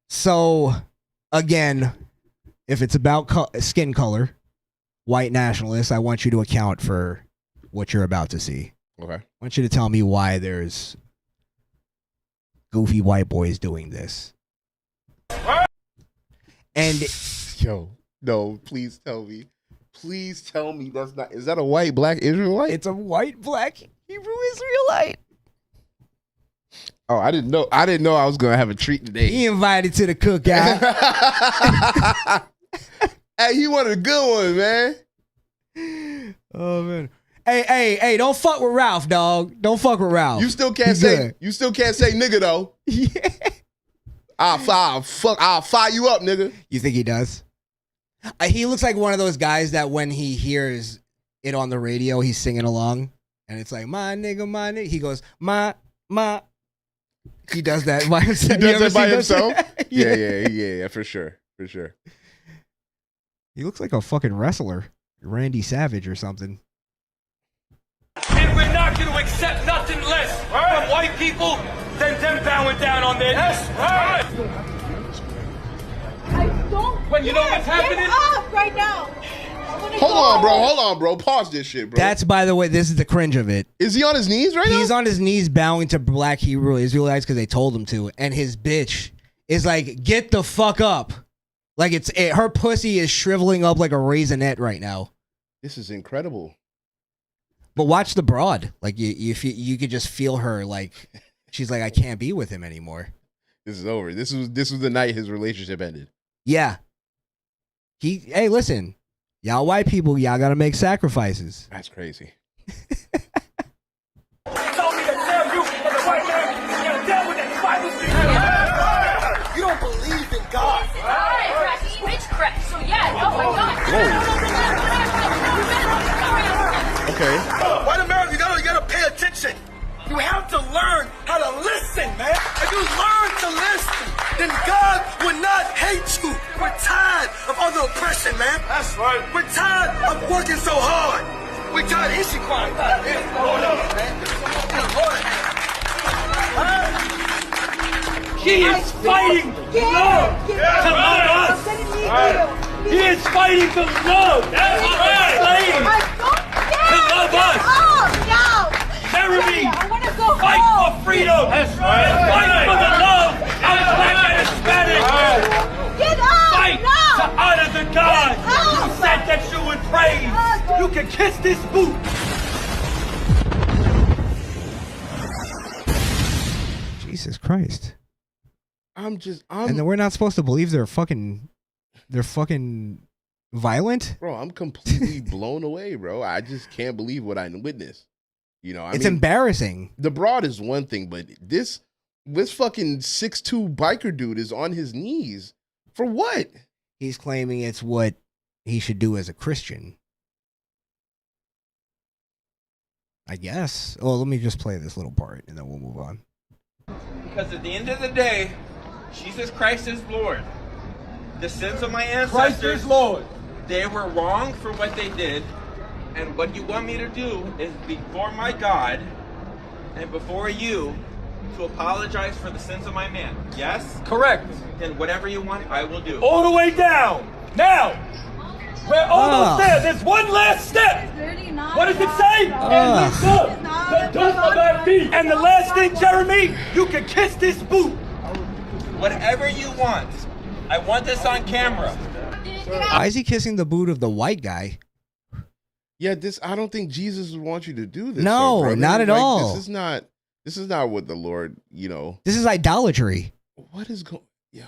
So, again, if it's about skin color, white nationalists, I want you to account for what you're about to see. Okay. I want you to tell me why there's goofy white boys doing this. And yo, no, please tell me. Please tell me that's not. Is that a white black Israelite? It's a white black Hebrew Israelite. Oh, I didn't know. I didn't know I was gonna have a treat today. He invited to the cookout. Hey, he wanted a good one, man. Oh man. Hey, don't fuck with Ralph, dog. Don't fuck with Ralph. You still can't say nigga though. Yeah. I'll fire you up, nigga. You think he does? He looks like one of those guys that when he hears it on the radio, he's singing along, and it's like my nigga. He goes my. He does that by himself. He does that by himself. Yeah, for sure. He looks like a fucking wrestler, Randy Savage or something. And we're not going to accept nothing less from white people than them bowing down on their knees. Right. I don't. When you know what's happening? Get off right now. Hold on, bro. Pause this shit, bro. That's, by the way, this is the cringe of it. Is he on his knees right now? He's on his knees bowing to black Hebrew Israelites because they told him to, and his bitch is like, "Get the fuck up!" Like her pussy is shriveling up like a raisinette right now. This is incredible. But watch the broad. Like you could just feel her. Like she's like, I can't be with him anymore. This is over. This was the night his relationship ended. Yeah. Hey, listen, y'all white people, y'all gotta make sacrifices. That's crazy. He told me to tell you as a white man, you gotta deal with that Bible speaking. You don't believe in God. It's witchcraft. So yeah, oh my God. Okay. White America, you gotta pay attention. You have to learn how to listen, man. If you learn to listen, then God will not hate you. We're tired of other oppression, man. That's right. We're tired of working so hard. We're tired of issue crime. He is fighting love to love us. He is fighting the love slaves to love us. Jeremy, fight for freedom. That's right. Fight for the love of black and Hispanic. Get up! Fight to honor the God who said that you would praise. You can kiss this boot. Jesus Christ. I'm and then we're not supposed to believe they're fucking violent? Bro, I'm completely blown away, bro. I just can't believe what I witnessed. You know, It's embarrassing. The broad is one thing, but this fucking 6'2" biker dude is on his knees. For what? He's claiming it's what he should do as a Christian. I guess. Well, let me just play this little part and then we'll move on. Because at the end of the day, Jesus Christ is Lord. The sins of my ancestors, Christ is Lord. They were wrong for what they did. And what you want me to do is before my God and before you to apologize for the sins of my man. Yes? Correct. Then whatever you want, I will do. All the way down. Now, we're almost there. There's one last step. What does it say? And lift up the dust of our feet. And the last thing, Jeremy, you can kiss this boot. Whatever you want. I want this on camera. Why is he kissing the boot of the white guy? Yeah, I don't think Jesus would want you to do this. No, brother. not at all. This is not what the Lord, you know. This is idolatry. What is going? Yo,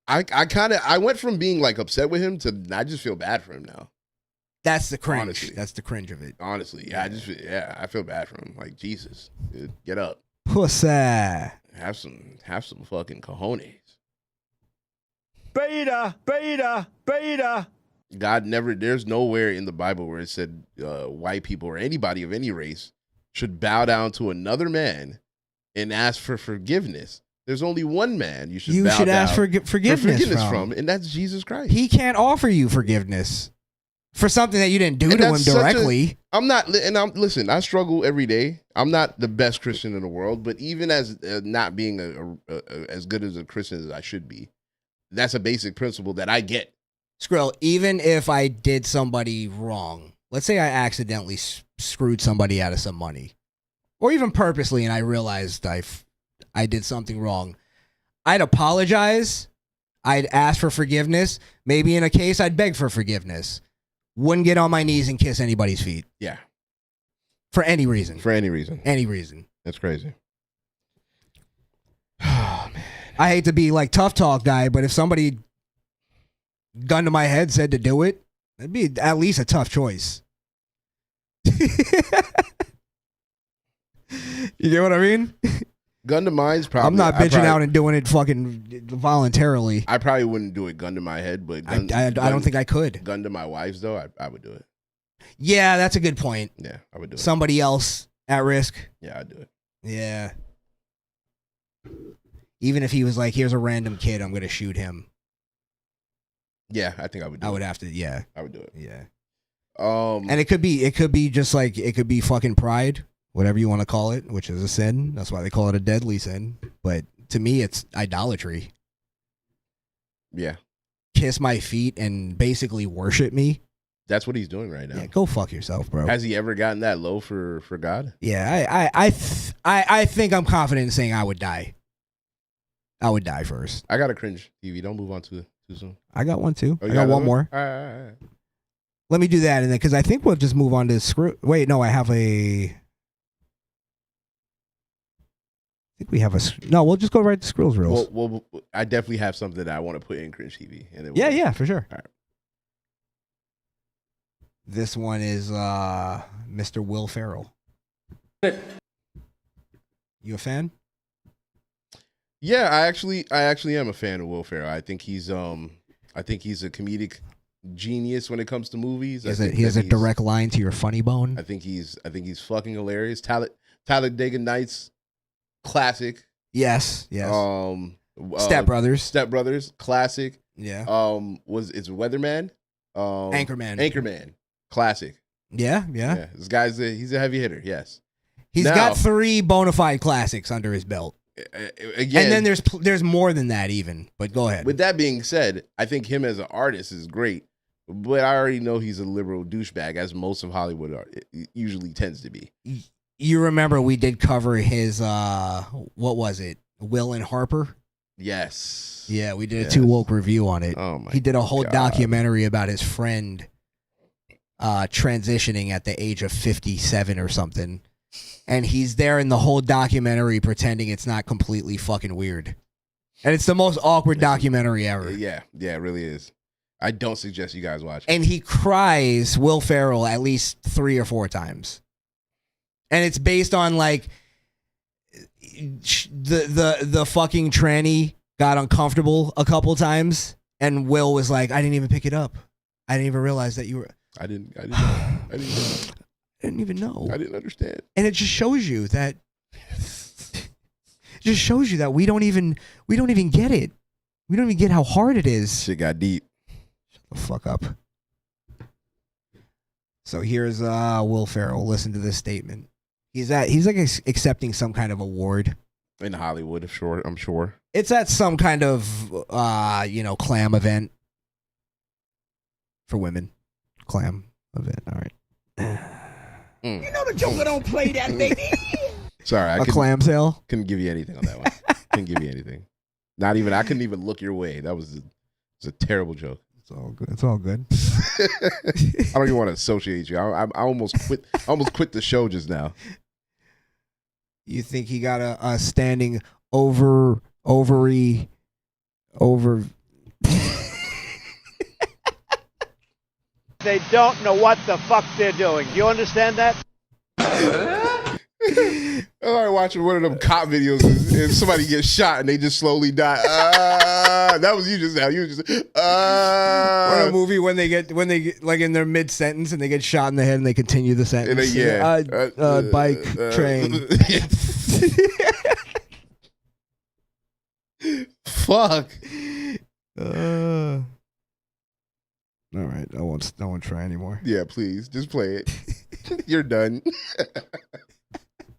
I went from being like upset with him to I just feel bad for him now. That's the cringe. Honestly. That's the cringe of it. Honestly, yeah, I feel bad for him. Like, Jesus, dude, get up. Pussy. Have some fucking cojones. Beta. God there's nowhere in the Bible where it said white people or anybody of any race should bow down to another man and ask for forgiveness. There's only one man you should ask for forgiveness from, and that's Jesus Christ. He can't offer you forgiveness for something that you didn't do to him directly. Listen, I struggle every day. I'm not the best Christian in the world, but even as not being as good as a Christian as I should be, that's a basic principle that I get. Skrill, even if I did somebody wrong, let's say I accidentally screwed somebody out of some money, or even purposely, and I realized I did something wrong, I'd apologize. I'd ask for forgiveness. Maybe in a case, I'd beg for forgiveness. Wouldn't get on my knees and kiss anybody's feet. Yeah. For any reason. For any reason. Any reason. That's crazy. Oh, man. I hate to be like tough talk guy, but if somebody gun to my head said to do it, it'd be at least a tough choice. You get what I mean? Gun to mine's probably. I'm not bitching out and doing it fucking voluntarily. I probably wouldn't do it gun to my head, but I don't think I could. Gun to my wife's though, I would do it. Yeah, that's a good point. Yeah, I would do it. Somebody else at risk. Yeah, I'd do it. Yeah. Even if he was like, here's a random kid, I'm going to shoot him. Yeah, I think I would do it. I would have to, yeah. I would do it. Yeah. And it could be just like, it could be fucking pride, whatever you want to call it, which is a sin. That's why they call it a deadly sin. But to me, it's idolatry. Yeah. Kiss my feet and basically worship me. That's what he's doing right now. Yeah, go fuck yourself, bro. Has he ever gotten that low for God? Yeah, I think I'm confident in saying I would die. I would die first. I got a cringe TV. Don't move on too soon. I got one too. Oh, I got one more. All right. Let me do that, and then because I think we'll just move on to screw. Wait, no, I think we have a. No, we'll just go right to Skrill's rules. Well, I definitely have something that I want to put in cringe TV. And then yeah, for sure. All right. This one is Mr. Will Ferrell. You a fan? Yeah, I actually am a fan of Will Ferrell. I think he's a comedic genius when it comes to movies. He has a direct line to your funny bone. I think he's fucking hilarious. Talladega Nights, classic. Yes. Step Brothers, classic. Yeah. It's Weatherman. Anchorman, classic. Yeah. This guy's he's a heavy hitter. Yes. He's got 3 bona fide classics under his belt. Again, and then there's more than that even. But go ahead. With that being said, I think him as an artist is great, but I already know he's a liberal douchebag, as most of Hollywood usually tends to be. You remember we did cover his what was it? Will and Harper? Yes. Yeah, we did a 2 woke review on it. Oh my! He did a whole documentary about his friend transitioning at the age of 57 or something. And he's there in the whole documentary pretending it's not completely fucking weird. And it's the most awkward documentary ever. Yeah, it really is. I don't suggest you guys watch it. And he cries, Will Ferrell, at least 3 or 4 times. And it's based on like the fucking tranny got uncomfortable a couple times, and Will was like, I didn't even pick it up. I didn't even realize that you were. I didn't even know. I didn't understand. And it just shows you that. We don't even get it. We don't even get how hard it is. Shit got deep. Shut the fuck up. So here's Will Ferrell. Listen to this statement. He's like accepting some kind of award in Hollywood. I'm sure. It's at some kind of clam event for women. Clam event. All right. You know the Joker don't play that, baby. Sorry, a clam sale. Couldn't give you anything on that one. Couldn't give you anything. Not even. I couldn't even look your way. That was a terrible joke. It's all good. It's all good. I don't even want to associate you. I almost quit. I almost quit the show just now. You think he got a standing ovary. They don't know what the fuck they're doing. Do you understand that? I started watching one of them cop videos and somebody gets shot and they just slowly die. That was you just now. You just or a movie when they get like in their mid sentence and they get shot in the head and they continue the sentence. Bike train. Fuck. All right, I won't try anymore. Yeah, please, just play it. You're done.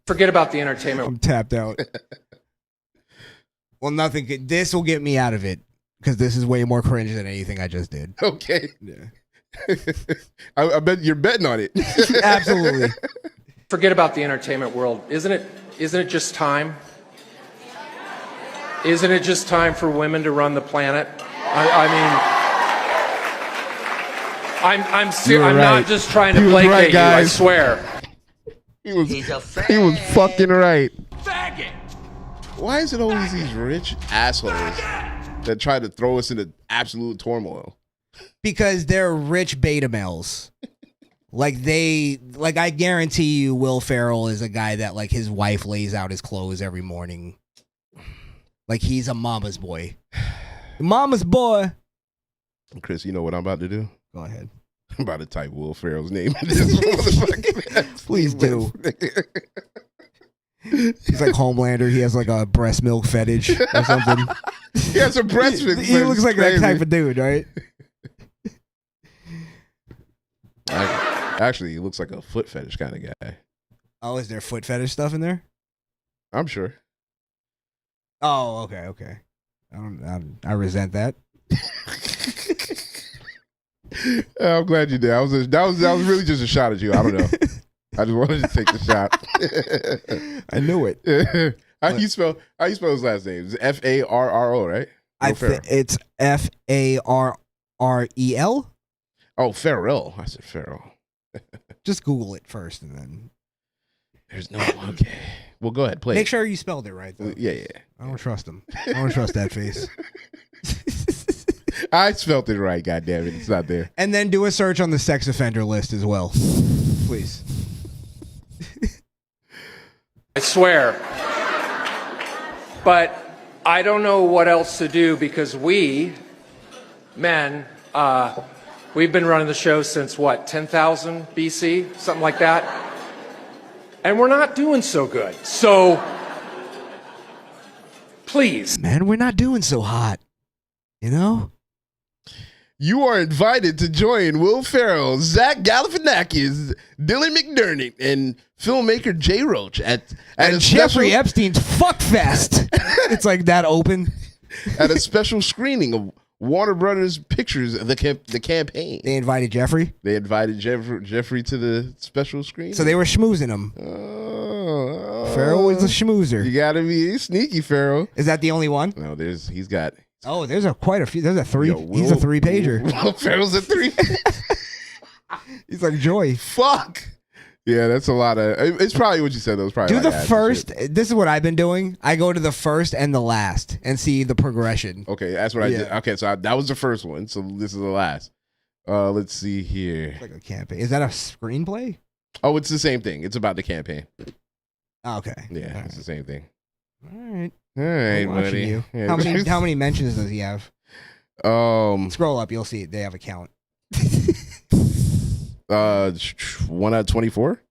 Forget about the entertainment. I'm tapped out. Well, nothing. This will get me out of it because this is way more cringe than anything I just did. Okay. Yeah. I bet you're betting on it. Absolutely. Forget about the entertainment world. Isn't it just time? Isn't it just time for women to run the planet? I'm right. not just trying to placate right, you, guys. I swear. He was fucking right. Why is it always these rich assholes that try to throw us into absolute turmoil? Because they're rich beta males. I guarantee you Will Ferrell is a guy that like his wife lays out his clothes every morning. Like he's a mama's boy. Mama's boy. Chris, you know what I'm about to do? Go ahead. I'm about to type Will Ferrell's name in this motherfucking Please do. He's like Homelander. He has like a breast milk fetish or something. He has a breast milk He looks like that type of dude, right? Actually, he looks like a foot fetish kind of guy. Oh, is there foot fetish stuff in there? I'm sure. Oh, okay. I resent that. I'm glad you did. That was really just a shot at you. I don't know. I just wanted to take the shot. I knew it. How you spell his last name? It's Farro, right? It's Farrel. Oh, Farrell. I said Farrell. Just Google it first, and then there's no. Okay. Well, go ahead. Play. Make sure you spelled it right, though. Yeah. I don't trust him. I don't trust that face. I spelled it right. God damn it, it's not there. And then do a search on the sex offender list as well, please. I swear. But I don't know what else to do because we, men, we've been running the show since what, 10,000 BC? Something like that. And we're not doing so good. So, please. Man, we're not doing so hot. You know? You are invited to join Will Ferrell, Zach Galifianakis, Dylan McDermott, and filmmaker Jay Roach at Jeffrey Epstein's Fuck Fest. It's like that open. At a special screening of Warner Brothers Pictures, the campaign. They invited Jeffrey? They invited Jeffrey to the special screening. So they were schmoozing him. Ferrell was a schmoozer. You gotta be sneaky, Ferrell. Is that the only one? No, he's got. Oh, there's quite a few. There's a three. He's a 3-pager. Will Ferrell's a 3. He's like Joy. Fuck. Yeah, that's a lot of. It's probably what you said. Though. Probably do the first. This is what I've been doing. I go to the first and the last and see the progression. Okay, that's what I did. Okay, so that was the first one. So this is the last. Let's see here. It's like a campaign. Is that a screenplay? Oh, it's the same thing. It's about the campaign. Okay. Yeah, it's the same thing. All right. All right, buddy. You. Yeah. How many mentions does he have? Scroll up, you'll see they have a count. 1 out of 24.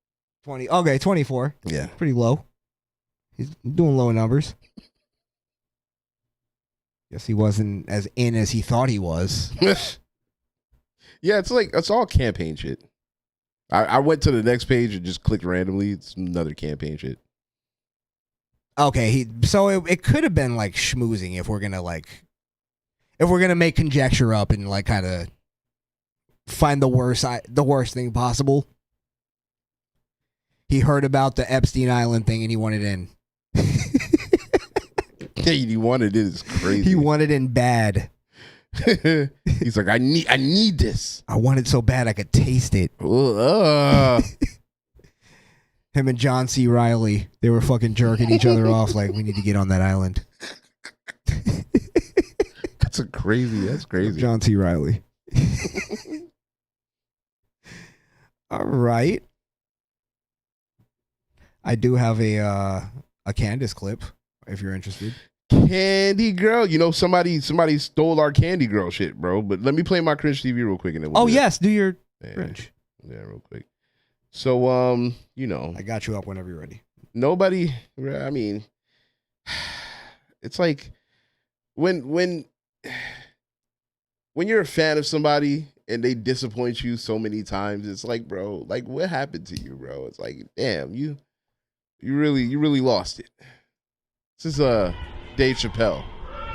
20. Okay, 24. Yeah, pretty low. He's doing low numbers. Guess he wasn't as in as he thought he was. Yeah, it's all campaign shit. I went to the next page and just clicked randomly. It's another campaign shit. Okay, so it could have been like schmoozing if we're gonna make conjecture up and like kind of find the worst thing possible. He heard about the Epstein Island thing and he wanted in. He wanted it. It's crazy. He wanted in bad. He's like, I need this. I want it so bad I could taste it. Him and John C. Reilly, they were fucking jerking each other off like, we need to get on that island. That's crazy. John C. Reilly. All right. I do have a Candace clip, if you're interested. Candy Girl. You know, somebody stole our Candy Girl shit, bro. But let me play my cringe TV real quick. And then yes, do your cringe. Yeah, real quick. So, you know. I got you up whenever you're ready. Nobody, I mean, it's like, when you're a fan of somebody and they disappoint you so many times, it's like, bro, like what happened to you, bro? It's like, damn, you really lost it. This is Dave Chappelle.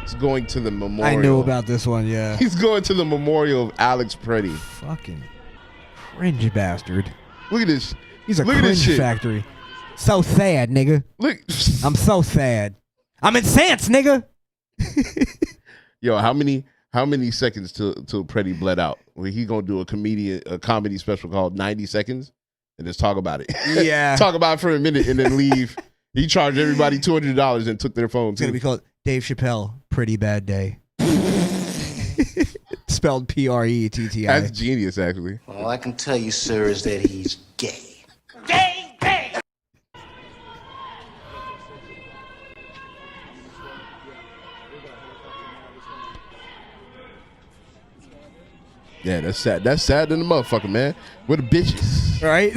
He's going to the memorial. I knew about this one, yeah. He's going to the memorial of Alex Preddy. Fucking cringe bastard. Look at this. He's a Look at this cringe shit. factory. So sad, nigga. Look. I'm so sad. I'm incensed, nigga. Yo, how many seconds till Preddy bled out? Where he gonna do a comedy special called 90 Seconds and just talk about it. Yeah. Talk about it for a minute and then leave. He charged everybody $200 and took their phone. It's gonna be called Dave Chappelle, Pretty Bad Day. Spelled Pretti. That's genius, actually. All I can tell you, sir, is that he's gay. Yeah, that's sad. That's sad than the motherfucker, man. We're the bitches. Right?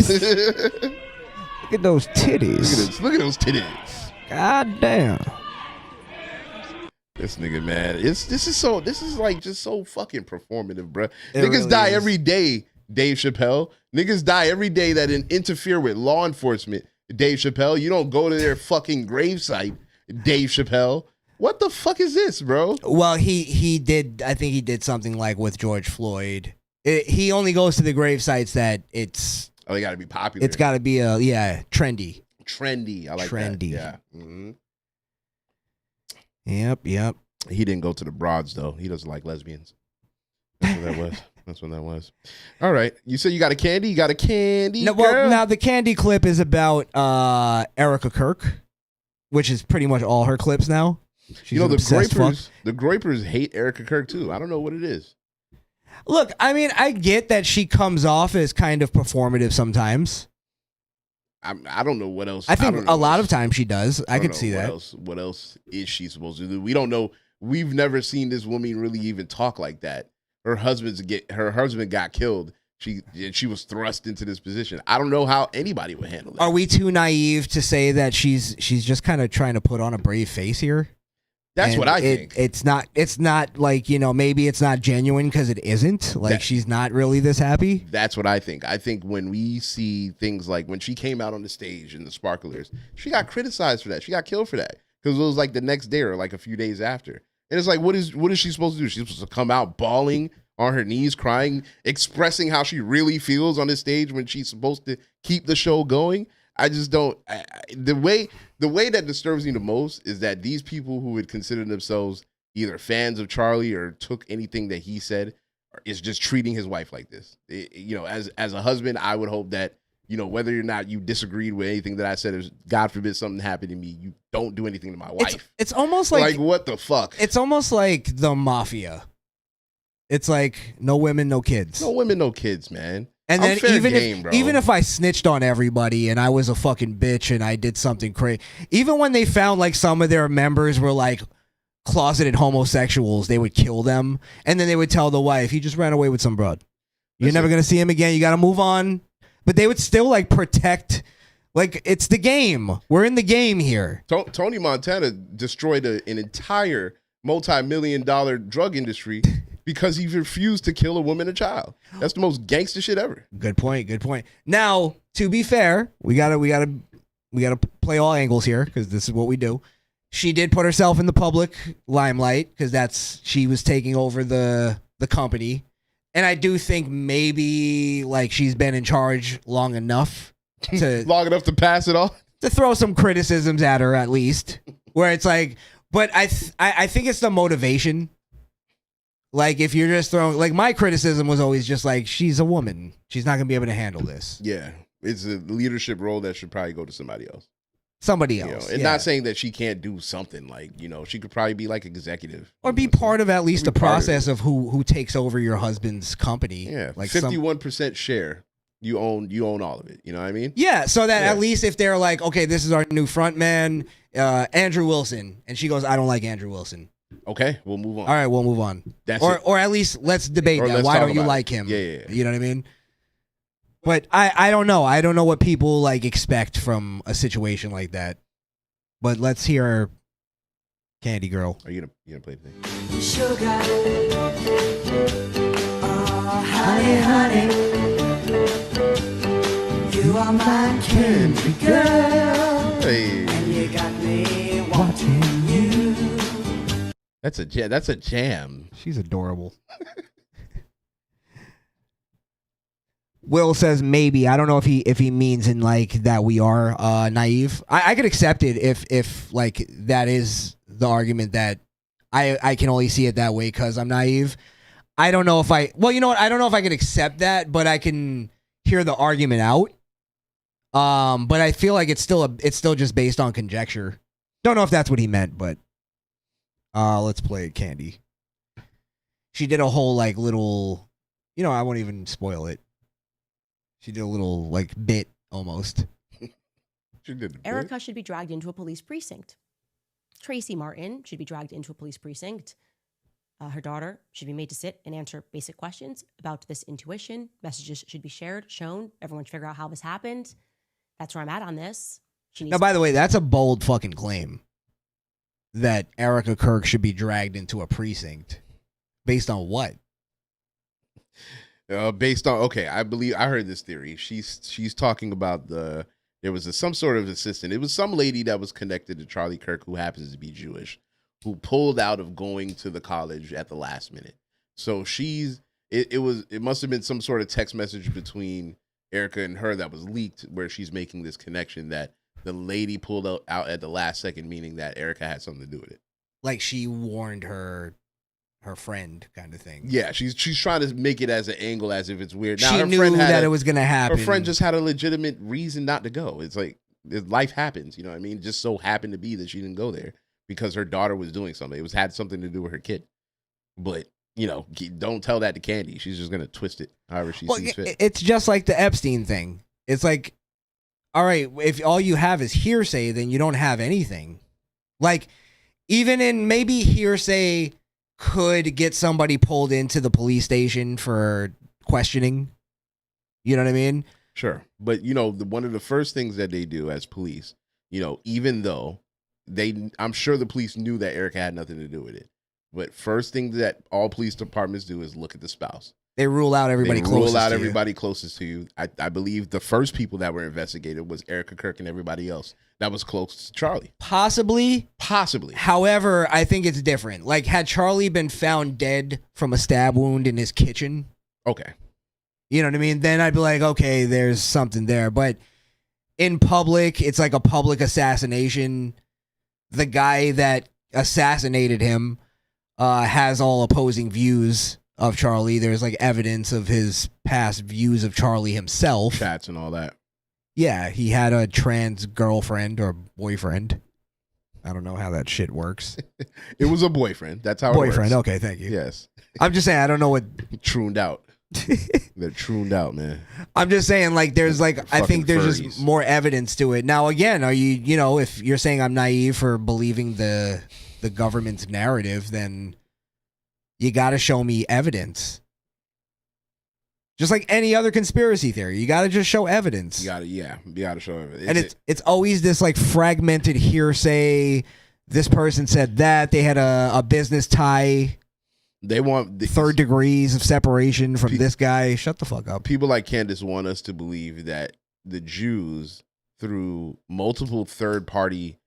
Look at those titties. Look at those titties. God damn. This nigga, man. This is like just so fucking performative, bro. It Niggas really die is. every day, Dave Chappelle. Niggas die every day that interfere with law enforcement, Dave Chappelle. You don't go to their fucking gravesite, Dave Chappelle. What the fuck is this, bro? Well, he did. I think he did something like with George Floyd. He only goes to the grave sites that it's. Oh, they got to be popular. It's got to be trendy. Trendy. I like trendy. that. Yeah. Mm-hmm. Yep. He didn't go to the broads though. He doesn't like lesbians. That's what that was. That's what that was. All right. You said you got a candy. You got a candy. No, well, now the candy clip is about Erica Kirk, which is pretty much all her clips now. She's you know an the obsessed fuck. The Groypers hate Erica Kirk too. I don't know what it is. Look, I mean, I get that she comes off as kind of performative sometimes. I don't know what else. I think a lot of times she does. I could see that. What else is she supposed to do? We don't know. We've never seen this woman really even talk like that. Her husband got killed. She was thrust into this position. I don't know how anybody would handle that. Are we too naive to say that she's just kind of trying to put on a brave face here? That's And what I think. It's not like, maybe it's not genuine because it isn't. Like, she's not really this happy. That's what I think. I think when we see things like when she came out on the stage in the Sparklers, she got criticized for that. She got killed for that because it was like the next day or like a few days after. And it's like, what is she supposed to do? She's supposed to come out bawling on her knees, crying, expressing how she really feels on the stage when she's supposed to keep the show going. I just don't. The way that disturbs me the most is that these people who would consider themselves either fans of Charlie or took anything that he said is just treating his wife like this. As a husband, I would hope that whether or not you disagreed with anything that I said, is God forbid something happened to me, you don't do anything to my wife. It's almost like what the fuck? It's almost like the mafia. It's like no women, no kids. No women, no kids, man. And I'm then fair even game, bro. even if I snitched on everybody and I was a fucking bitch and I did something crazy, even when they found like some of their members were like closeted homosexuals, they would kill them, and then they would tell the wife, "He just ran away with some broad. You're never gonna see him again. You got to move on." But they would still like protect. Like, it's the game. We're in the game here. Tony Montana destroyed an entire multi-million-dollar drug industry because he refused to kill a woman and a child. That's the most gangster shit ever. Good point. Now, to be fair, we gotta play all angles here because this is what we do. She did put herself in the public limelight because she was taking over the company, and I do think maybe like she's been in charge long enough to pass it off, to throw some criticisms at her at least. Where it's like, but I think it's the motivation. Like, if you're just throwing, like, my criticism was always just like, she's a woman. She's not going to be able to handle this. Yeah. It's a leadership role that should probably go to somebody else. Somebody else. And not saying that she can't do something. Like, she could probably be like executive. Or be part of at least the process of who takes over your husband's company. Yeah. Like 51% share. You own all of it. You know what I mean? Yeah. So that at least if they're like, okay, this is our new front man, Andrew Wilson. And she goes, I don't like Andrew Wilson. Okay, we'll move on. All right, we'll move on. Or at least let's debate that. Why don't you like him? Yeah. You know what I mean? But I don't know. I don't know what people like expect from a situation like that. But let's hear Candy Girl. Are you gonna play the thing? Sugar. Oh, honey, honey. You are my candy girl. Hey. And you got me wanting you. That's a jam. She's adorable. Will says maybe. I don't know if he means in like that we are naive. I could accept it if like that is the argument that I can only see it that way because I'm naive. I don't know if well, you know what? I don't know if I can accept that, but I can hear the argument out. But I feel like it's still just based on conjecture. Don't know if that's what he meant, but let's play Candy. She did a whole like little, I won't even spoil it. She did a little like bit almost. She did. Erica should be dragged into a police precinct. Tracy Martin should be dragged into a police precinct. Her daughter should be made to sit and answer basic questions about this intuition. Messages should be shared, shown. Everyone should figure out how this happened. That's where I'm at on this. Now, by the way, that's a bold fucking claim that Erica Kirk should be dragged into a precinct. Based on what? Based on I believe I heard this theory. She's talking about there was some sort of assistant. It was some lady that was connected to Charlie Kirk who happens to be Jewish, who pulled out of going to the college at the last minute. So it must have been some sort of text message between Erica and her that was leaked where she's making this connection that the lady pulled out at the last second, meaning that Erica had something to do with it. Like she warned her friend kind of thing. Yeah, she's trying to make it as an angle as if it's weird. Now, she her knew friend that it was going to happen. Her friend just had a legitimate reason not to go. It's like life happens, you know what I mean? It just so happened to be that she didn't go there because her daughter was doing something. It had something to do with her kid. But, don't tell that to Candy. She's just going to twist it however she sees fit. It's just like the Epstein thing. It's like, all right, if all you have is hearsay, then you don't have anything. Like, even in maybe hearsay could get somebody pulled into the police station for questioning. You know what I mean? Sure. But, one of the first things that they do as police, even though I'm sure the police knew that Erica had nothing to do with it. But first thing that all police departments do is look at the spouse. They rule out everybody closest to you. I believe the first people that were investigated was Erica Kirk and everybody else that was close to Charlie. Possibly. However, I think it's different. Like, had Charlie been found dead from a stab wound in his kitchen. Okay. You know what I mean? Then I'd be like, okay, there's something there. But in public, it's like a public assassination. The guy that assassinated him has all opposing views of Charlie. There's like evidence of his past views of Charlie himself. Chats and all that. Yeah, he had a trans girlfriend or boyfriend. I don't know how that shit works. It was a boyfriend. That's how it works. Boyfriend, okay, thank you. Yes. I'm just saying, I don't know what... Trooned out. They're trooned out, man. I'm just saying, like, there's like, I think there's just more evidence to it. Now, again, are you, if you're saying I'm naive for believing the government's narrative, then you got to show me evidence. Just like any other conspiracy theory, you got to just show evidence. You got to show evidence. And it's always this like fragmented hearsay. This person said that they had a business tie. They want third degrees of separation from this guy. Shut the fuck up. People like Candace want us to believe that the Jews, through multiple third-party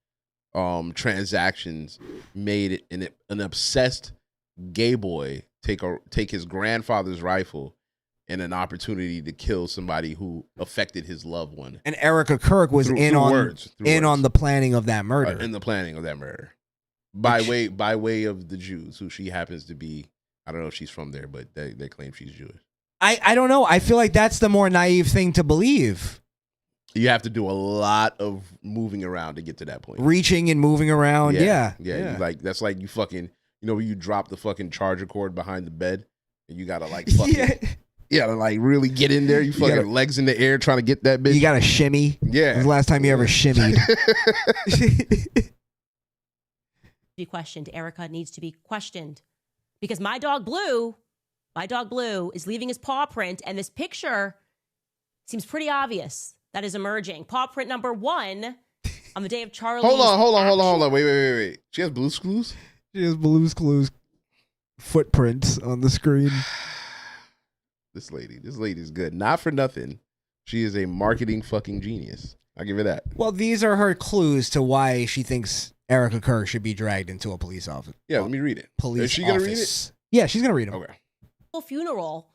transactions, made an obsessed gay boy take his grandfather's rifle and an opportunity to kill somebody who affected his loved one. And Erica Kirk was in on the planning of that murder. In the planning of that murder. By way of the Jews, who she happens to be. I don't know if she's from there, but they claim she's Jewish. I don't know. I feel like that's the more naive thing to believe. You have to do a lot of moving around to get to that point. Reaching and moving around. Yeah. Like that's like you fucking, where you drop the fucking charger cord behind the bed and you gotta like fucking to like really get in there. You fucking legs in the air trying to get that bitch. You gotta shimmy. Yeah. When's the last time you ever shimmied? Be questioned. Erica needs to be questioned because my dog Blue is leaving his paw print, and this picture seems pretty obvious that is emerging. Paw print number 1 On the day of Charlie's Hold on. Wait. She has Blue's Clues? She has Blue's Clues footprints on the screen. This lady's good. Not for nothing. She is a marketing fucking genius. I'll give her that. Well, these are her clues to why she thinks Erica Kerr should be dragged into a police office. Yeah, let me read it. Police Is she gonna read office. it? Yeah, she's gonna read them. Okay. funeral,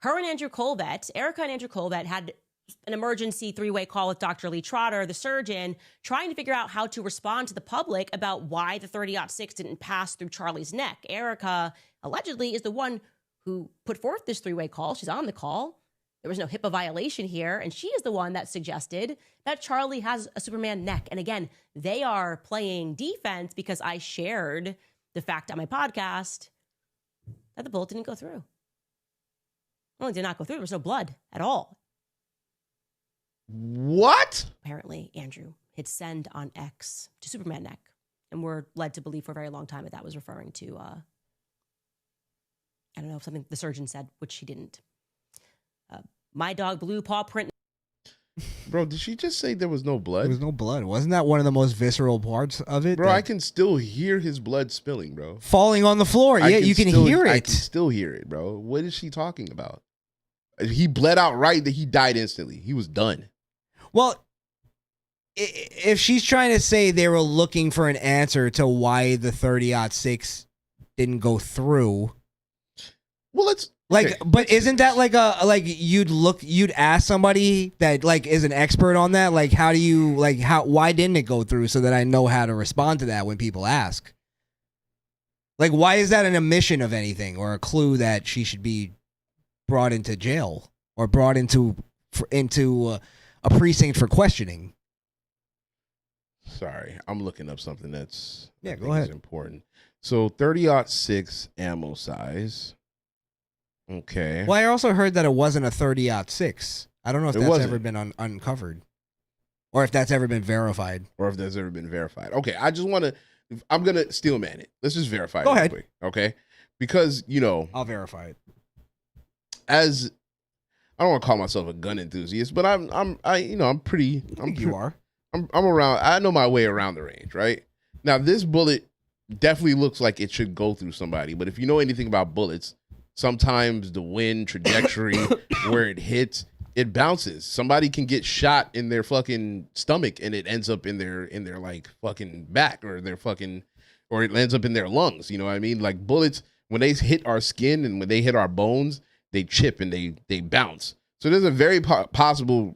her and Andrew Colvett, Erica and Andrew Colvett had an emergency three-way call with Dr. Lee Trotter, the surgeon, trying to figure out how to respond to the public about why the 30-06 didn't pass through Charlie's neck. Erica allegedly is the one who put forth this three-way call. She's on the call. There was no HIPAA violation here, and she is the one that suggested that Charlie has a Superman neck. And again, they are playing defense because I shared the fact on my podcast that the bullet didn't go through. Not only did not go through, there was no blood at all. What? Apparently, Andrew hit send on X to Superman neck, and we're led to believe for a very long time that was referring to, I don't know, something the surgeon said, which he didn't. My dog Blue paw print. Bro, did she just say there was no blood? There was no blood. Wasn't that one of the most visceral parts of it? Bro, I can still hear his blood spilling, bro. Falling on the floor. Yeah, you can hear it. I can still hear it, bro. What is she talking about? He bled out right that he died instantly. He was done. Well, if she's trying to say they were looking for an answer to why the 30-06 didn't go through. Well, let's but isn't that you'd ask somebody that is an expert on that? Like, why didn't it go through, so that I know how to respond to that when people ask? Like, why is that an omission of anything or a clue that she should be brought into jail or brought into a precinct for questioning? Sorry, I'm looking up something that's go ahead. Important. So 30-06 ammo size. Okay. Well, I also heard that it wasn't a 30-06. I don't know if that's ever been uncovered, or if that's ever been verified, Okay, I'm gonna steel man it. Let's just verify. Go it ahead. Quick, okay? Because I'll verify it. As I don't want to call myself a gun enthusiast, but I'm pretty. You are. I'm around. I know my way around the range, right? Now this bullet definitely looks like it should go through somebody, but if you know anything about bullets, sometimes the wind trajectory where it hits, it bounces. Somebody can get shot in their fucking stomach and it ends up in their like fucking back or it ends up in their lungs. You know what I mean? Like bullets, when they hit our skin and when they hit our bones, they chip and they bounce. So there's a very possible,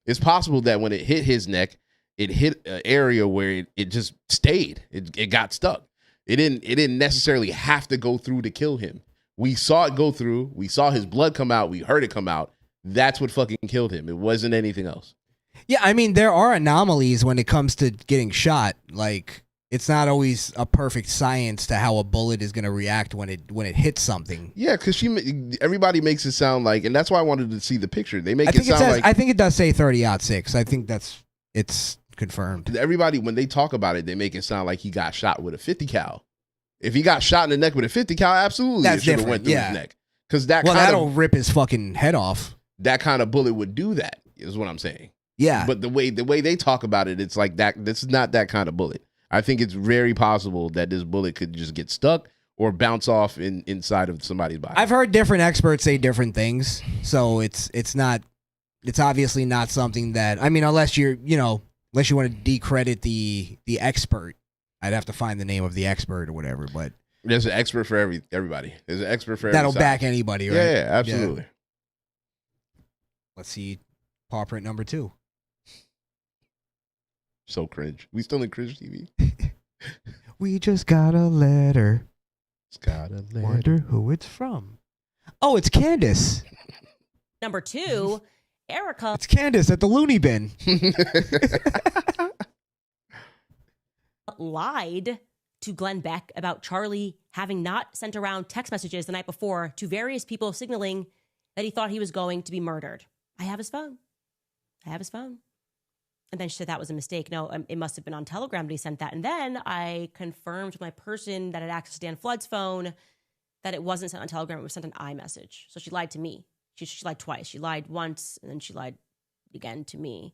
it's possible that when it hit his neck, it hit an area where it just stayed. It got stuck. It didn't necessarily have to go through to kill him. We saw it go through. We saw his blood come out. We heard it come out. That's what fucking killed him. It wasn't anything else. Yeah, I mean, there are anomalies when it comes to getting shot. Like, it's not always a perfect science to how a bullet is going to react when it hits something. Yeah, because everybody makes it sound like, and that's why I wanted to see the picture. They make it sound like. I think it does say 30-06. I think it's confirmed. Everybody, when they talk about it, they make it sound like he got shot with a 50 cal. If he got shot in the neck with a 50 cal, absolutely That's it should have different. went through his neck. Because that'll rip his fucking head off. That kind of bullet would do that, is what I'm saying. Yeah. But the way they talk about it, it's like that. This is not that kind of bullet. I think it's very possible that this bullet could just get stuck or bounce off inside of somebody's body. I've heard different experts say different things, so it's obviously not something that, I mean, unless you want to decredit the expert. I'd have to find the name of the expert or whatever, but there's an expert for everybody. There's an expert for that'll every back anybody, right? Yeah, absolutely. Yeah. Let's see paw print number 2. So cringe. We still in cringe TV. We just got a letter. It's got a letter. Wonder who it's from. Oh, it's Candace. Number 2, Erica. It's Candace at the loony bin. Lied to Glenn Beck about Charlie having not sent around text messages the night before to various people signaling that he thought he was going to be murdered. I have his phone. And then she said that was a mistake. No, it must have been on Telegram that he sent that. And then I confirmed with my person that had access to Dan Flood's phone that it wasn't sent on Telegram. It was sent on iMessage. So she lied to me. She lied twice. She lied once, and then she lied again to me.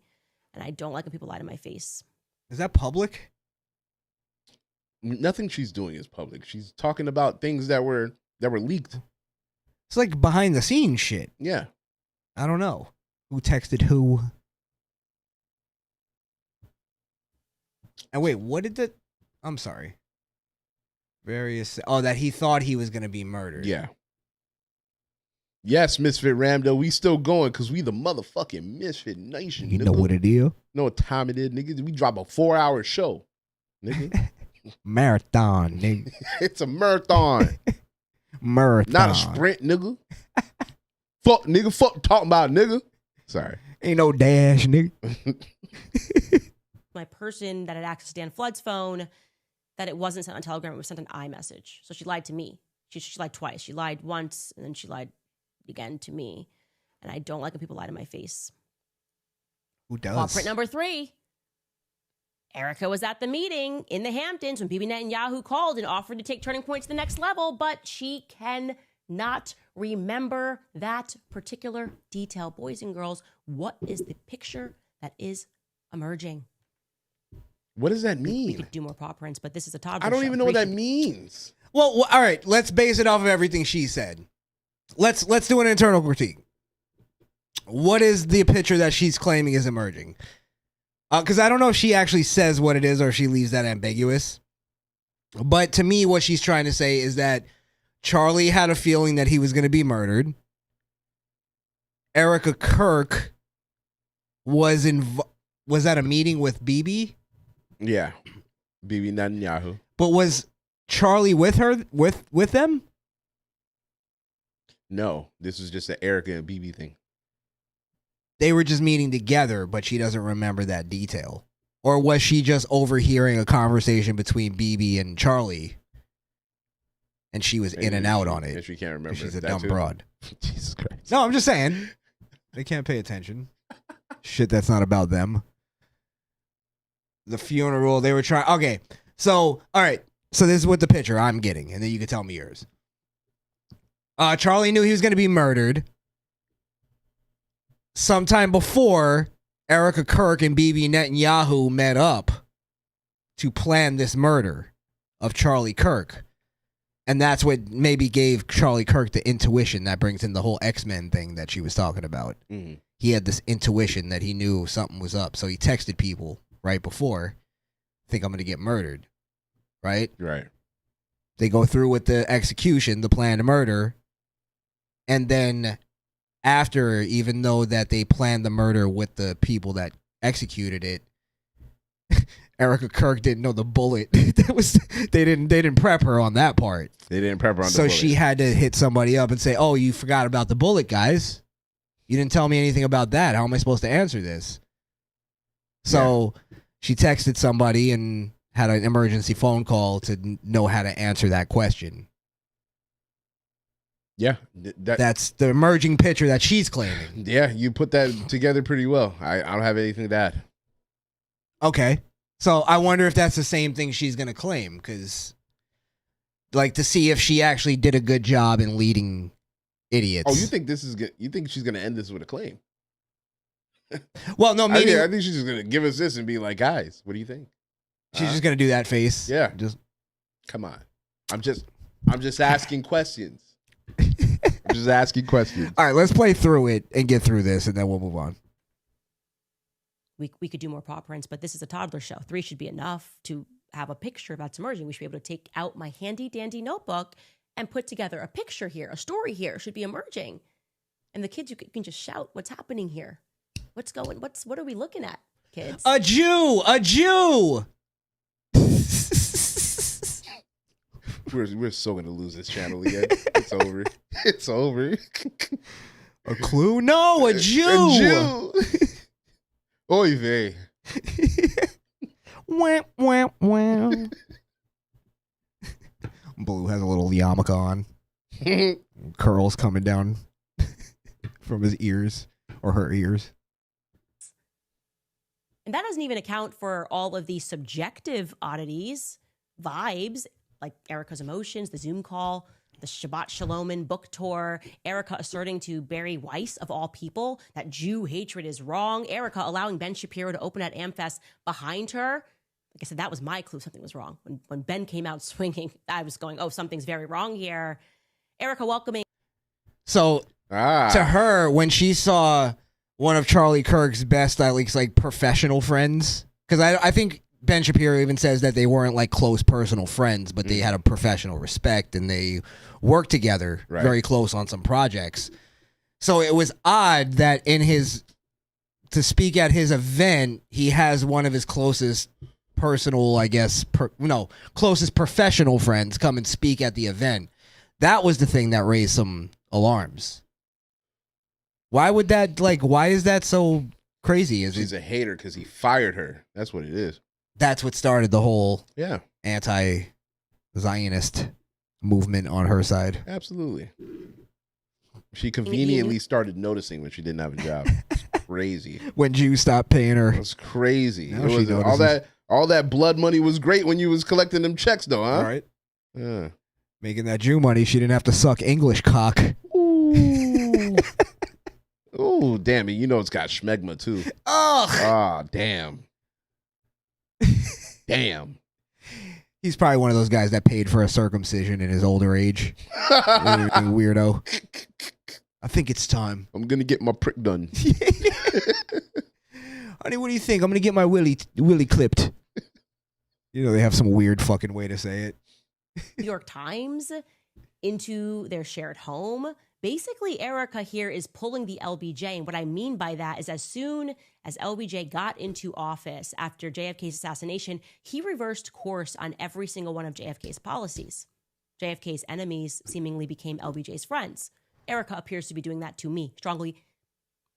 And I don't like when people lie to my face. Is that public? Nothing she's doing is public. She's talking about things that were leaked. It's like behind the scenes shit. Yeah. I don't know who texted who. And wait, what did the? I'm sorry. That he thought he was gonna be murdered. Yeah. Yes, Misfit Ramdo, we still going because we the motherfucking Misfit Nation. You nigga. know what it is? Know what time it is, nigga? We drop a 4-hour show, nigga. Marathon, nigga. It's a marathon. Marathon. Not a sprint, nigga. Fuck, nigga. Fuck talking about, nigga. Sorry. Ain't no dash, nigga. My person that had access to Dan Flood's phone, that it wasn't sent on Telegram, it was sent an iMessage. So she lied to me. She lied twice. She lied once, and then she lied again to me. And I don't like when people lie to my face. Who does? Paw print number 3. Erica was at the meeting in the Hamptons when Bibi Netanyahu called and offered to take Turning Point to the next level, but she cannot remember that particular detail. Boys and girls, what is the picture that is emerging? What does that mean? We could do more paw prints, but this is a toddler I don't show. even know what that means. Well, all right. Let's base it off of everything she said. Let's do an internal critique. What is the picture that she's claiming is emerging? Because I don't know if she actually says what it is or if she leaves that ambiguous. But to me, what she's trying to say is that Charlie had a feeling that he was going to be murdered. Erica Kirk was at a meeting with Bibi. Yeah, Bibi Netanyahu. But was Charlie with her with them? No, this was just an Erica and Bibi thing. They were just meeting together, but she doesn't remember that detail. Or was she just overhearing a conversation between Bibi and Charlie, and she was in and out on it? And she can't remember. She's a that dumb too? broad. Jesus Christ. No, I'm just saying. They can't pay attention. Shit, that's not about them. The funeral, they were trying. Okay, so, all right. So this is what the picture I'm getting, and then you can tell me yours. Charlie knew he was going to be murdered. Sometime before, Erica Kirk and Bibi Netanyahu met up to plan this murder of Charlie Kirk. And that's what maybe gave Charlie Kirk the intuition that brings in the whole X-Men thing that she was talking about. Mm-hmm. He had this intuition that he knew something was up. So he texted people right before, think I'm going to get murdered. Right? Right. They go through with the execution, the plan to murder. And then after, even though that they planned the murder with the people that executed it, Erica Kirk didn't know the bullet. They didn't prep her on that part. They didn't prep her on the So bullet. she had to hit somebody up and say, "Oh, you forgot about the bullet, guys. You didn't tell me anything about that. How am I supposed to answer this?" So she texted somebody and had an emergency phone call to know how to answer that question. Yeah. That's the emerging picture that she's claiming. Yeah, you put that together pretty well. I don't have anything to add. Okay. So I wonder if that's the same thing she's going to claim, because, like, to see if she actually did a good job in leading idiots. Oh, you think this is good? You think she's going to end this with a claim? Well, no, meaning I think she's just going to give us this and be like, guys, what do you think? she's just going to do that face. Yeah. Just come on. I'm just asking questions. I'm just asking questions. All right, let's play through it and get through this, and then we'll move on. We could do more paw prints, but this is a toddler show. 3 should be enough to have a picture that's emerging. We should be able to take out my handy dandy notebook and put together a picture here, a story here should be emerging. And the kids, you can just shout, what's happening here? What are we looking at, kids? A Jew! A Jew! We're so going to lose this channel again. It's over. It's over. A clue? No, a Jew! A Jew! Oy vey. Wah, wah, wah. Blue has a little yarmulke on. Curls coming down from his ears or her ears. And that doesn't even account for all of the subjective oddities, vibes, like Erica's emotions, the Zoom call, the Shabbat Shalomin book tour, Erica asserting to Barry Weiss, of all people, that Jew hatred is wrong, Erica allowing Ben Shapiro to open at AmFest behind her. Like I said, that was my clue. Something was wrong. When Ben came out swinging, I was going, oh, something's very wrong here. Erica welcoming. So to her, when she saw one of Charlie Kirk's best, at least like professional friends, because I think Ben Shapiro even says that they weren't like close personal friends, but they had a professional respect and they worked together very close on some projects. So it was odd that to speak at his event, he has one of his closest personal, I guess, closest professional friends come and speak at the event. That was the thing that raised some alarms. Why would that, why is that so crazy? She's a hater because he fired her. That's what it is. That's what started the whole anti-Zionist movement on her side. Absolutely. She conveniently started noticing when she didn't have a job. It's crazy. When Jews stopped paying her. It was crazy. Now It was, she notices. all that blood money was great when you was collecting them checks, though, huh? All right. Yeah. Making that Jew money, she didn't have to suck English cock. Ooh, damn it. You know it's got schmegma, too. Ugh. Ah, damn. Damn. He's probably one of those guys that paid for a circumcision in his older age. Weirdo. I think it's time. I'm going to get my prick done. Honey, what do you think? I'm going to get my willy clipped. You know, they have some weird fucking way to say it. New York Times into their shared home. Basically, Erica here is pulling the LBJ. And what I mean by that is as soon as LBJ got into office after JFK's assassination, he reversed course on every single one of JFK's policies. JFK's enemies seemingly became LBJ's friends. Erica appears to be doing that to me strongly.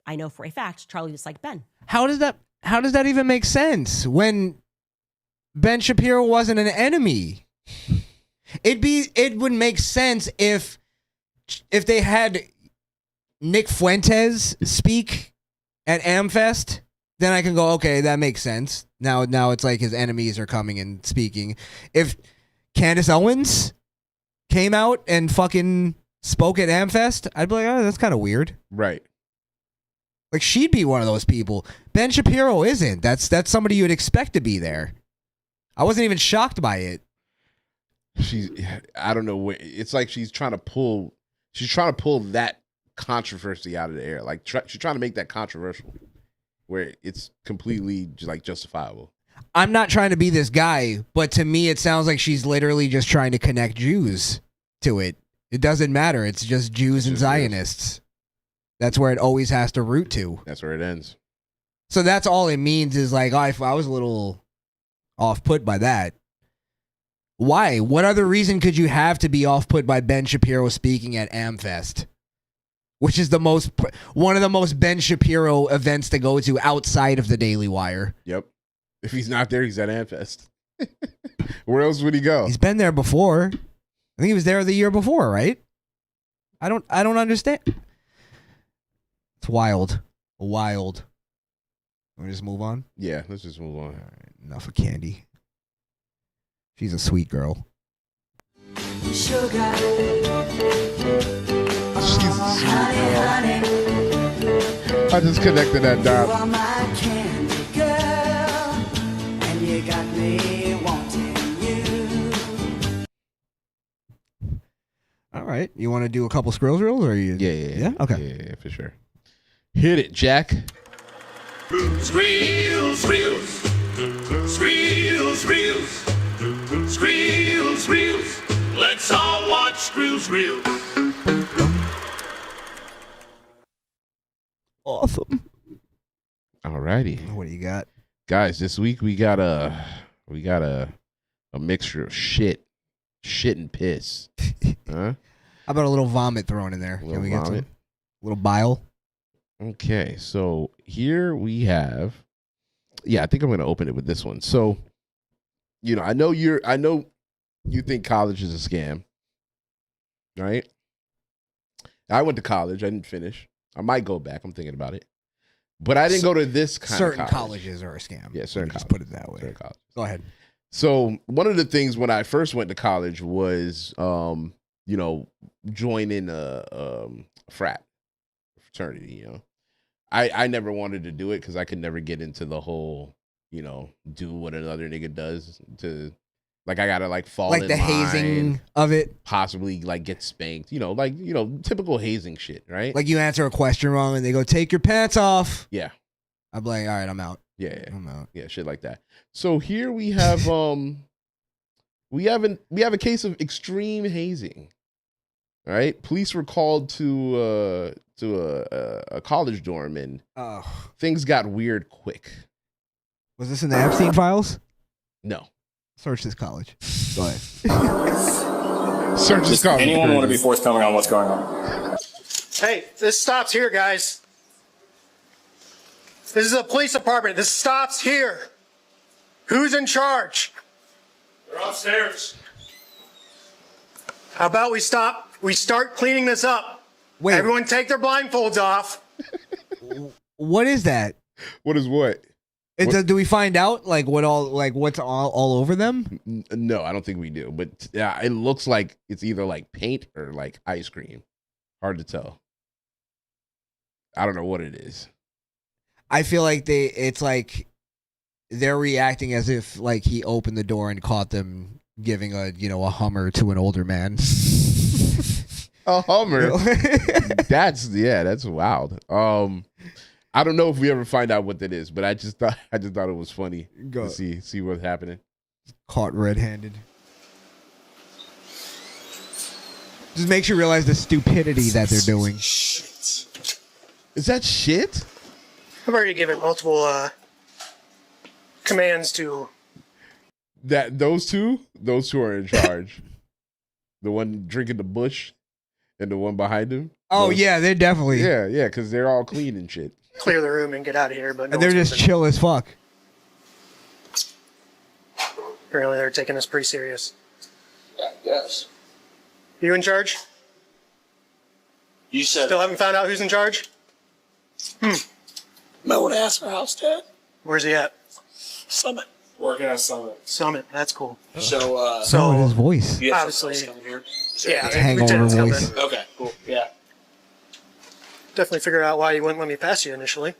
I know for a fact Charlie disliked Ben. How does that even make sense when Ben Shapiro wasn't an enemy? It would make sense if they had Nick Fuentes speak at AmFest, then I can go, okay, that makes sense. Now it's like his enemies are coming and speaking. If Candace Owens came out and fucking spoke at AmFest, I'd be like, oh, that's kind of weird. Right. Like, she'd be one of those people. Ben Shapiro isn't. That's somebody you would expect to be there. I wasn't even shocked by it. I don't know. It's like she's trying to pull that controversy out of the air. Like she's trying to make that controversial where it's completely just like justifiable. I'm not trying to be this guy, but to me, it sounds like she's literally just trying to connect Jews to it. It doesn't matter. It's just Jews and Zionists. That's where it always has to root to. That's where it ends. So that's all it means is like, I was a little off-put by that. Why? What other reason could you have to be off-put by Ben Shapiro speaking at AmFest? Which is one of the most Ben Shapiro events to go to outside of the Daily Wire. Yep. If he's not there, he's at AmFest. Where else would he go? He's been there before. I think he was there the year before, right? I don't understand. It's wild. Wild. Want to just move on? Yeah, let's just move on. All right, enough of Candy. She's a sweet girl. Sugar. She's a sweet girl. I just connected that dot. You are my candy girl, and you got me wanting you. All right. You want to do a couple Skrills reels, or you? Yeah. Okay. Yeah, for sure. Hit it, Jack. Skrills, skrills. Skrills, skrills. Skrills, skrills. Let's all watch Skrills, skrills. Awesome. Alrighty. What do you got? Guys, this week we got a mixture of shit and piss. Huh? How about a little vomit thrown in there? Can we get some? A little bile? Okay, so here we have. Yeah, I think I'm going to open it with this one. So, I know you think college is a scam, right? I went to college. I didn't finish. I might go back. I'm thinking about it. But I didn't go to this kind of college. Certain colleges are a scam. Yeah, certain colleges. colleges. Put it that way. Certain colleges. Go ahead. So one of the things when I first went to college was, joining a fraternity. I never wanted to do it because I could never get into the whole you know, do what another nigga does to, like, I gotta like fall Like in the line, hazing of it. possibly like get spanked, you know, like, you know, typical hazing shit, right? Like you answer a question wrong and they go, "Take your pants off." Yeah. I'm like, all right, I'm out. Yeah, I'm out. Yeah, shit like that. So here we have we have a case of extreme hazing. All right, police were called to a college dorm, and things got weird quick. Was this in the Epstein files? No. Search this college. Go ahead. Search this college. Anyone want to be forthcoming on what's going on? Hey, this stops here, guys. This is a police department. This stops here. Who's in charge? They're upstairs. How about we start cleaning this up? Wait. Everyone take their blindfolds off. What is that? What is what? Do we find out like what's all over them? No, I don't think we do. But yeah, it looks like it's either like paint or like ice cream. Hard to tell. I don't know what it is. I feel like it's like they're reacting as if like he opened the door and caught them giving a Hummer to an older man. A Hummer. That's wild. I don't know if we ever find out what that is, but I just thought it was funny to see what's happening. Caught red-handed. Just makes you realize the stupidity that they're doing. Is that shit? I've already given multiple commands to. That those two are in charge. The one drinking the bush, and the one behind him. Oh yeah, they're definitely. Yeah, because they're all clean and shit. Clear the room and get out of here, but no And they're one's just moving. chill as fuck. Apparently, they're taking this pretty serious. Yes. You in charge? You said. Still haven't found out who's in charge? Might want to ask our house dad. Where's he at? Summit. Working at Summit. Summit. That's cool. So, Oh, his voice. you have Obviously- someone else coming here? Yeah, It's hangover lieutenant's coming. voice. Okay, cool. Yeah. Definitely figured out why you wouldn't let me pass you initially.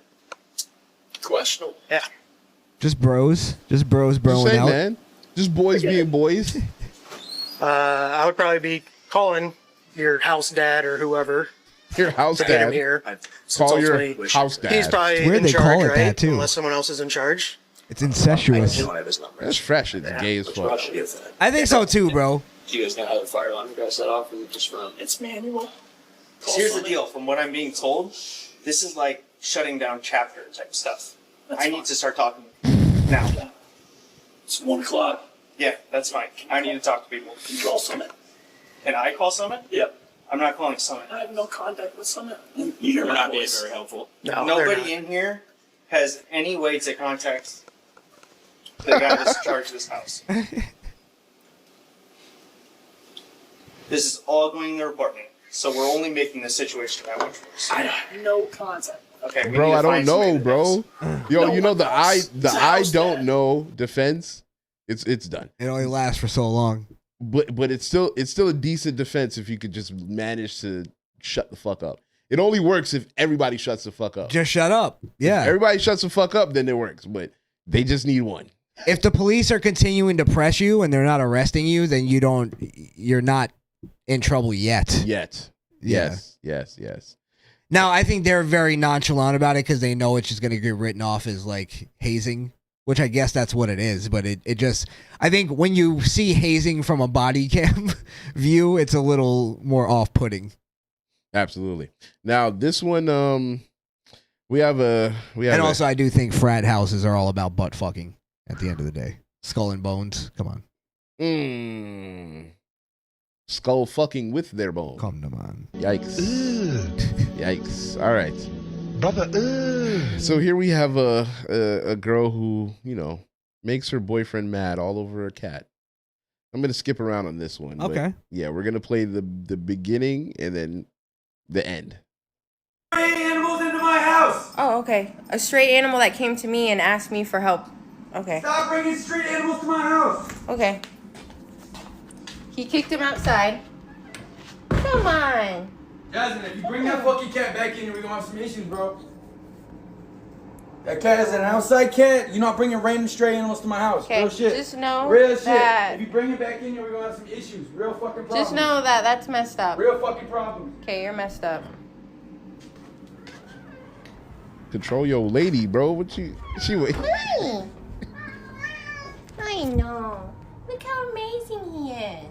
Questionable. Yeah. Just bros broing Say, out. man. Just boys being boys. I would probably be calling your house dad or whoever. Your house to get him dad. here. Call your Ultimately, house dad. He's probably It's weird in they charge, call it right? that, too. Unless someone else is in charge. It's incestuous. I don't have his number. That's fresh. It's gay as fuck. I think so too, bro. Do you guys know how the fire alarm got set off? Or is it just from? It's manual. Here's the deal. From what I'm being told, this is like shutting down chapter type stuff. I need to start talking now. It's 1 o'clock. Yeah, that's fine. I need to talk to people. You call Summit. And I call Summit? Yep. I'm not calling Summit. I have no contact with Summit. You're not being very helpful. No, Nobody in here has any way to contact the guy that's in charge of this house. This is all going in the department, so we're only making the situation that much worse. I have no contact. Okay, we Bro, need to I don't find somebody know, to bro. Yo, No you know one the knows. the It's a I house don't dad. know defense. It's done. It only lasts for so long. But it's still a decent defense if you could just manage to shut the fuck up. It only works if everybody shuts the fuck up. Just shut up. Yeah. If everybody shuts the fuck up, then it works. But they just need one. If the police are continuing to press you and they're not arresting you, then you're not in trouble yet. Yet. Yeah. Yes. Now, I think they're very nonchalant about it because they know it's just going to get written off as like hazing, which I guess that's what it is. But it just, I think when you see hazing from a body cam view, it's a little more off-putting. Absolutely. Now this one, And also, I do think frat houses are all about butt fucking at the end of the day. Skull and bones. Come on. Skull fucking with their bone. Come on. Yikes. Yikes. All right. Brother. So here we have a girl who, makes her boyfriend mad all over a cat. I'm going to skip around on this one. but Okay. yeah, we're going to play the beginning and then the end. Animals into my house! Oh, okay. A stray animal that came to me and asked me for help. Okay. Stop bringing street animals to my house! Okay. He kicked him outside. Come on. Jasmine, if you bring that fucking cat back in here, we're gonna have some issues, bro. That cat is an outside cat. You're not bringing random stray animals to my house. Okay, Real shit. just know Real that- shit. If you bring it back in here, we're gonna have some issues. Real fucking problems. Just know that that's messed up. Real fucking problems. Okay, you're messed up. Control your lady, bro. What she wait? Hi. I know. Look how amazing he is.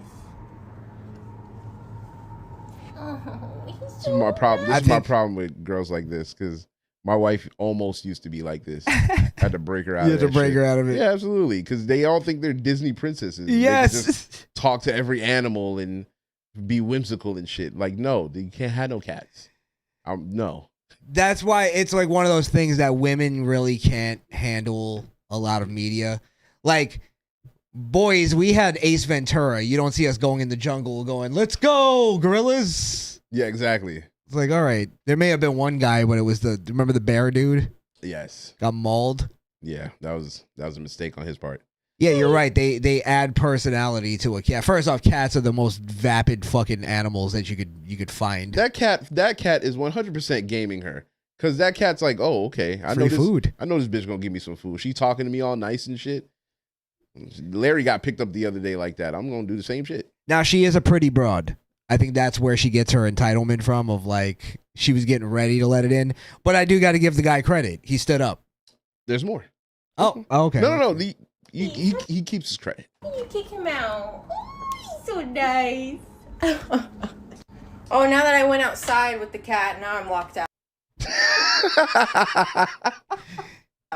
Oh, he's This so is my problem. This I is my think- problem with girls like this because my wife almost used to be like this. I had to break her out. You of had to that break shit. her out of it. Yeah, absolutely. Because they all think they're Disney princesses. Yes. They can just talk to every animal and be whimsical and shit. Like, no, you can't have no cats. No. That's why it's like one of those things that women really can't handle a lot of media. Like, boys, we had Ace Ventura. You don't see us going in the jungle going, let's go, gorillas. Yeah, exactly. It's like, all right. There may have been one guy, but it was remember the bear dude? Yes. Got mauled. Yeah, that was a mistake on his part. Yeah, you're right. They add personality to a cat. First off, cats are the most vapid fucking animals that you could find. That cat is 100% gaming her. Cause that cat's like, oh, okay. I Free know this, food. I know this bitch gonna give me some food. She talking to me all nice and shit. Larry got picked up the other day like that. I'm gonna do the same shit. Now, she is a pretty broad. I think that's where she gets her entitlement from, of like, she was getting ready to let it in. But I do got to give the guy credit. He stood up. There's more. Oh, okay. No. He keeps his credit. You kick him out. Oh, he's so nice. Oh, now that I went outside with the cat, now I'm locked out.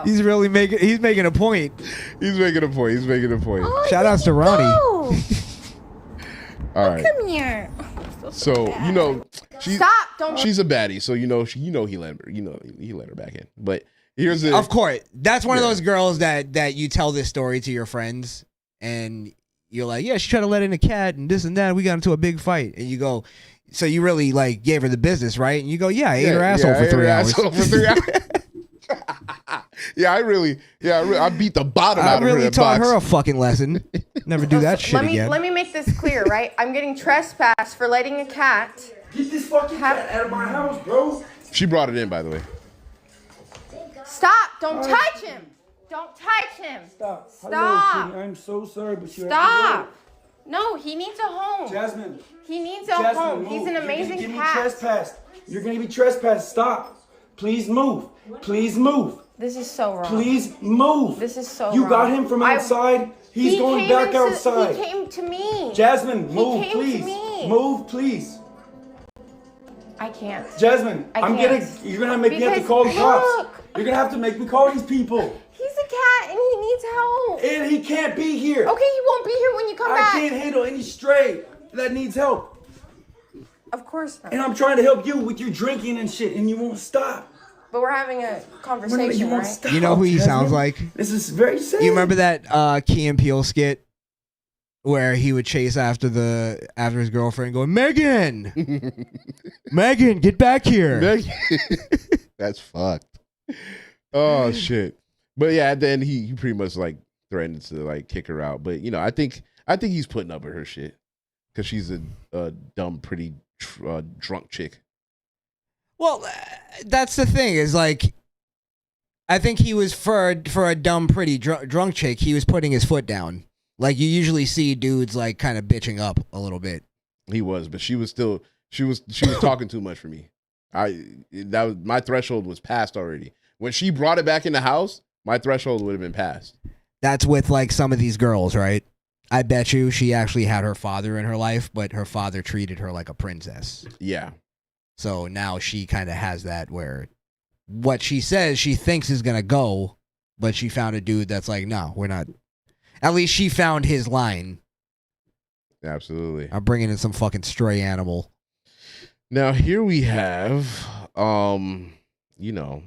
He's making a point. He's making a point. Oh, Shout outs to Ronnie. All right. Come here. So you know, Stop! Don't. she's a baddie. So you know, he let her. He let her back in. But here's the. Of course. That's one of those girls that you tell this story to your friends and you're like, yeah, she tried to let in a cat and this and that. We got into a big fight. And you go, so you really like gave her the business, right? And you go, yeah, I ate her asshole for 3 hours. I beat the bottom out of her. I really taught box. her a fucking lesson. Never do that shit again. Let me make this clear, right? I'm getting trespassed for letting a cat. Get this fucking cat out of my house, bro. She brought it in, by the way. Stop! Don't touch him! Don't touch him! Stop. Stop! Hello, Kitty. I'm so sorry, but you have to Stop! go. No, he needs a home. Jasmine. He needs a Jasmine, home. move. He's an amazing You're gonna cat. get me trespassed. You're gonna be trespassed. Stop. Please move. Please move. This is so wrong. Please move. This is so You wrong. got him from outside. He's He going came back into- outside. He came to me. Jasmine, move, He came please. to me. Move, please. I can't. Jasmine, I I'm can't. gonna. You're gonna make me have to Because call the cops. look. You're gonna have to make me call these people. He's a cat and he needs help. And he can't be here. Okay, he won't be here when you come I back. can't handle any stray that needs help. Of course not. And I'm trying to help you with your drinking and shit, and you won't stop. But we're having a conversation, You won't right? stop. You know who he Jasmine. sounds like? This is very sad. You remember that Key and Peele skit where he would chase after his girlfriend going, Megan! Megan, get back here. That's fucked. Oh shit. But yeah, at the end he pretty much like threatened to like kick her out. But you know, I think he's putting up with her shit because she's a dumb, pretty drunk chick. Well, that's the thing is like, I think he was for a dumb, pretty drunk chick. He was putting his foot down. Like you usually see dudes like kind of bitching up a little bit. He was, but she was talking too much for me. My threshold was passed already. When she brought it back in the house, my threshold would have been passed. That's with like some of these girls, right? I bet you she actually had her father in her life, but her father treated her like a princess. Yeah. So now she kind of has that where what she says she thinks is going to go, but she found a dude that's like, no, we're not. At least she found his line. Absolutely. I'm bringing in some fucking stray animal. Now here we have, you know,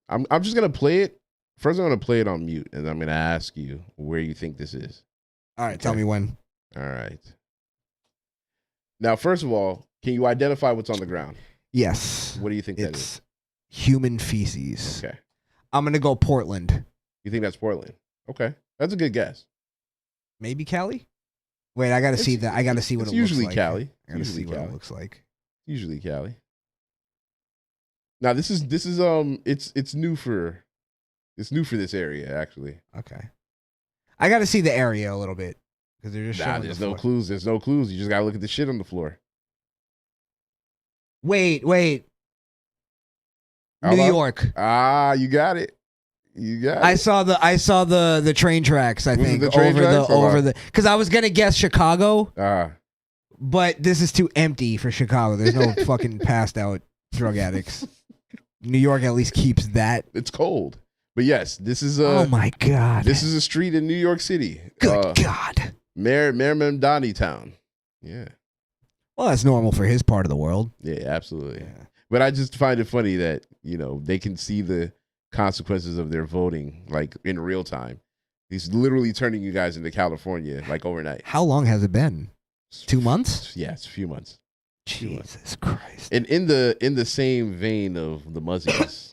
I'm just going to play it. First I'm going to play it on mute, and I'm going to ask you where you think this is. All right, tell me when. All right. Now, first of all, can you identify what's on the ground? Yes. What do you think that It's is? human feces. Okay. I'm going to go Portland. You think that's Portland? Okay. That's a good guess. Maybe Cali? Wait, I got to see that. I got to see what it It's looks usually like. Cali. I got to see Usually what Cali. it looks like. Usually Cali. Now this is it's new for this area actually. Okay. I got to see the area a little bit because they're just showing there's the no floor. clues. There's no clues. You just gotta look at the shit on the floor. Wait. Hold New on. York. You got it. I saw the train tracks. I Was it think the train tracks? over the because I was gonna guess Chicago, Ah. but this is too empty for Chicago. There's no fucking passed out drug addicts. New York at least keeps that. It's cold, but yes, this is Oh my god. This is a street in New York City. Good God. Mayor Mamdani Town. Yeah. Well, that's normal for his part of the world. Yeah, absolutely. But I just find it funny that, they can see the consequences of their voting like in real time. He's literally turning you guys into California like overnight. How long has it been? 2 months? Yeah, it's a few months. Jesus Christ. And in the same vein of the Muzzies,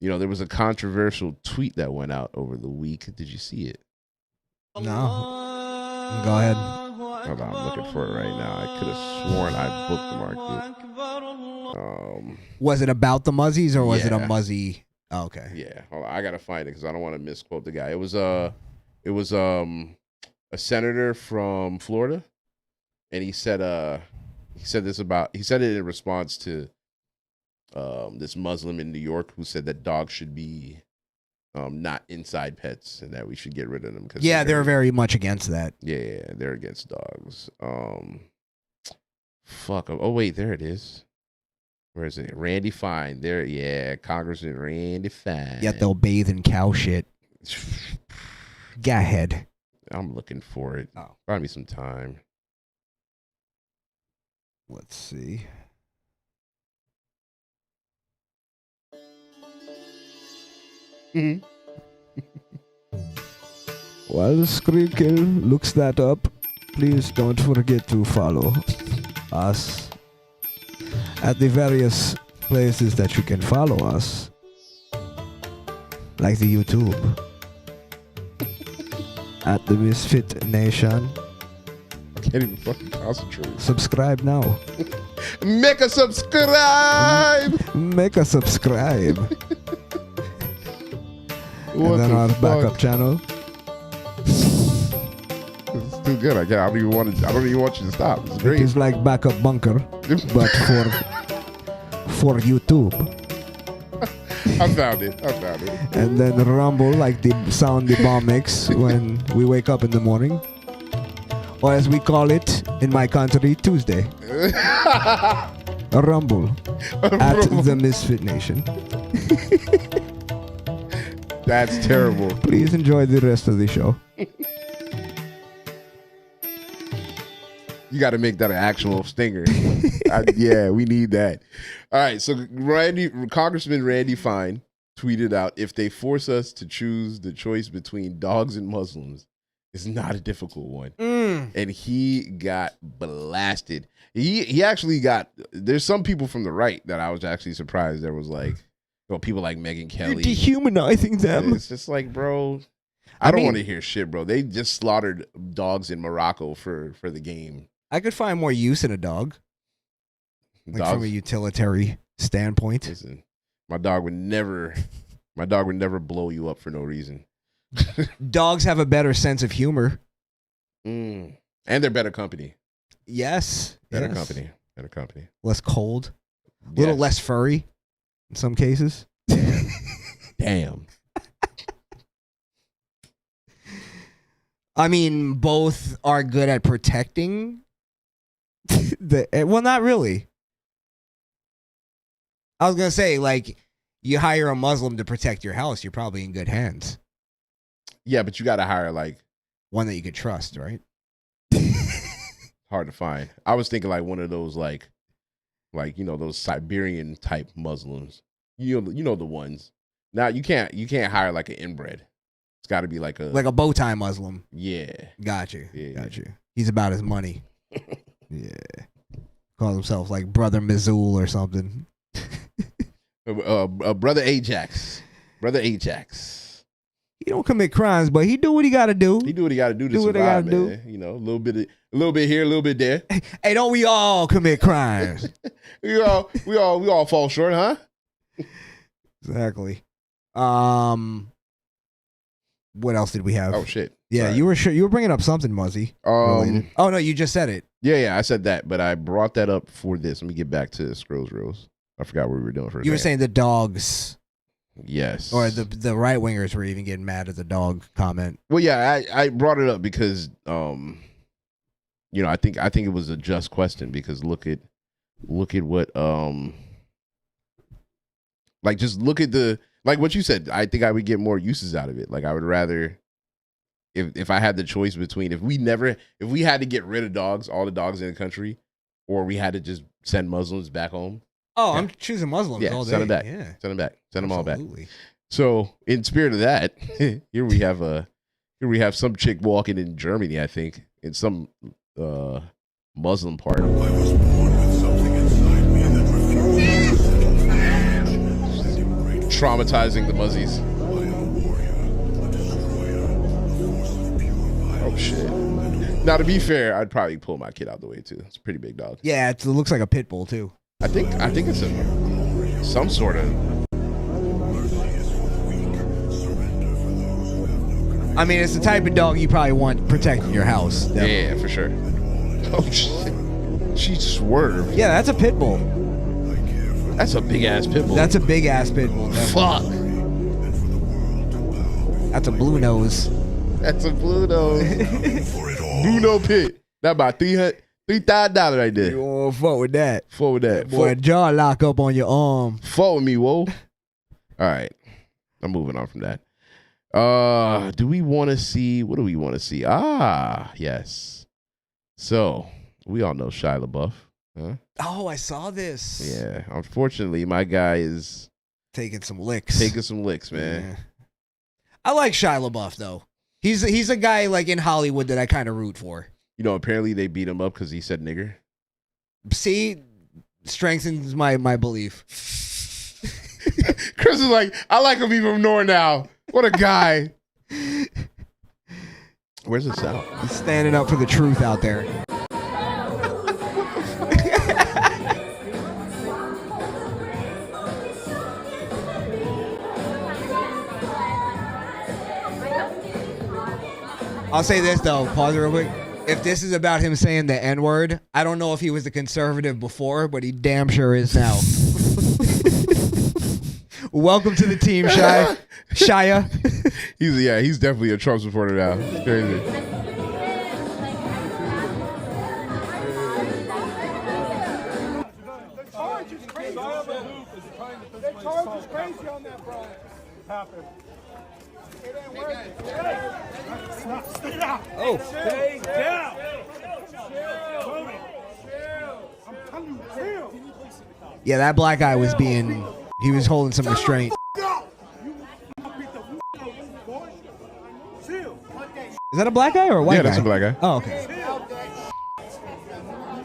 there was a controversial tweet that went out over the week. Did you see it? No. Go ahead. Hold on, I'm looking for it right now. I could have sworn I bookmarked it. Was it about the Muzzies or was it a Yeah. Muzzy? Oh, okay. Yeah, hold on, I gotta find it because I don't want to misquote the guy. It was a senator from Florida, and he said it in response to this Muslim in New York who said that dogs should be not inside pets and that we should get rid of them. Yeah, they're very much against that. Yeah, they're against dogs. Fuck. Oh wait, there it is. Where is it? Randy Fine. There, yeah, Congressman Randy Fine. Yet they'll bathe in cow shit. Go ahead. I'm looking for it. Oh. Find me some time. Let's see. While Skrill looks that up, please don't forget to follow us at the various places that you can follow us, like the YouTube, at the Misfit Nation. Can't even fucking concentrate. Subscribe now. Make a subscribe. Make a subscribe. What And then the our fuck? backup channel. It's too good. I don't even want you to stop. It's It great. is like backup bunker, but for YouTube. I found it. And then rumble like the sound the bomb makes when we wake up in the morning. Or as we call it in my country, Tuesday. A rumble at the Misfit Nation. That's terrible. Please enjoy the rest of the show. You got to make that an actual stinger. Yeah, we need that. All right, so Congressman Randy Fine tweeted out, if they force us to choose the choice between dogs and Muslims, it's not a difficult one. And he got blasted. He actually got, there's some people from the right that I was actually surprised there was like, people like Megyn Kelly. You're dehumanizing them. It's just like, bro, I don't want to hear shit, bro. They just slaughtered dogs in Morocco for the game. I could find more use in a dog. Like from a utilitarian standpoint. Listen, my dog would never blow you up for no reason. Dogs have a better sense of humor. And they're better company. Yes. Better yes. company. Better company. Less cold. A little less furry in some cases. Damn. I mean, both are good at protecting well, not really. I was going to say, like, you hire a Muslim to protect your house, you're probably in good hands. Yeah, but you got to hire, like, one that you could trust, right? Hard to find. I was thinking like one of those like those Siberian type Muslims. You know the ones. Now you can't hire like an inbred. It's got to be like a bow tie Muslim. Yeah. Got you. Yeah. Got you. He's about his money. Yeah. Calls himself like Brother Mizul or something. Brother Ajax. Brother Ajax. He don't commit crimes, but he do what he got to do. He do what he got to do to survive, man. You know, a little bit here, a little bit there. Hey, don't we all commit crimes? we all fall short, huh? Exactly. What else did we have? Oh shit. Yeah, Sorry. you were bringing up something, Muzzy. related. Oh no, you just said it. Yeah, I said that, but I brought that up for this. Let me get back to Scrolls Rose. I forgot what we were doing for a You were second. saying the dogs. Yes. Or the right wingers were even getting mad at the dog comment. Well, yeah, I brought it up because I think it was a just question because look at what just look at the what you said. I think I would get more uses out of it. Like I would rather if I had the choice between if we had to get rid of dogs, all the dogs in the country, or we had to just send Muslims back home. Oh, yeah. I'm choosing Muslims all day. Send them back. Yeah. Send them back. Send them all back. Absolutely. So, in spirit of that, here we have some chick walking in Germany, I think, in some Muslim part. Traumatizing the Muzzies. Oh shit. Now, to be fair, I'd probably pull my kid out the way too. It's a pretty big dog. Yeah, it looks like a pit bull too. I think it's some sort of. I mean, it's the type of dog you probably want protecting your house. Definitely. Yeah, for sure. Oh shit! She swerved. Yeah, that's a pit bull. That's a big ass pit bull. That's a big ass pit bull. Fuck. That's a blue nose. That's a blue nose. Blue nose pit. That about $3,000 right there. You won't fuck with that. Fuck with that. Boy, jaw lock up on your arm. Fuck with me, whoa. All right. I'm moving on from that. Do we want to see? What do we want to see? Ah, yes. So we all know Shia LaBeouf, huh? Oh, I saw this. Yeah. Unfortunately, my guy is taking some licks. Man. Yeah. I like Shia LaBeouf though. He's a guy like in Hollywood that I kind of root for. You know, apparently they beat him up because he said nigger. See, strengthens my belief. Chris is like, I like him even more now. What a guy. Where's the sound? He's standing up for the truth out there. I'll say this though, pause real quick. If this is about him saying the N-word, I don't know if he was a conservative before, but he damn sure is now. Welcome to the team, Shia. He's definitely a Trump supporter now. It's crazy. Oh. Stay down. Yeah, that black guy was he was holding some restraint. Is that a black guy or a white guy? Yeah, that's a black guy. Oh, okay.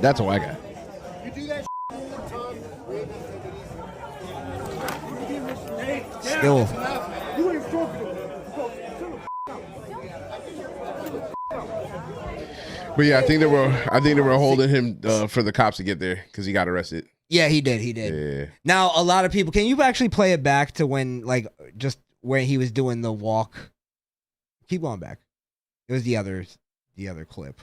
That's a white guy. Still. But yeah, I think they were holding him for the cops to get there because he got arrested. Yeah, he did. Yeah. Now, a lot of people, can you actually play it back to when, like, just where he was doing the walk? Keep going back. It was the other clip.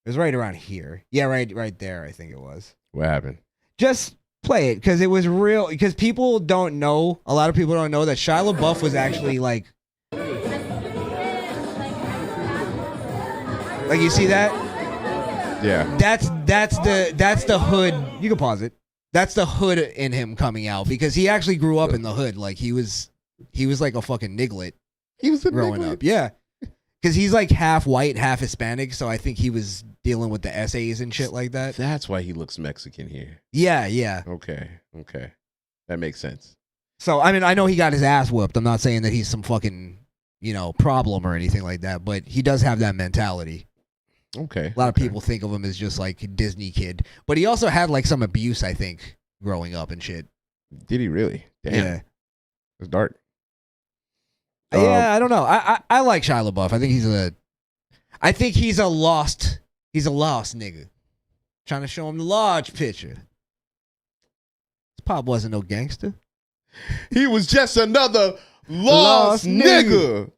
It was right around here. Yeah, right there, I think it was. What happened? Just play it, because it was real, because people don't know, a lot of people don't know that Shia LaBeouf was actually, like, you see that? Yeah. That's the hood. You can pause it. That's the hood in him coming out, because he actually grew up in the hood. Like he was like a fucking niglet. He was growing up. Yeah. Because he's like half white, half Hispanic, so I think he was dealing with the essays and shit like that. That's why he looks Mexican here. Yeah. Okay. That makes sense. So, I mean, I know he got his ass whooped. I'm not saying that he's some fucking, problem or anything like that, but he does have that mentality. Okay. A lot of people think of him as just like a Disney kid, but he also had like some abuse, I think, growing up and shit. Did he really? Damn. Yeah. It's dark. Yeah, I don't know. I like Shia LaBeouf. I think he's a lost nigga. Trying to show him the large picture. It's Pop wasn't no gangster. He was just another lost nigga.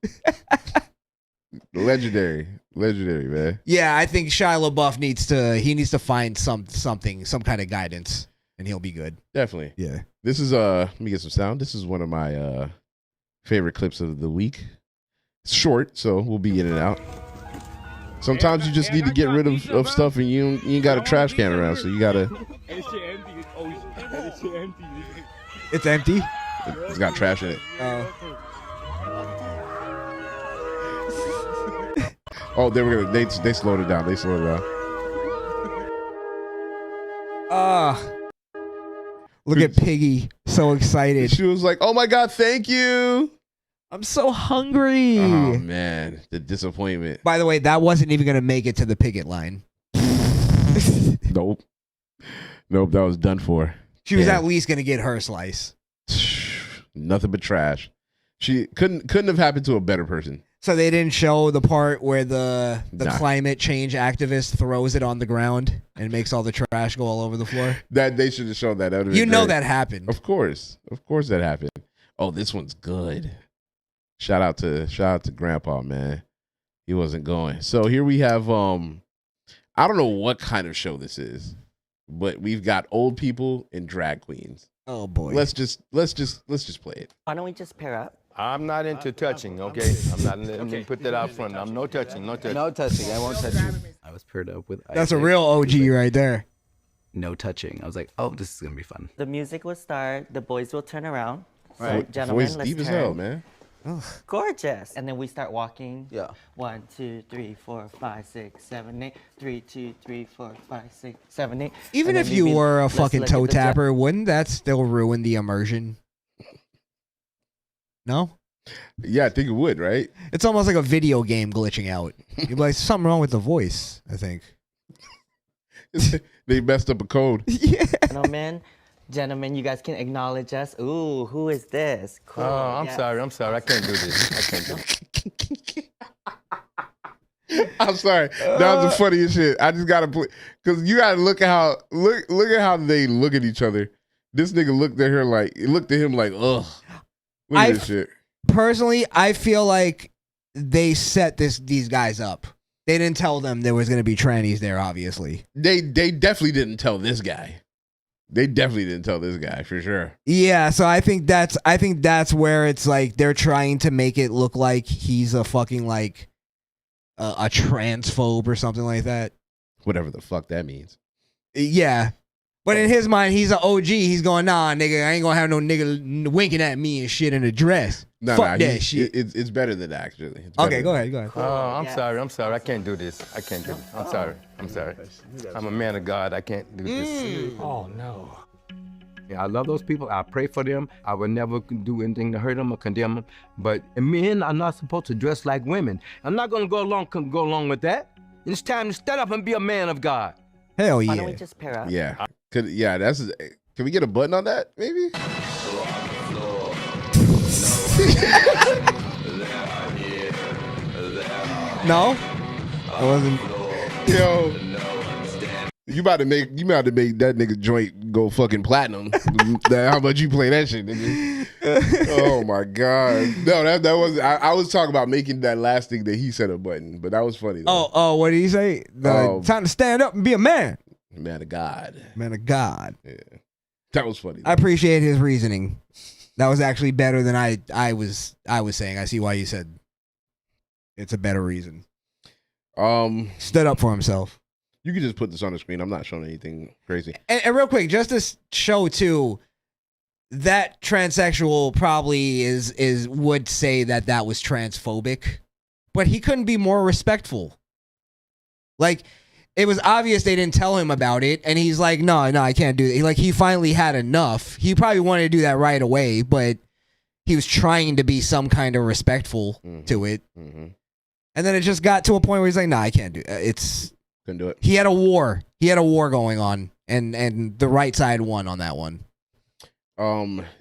Legendary, man. Yeah, I think Shia LaBeouf needs to find some kind of guidance, and he'll be good. Definitely. Yeah. This is let me get some sound. This is one of my favorite clips of the week. It's short, so we'll be in and out. Sometimes you just need to get rid of stuff, and you ain't got a trash can around, so you gotta. It's empty. It's got trash in it. Oh, they slowed it down. They slowed it down. Look at Piggy, so excited. She was like, "Oh my God, thank you. I'm so hungry." Oh man, the disappointment. By the way, that wasn't even gonna make it to the picket line. Nope, that was done for. She was at least gonna get her slice. Nothing but trash. She couldn't have happened to a better person. So they didn't show the part where the Nah. climate change activist throws it on the ground and makes all the trash go all over the floor. That they should have shown that. That You know that happened. Of course that happened. Oh, this one's good. Shout out to Grandpa, man. He wasn't going. So here we have I don't know what kind of show this is, but we've got old people and drag queens. Oh boy. Let's just play it. Why don't we just pair up? I'm not into touching, okay? I'm not. Let me put that out front. I'm no touching, no touching. No touching. I won't touch you. I was paired up with That's a Isaac. real OG right there. No touching. I was like, oh, this is gonna be fun. The music will start. The boys will turn around. So, Right. gentlemen, Voice let's deep as turn. hell, man. Gorgeous. And then we start walking. Yeah. 1, 2, 3, 4, 5, 6, 7, 8. 3, 2, 3, 4, 5, 6, 7, 8. Even And if then you maybe were a let's fucking look at toe the tapper, wouldn't that still ruin the immersion? No? Yeah, I think it would, right? It's almost like a video game glitching out. You'd be like, something wrong with the voice, I think. They messed up a code. Gentlemen, you guys can acknowledge us. Ooh, who is this? Cool. Oh, I'm yes. sorry. I can't do this. I can't do it. I'm sorry. That was the funniest shit. I just gotta play because you gotta look at how they look at each other. This nigga looked at him like, ugh. Look at this shit. Personally, I feel like they set these guys up. They didn't tell them there was going to be trannies there, obviously. They definitely didn't tell this guy. They definitely didn't tell this guy for sure. Yeah, so I think that's where it's like they're trying to make it look like he's a fucking like a transphobe or something like that. Whatever the fuck that means. Yeah. But in his mind, he's an OG. He's going, nah, nigga, I ain't gonna have no nigga winking at me and shit in a dress. Fuck that shit. It's better than that, actually. Okay, go ahead. Oh, I'm sorry. I can't do this. I can't do it. I'm sorry. I'm a man of God. I can't do this. Oh, no. Yeah, I love those people. I pray for them. I would never do anything to hurt them or condemn them. But men are not supposed to dress like women. I'm not gonna go along with that. It's time to stand up and be a man of God. Hell yeah. Why don't we just pair up? Yeah. Can we get a button on that, maybe? No? I wasn't. Yo. You about to make that nigga joint go fucking platinum. How much you play that shit, nigga? Oh my God. No, that was I was talking about making that last thing that he said a button, but that was funny though. Oh, what did he say? Time to stand up and be a man. Man of God. Man of God. Yeah. That was funny. I appreciate his reasoning. That was actually better than I was saying. I see why you said it's a better reason. Stood up for himself. You can just put this on the screen. I'm not showing anything crazy. And real quick, just to show too, that transsexual probably would say that was transphobic, but he couldn't be more respectful. Like, it was obvious they didn't tell him about it, and he's like, no, I can't do that. Like, he finally had enough. He probably wanted to do that right away, but he was trying to be some kind of respectful to it. Mm-hmm. And then it just got to a point where he's like, nah, I can't do it. Couldn't do it. He had a war. He had a war going on, and the right side won on that one.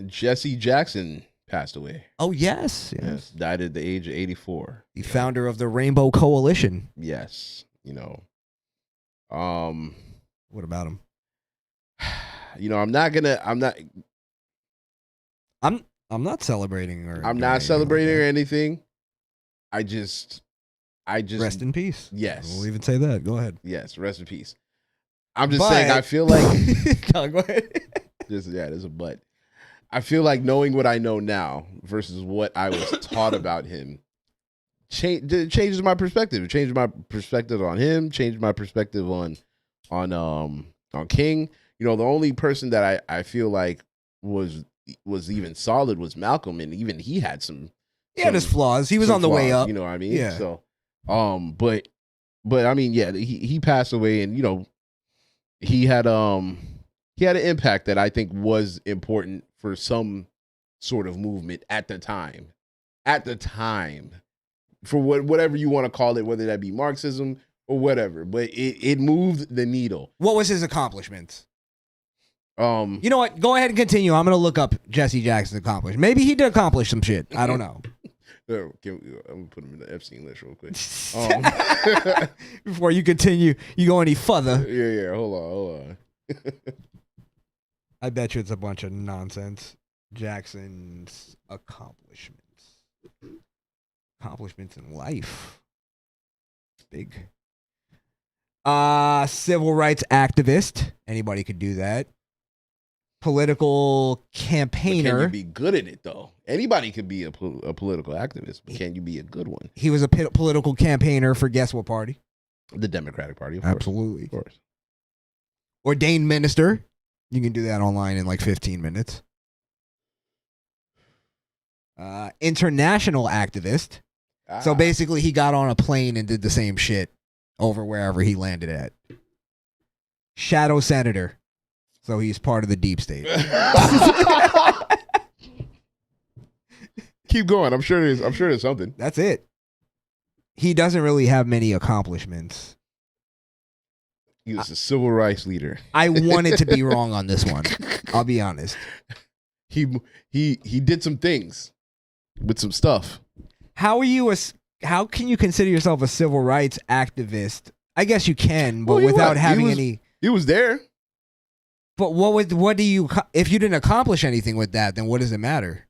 Jesse Jackson passed away. Oh, yes. Died at the age of 84. The founder of the Rainbow Coalition. Yes. What about him? I'm not celebrating or I'm not celebrating or anything. I just rest in peace. Yes. We'll even say that. Go ahead. Yes, rest in peace. I'm just saying I feel like go ahead. There's a but. I feel like knowing what I know now versus what I was taught about him changes my perspective. It changed my perspective on him, changed my perspective on King. The only person that I feel like was even solid was Malcolm, and even he had he had his flaws. He was on the way up. You know what I mean? Yeah. So, but I mean, yeah, he passed away, and he had an impact that I think was important for some sort of movement at the time. For whatever you want to call it, whether that be Marxism or whatever, but it moved the needle. What was his accomplishments? You know what? Go ahead and continue. I'm gonna look up Jesse Jackson's accomplishments. Maybe he did accomplish some shit. I don't know. I'm gonna put him in the Epstein list real quick. Before you continue, you go any further. Yeah. Hold on. I bet you it's a bunch of nonsense. Jackson's accomplishments in life. Big. Civil rights activist. Anybody could do that. Political campaigner. But can you be good at it though? Anybody could be a political activist, but can you be a good one? He was a political campaigner for guess what party? The Democratic Party, of Absolutely. Of course. Ordained minister. You can do that online in like 15 minutes. International activist. So basically he got on a plane and did the same shit over wherever he landed at. Shadow senator. So he's part of the deep state. Keep going. I'm sure there's something. That's it. He doesn't really have many accomplishments. He was a civil rights leader. I wanted to be wrong on this one. I'll be honest. He did some things with some stuff. How can you consider yourself a civil rights activist? I guess you can, but without having any. He was there. But if you didn't accomplish anything with that, then what does it matter?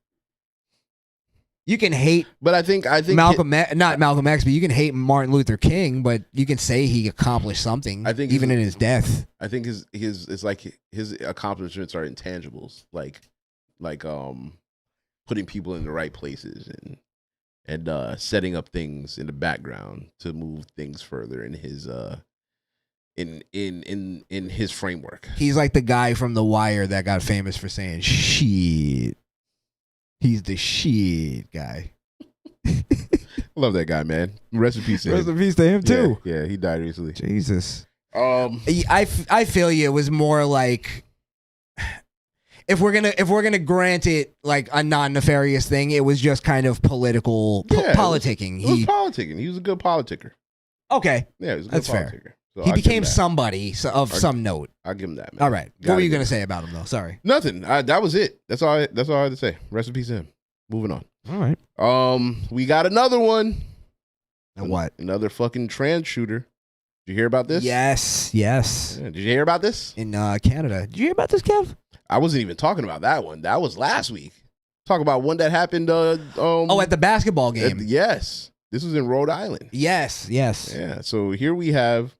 You can hate, but I think not Malcolm X, but you can hate Martin Luther King, but you can say he accomplished something. I think even in his death. I think his accomplishments are intangibles, like putting people in the right places and setting up things in the background to move things further in his in his framework. He's like the guy from The Wire that got famous for saying shit. He's the shit guy. Love that guy, man. Rest in peace to him. Rest in peace to him too. Yeah, he died recently. Jesus. I feel you. It was more like if we're gonna grant it like a non-nefarious thing, it was just kind of political politicking. It was politicking. He was a good politicker. Okay. Yeah, he was a good That's politicker. fair. So he became somebody of some note. I'll give him that, man. All right. What were you going to say about him, though? Sorry. Nothing. That was it. That's all I had to say. Rest in peace to him. Moving on. All right. We got another one. What? Another fucking trans shooter. Did you hear about this? Yes. Yeah, did you hear about this? In Canada. Did you hear about this, Kev? I wasn't even talking about that one. That was last week. Talk about one that happened. At the basketball game. Yes. This was in Rhode Island. Yes. Yeah. So here we have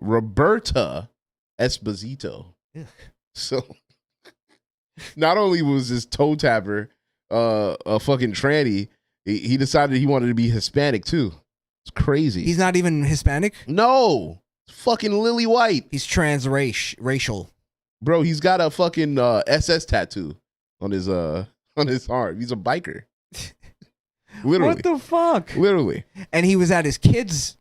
Roberta Esposito. Ugh. So not only was this toe tapper a fucking tranny, he decided he wanted to be Hispanic too. It's crazy. He's not even Hispanic? No. It's fucking lily white. He's racial. Bro, he's got a fucking SS tattoo on his arm. He's a biker. Literally. What the fuck? Literally. And he was at his kid's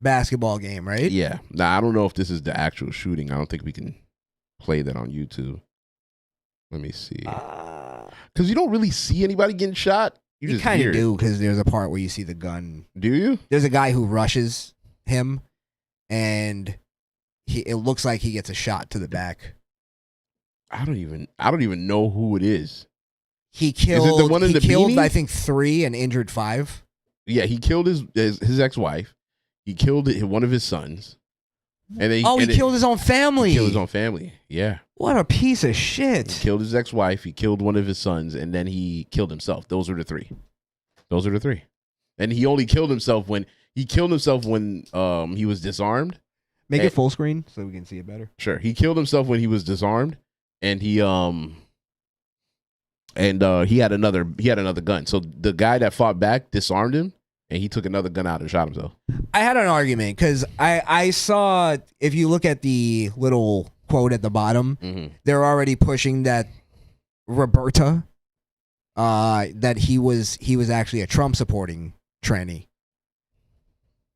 basketball game, right? Yeah. Now, I don't know if this is the actual shooting. I don't think we can play that on YouTube. Let me see. Because you don't really see anybody getting shot. You kind of do, because there's a part where you see the gun. Do you? There's a guy who rushes him, and it looks like he gets a shot to the back. I don't even know who it is. He killed. Is it the one in the killed, beanie? I think, 3 and injured 5. Yeah, he killed his ex-wife. He killed one of his sons. And then he killed his own family. He killed his own family. Yeah. What a piece of shit. He killed his ex-wife. He killed one of his sons, and then he killed himself. Those are the three. And he only killed himself when he was disarmed. Make it full screen so we can see it better. Sure. He killed himself when he was disarmed, and he had another gun. So the guy that fought back disarmed him, and he took another gun out and shot himself. I had an argument because I saw, if you look at the little quote at the bottom, they're already pushing that Roberta, that he was actually a Trump supporting tranny.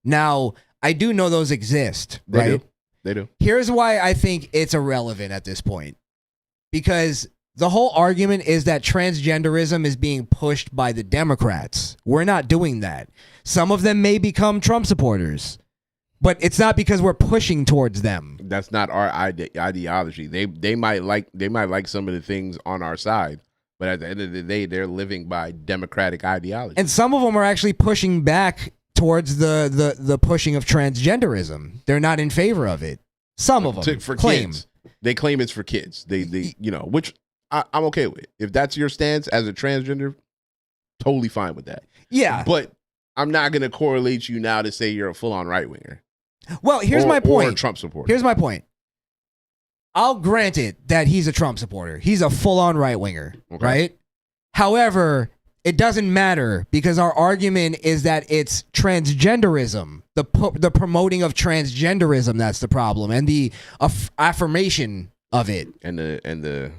Now, I do know those exist, right? They do. Here's why I think it's irrelevant at this point. Because the whole argument is that transgenderism is being pushed by the Democrats. We're not doing that. Some of them may become Trump supporters, but it's not because we're pushing towards them. That's not our ideology. They might like some of the things on our side, but at the end of the day, they're living by democratic ideology. And some of them are actually pushing back towards the pushing of transgenderism. They're not in favor of it. Some of them claim. Kids. They claim it's for kids. They which I'm okay with. If that's your stance as a transgender, totally fine with that. Yeah. But I'm not going to correlate you now to say you're a full-on right-winger. Well, here's my point. Or a Trump supporter. Here's my point. I'll grant it that he's a Trump supporter. He's a full-on right-winger, right? However, it doesn't matter because our argument is that it's transgenderism, the promoting of transgenderism that's the problem, and the affirmation of it, and the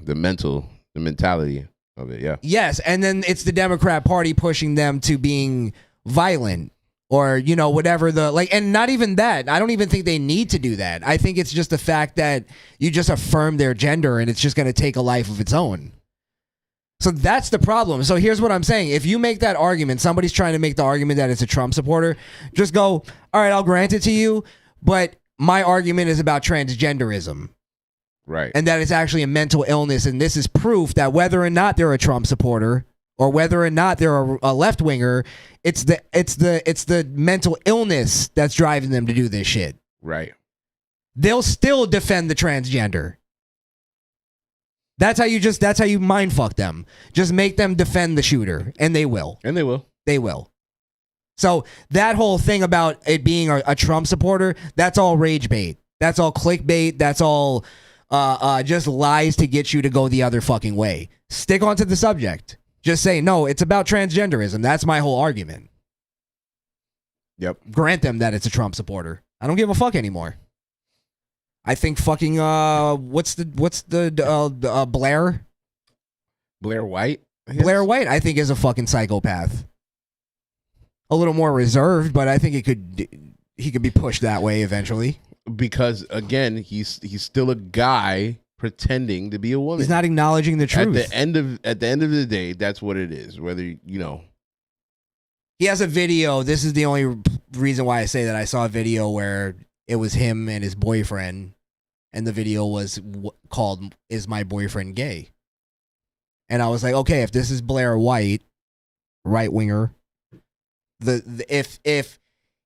mentality of it. Yeah. Yes, and then it's the Democrat Party pushing them to being violent or whatever and not even that. I don't even think they need to do that. I think it's just the fact that you just affirm their gender and it's just going to take a life of its own. So that's the problem. So here's what I'm saying. If you make that argument, somebody's trying to make the argument that it's a Trump supporter, just go, all right, I'll grant it to you, but my argument is about transgenderism. Right. And that it's actually a mental illness, and this is proof that whether or not they're a Trump supporter or whether or not they're a left winger, it's the mental illness that's driving them to do this shit. Right. They'll still defend the transgender. That's how you mind fuck them. Just make them defend the shooter, and they will. They will. So that whole thing about it being a Trump supporter, that's all rage bait. That's all clickbait. That's all just lies to get you to go the other fucking way. Stick onto the subject. Just say, no, it's about transgenderism. That's my whole argument. Yep. Grant them that it's a Trump supporter. I don't give a fuck anymore. I think fucking what's the Blair? Blair White? Blair White, I think, is a fucking psychopath. A little more reserved, but I think he could be pushed that way eventually. Because again, he's still a guy pretending to be a woman. He's not acknowledging the truth. At the end of the day, that's what it is. Whether he has a video. This is the only reason why I say that. I saw a video where it was him and his boyfriend, and the video was called "Is My Boyfriend Gay?" And I was like, okay, if this is Blair White, right winger, if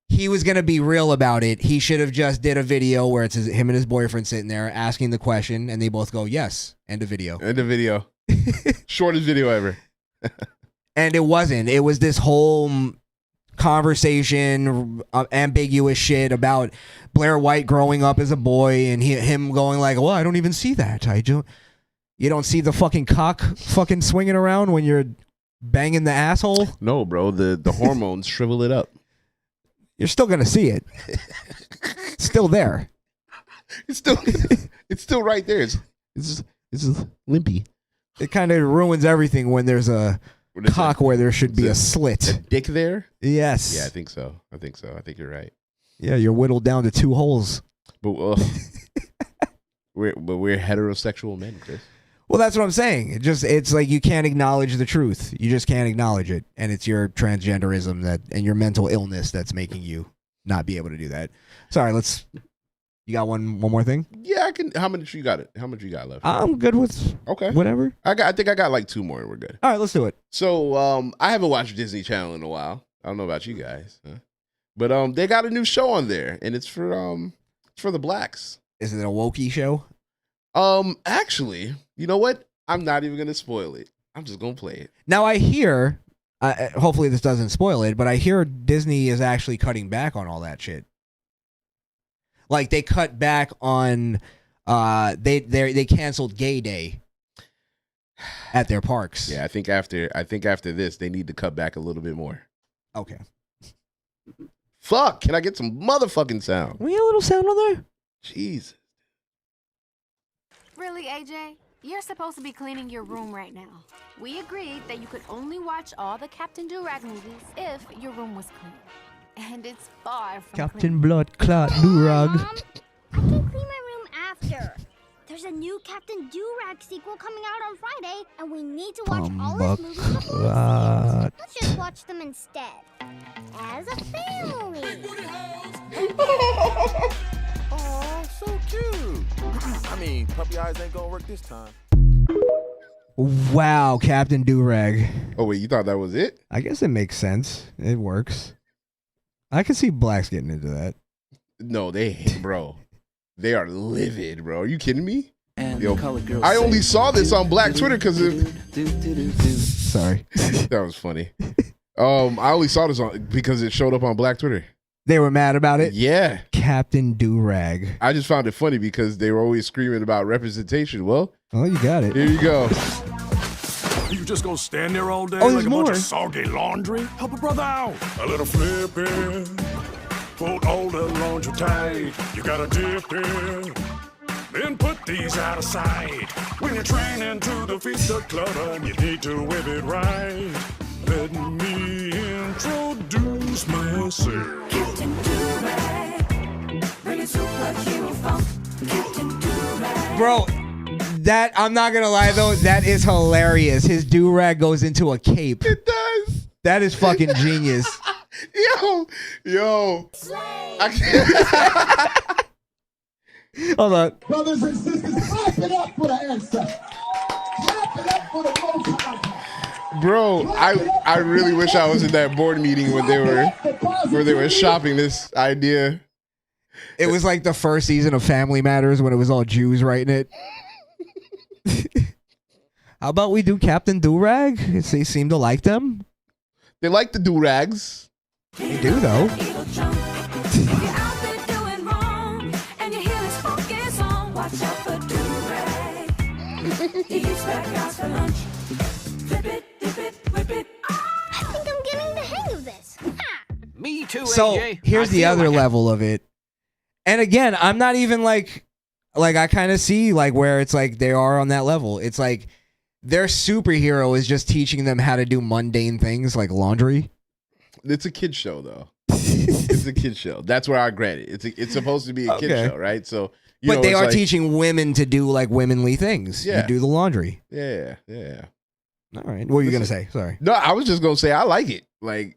he was gonna be real about it, he should have just did a video where it's him and his boyfriend sitting there asking the question, and they both go yes. End of video. End of video. Shortest video ever. And it wasn't. It was this whole conversation, ambiguous shit about Blair White growing up as a boy, and him going like, "Well, I don't even see that. You don't see the fucking cock fucking swinging around when you're banging the asshole." No, bro. The hormones shrivel it up. You're still gonna see it. It's still there. It's still right there. It's just limpy. It kind of ruins everything when there's a cock where there should be a slit. A dick there? Yes. Yeah, I think so. I think you're right. Yeah, you're whittled down to 2 holes. But we're heterosexual men, Chris. Well, that's what I'm saying. It's like you can't acknowledge the truth. You just can't acknowledge it, and it's your transgenderism and your mental illness that's making you not be able to do that. Sorry, you got one more thing? Yeah, I can. How much you got left? I'm good with whatever. I think I got like 2 more and we're good. All right, let's do it. So, I haven't watched Disney Channel in a while. I don't know about you guys, but they got a new show on there, and it's for It's for the blacks. Is it a wokey show? Actually, you know what? I'm not even gonna spoil it. I'm just gonna play it. Now I hear, hopefully this doesn't spoil it, but I hear Disney is actually cutting back on all that shit. Like they cut back on, they canceled Gay Day at their parks. Yeah, I think after this, they need to cut back a little bit more. Okay. Fuck! Can I get some motherfucking sound? We get a little sound on there. Jesus. Really, AJ? You're supposed to be cleaning your room right now. We agreed that you could only watch all the Captain Durag movies if your room was clean. And it's far from Captain clean. Blood Clot Durag. I can clean my room after. There's a new Captain Durag sequel coming out on Friday, and we need to watch all his movies before we see it. Let's just watch them instead. As a family. Oh, so cute. I mean, puppy eyes ain't gonna work this time. Wow, Captain Durag. Oh wait, you thought that was it? I guess it makes sense. It works. I can see blacks getting into that. No, they hate, bro. They are livid, bro. Are you kidding me? And Yo, I only saw this on Black Twitter because Sorry. that was funny. I only saw this because it showed up on Black Twitter. They were mad about it? Yeah. Captain Durag. I just found it funny because they were always screaming about representation. Well, you got it. Here you go. You just gonna stand there all day Oh, like there's a bunch more. of soggy laundry? Help a brother out. A little flipping. Fold all the laundry tight. You gotta dip in. Then put these out of sight. When you're training to defeat the clutter, you need to whip it right. Let me introduce myself. Captain Durag, bringing superhero funk. Captain Durag. Bro, that, I'm not going to lie though, that is hilarious. His Durag goes into a cape. It does. That is fucking genius. Yo. I can't. Hold on. Brothers and sisters, clap it up for the answer. Clap it up for the Most High. Bro, I really wish I was in that board meeting when they were shopping this idea. It was like the first season of Family Matters when it was all Jews writing it. How about we do Captain Durag? They seem to like them. They like the Durags. They do though. He's back out for lunch. Flip it, dip it, whip it. I think I'm getting the hang of this. Me too, So AJ. here's the other level of it. And again, I'm not even like I kind of see like where it's like they are on that level. It's like their superhero is just teaching them how to do mundane things like laundry. It's a kid show though. It's a kid show. That's where I grant it. It's supposed to be a kid show, right? So But they it's are like, teaching women to do like womanly things. Yeah. You do the laundry. Yeah. All right. What were you gonna say? Sorry. No, I was just gonna say I like it. Like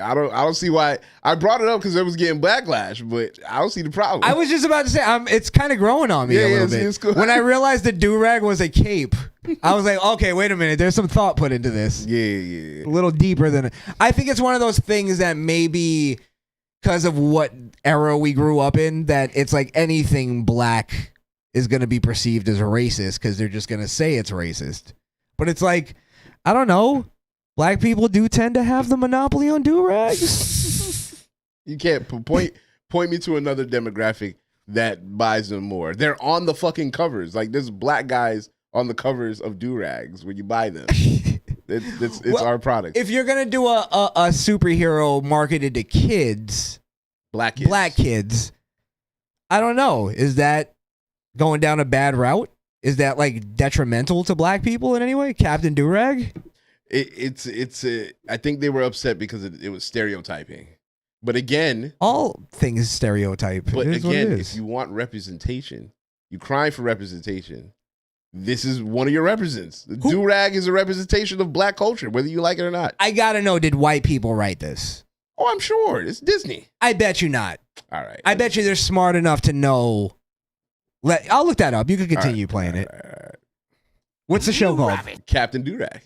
I don't see why I brought it up because it was getting backlash, but I don't see the problem. I was just about to say it's kind of growing on me a little bit. It's cool. When I realized the durag was a cape, I was like, okay, wait a minute. There's some thought put into this. Yeah. A little deeper than I think it's one of those things that maybe because of what era we grew up in, that it's like anything black is going to be perceived as racist because they're just going to say it's racist. But it's like, I don't know. Black people do tend to have the monopoly on do-rags. You can't point me to another demographic that buys them more. They're on the fucking covers. Like there's black guys on the covers of do-rags when you buy them. It's Well, our product. If you're going to do a superhero marketed to kids, black kids, I don't know. Is that going down a bad route? Is that like detrimental to black people in any way? Captain Durag? I think they were upset because it was stereotyping. But again, all things stereotype. But It is what it again, is. if you want representation, you cry for representation. This is one of your represents. The do-rag is a representation of black culture, whether you like it or not. I gotta know, did white people write this? Oh, I'm sure. It's Disney. I bet you not. All right. I bet you they're smart enough to know. I'll look that up. You can continue playing it. What's the show called? Captain Durag.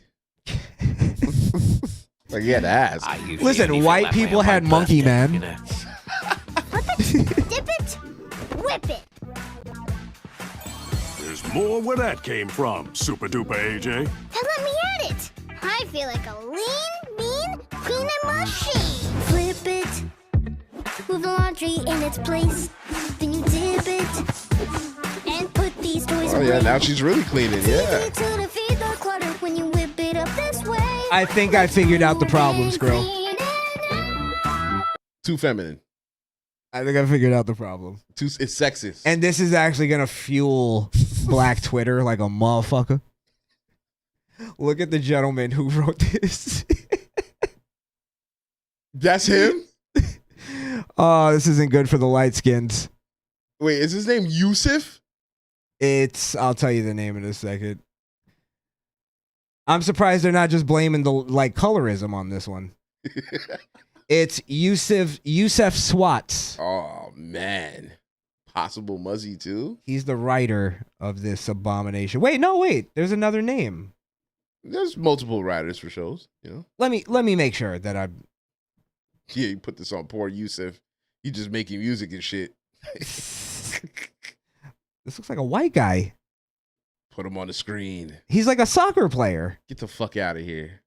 Like you had to ask. Listen, white people had Monkey Man. Dip it, whip more where that came from, Super Duper AJ. And let me at it. I feel like a lean, mean, cleaning machine. Flip it. Move the laundry in its place. Then you dip it. And put these toys Oh, away. yeah, now she's really cleaning, yeah. To defeat the clutter when you whip it up this way. I think I figured out the problem, Skrill. Too feminine. I think I figured out the problem. It's sexist. And this is actually going to fuel Black Twitter like a motherfucker. Look at the gentleman who wrote this. That's him? Oh, this isn't good for the light skins. Wait, is his name Yusuf? I'll tell you the name in a second. I'm surprised they're not just blaming the colorism on this one. It's Yusuf Swats. Oh, man. Possible Muzzy, too? He's the writer of this abomination. Wait. There's another name. There's multiple writers for shows, you know? Let me make sure that I'm... Yeah, you put this on poor Yusuf. He just making music and shit. This looks like a white guy. Put him on the screen. He's like a soccer player. Get the fuck out of here.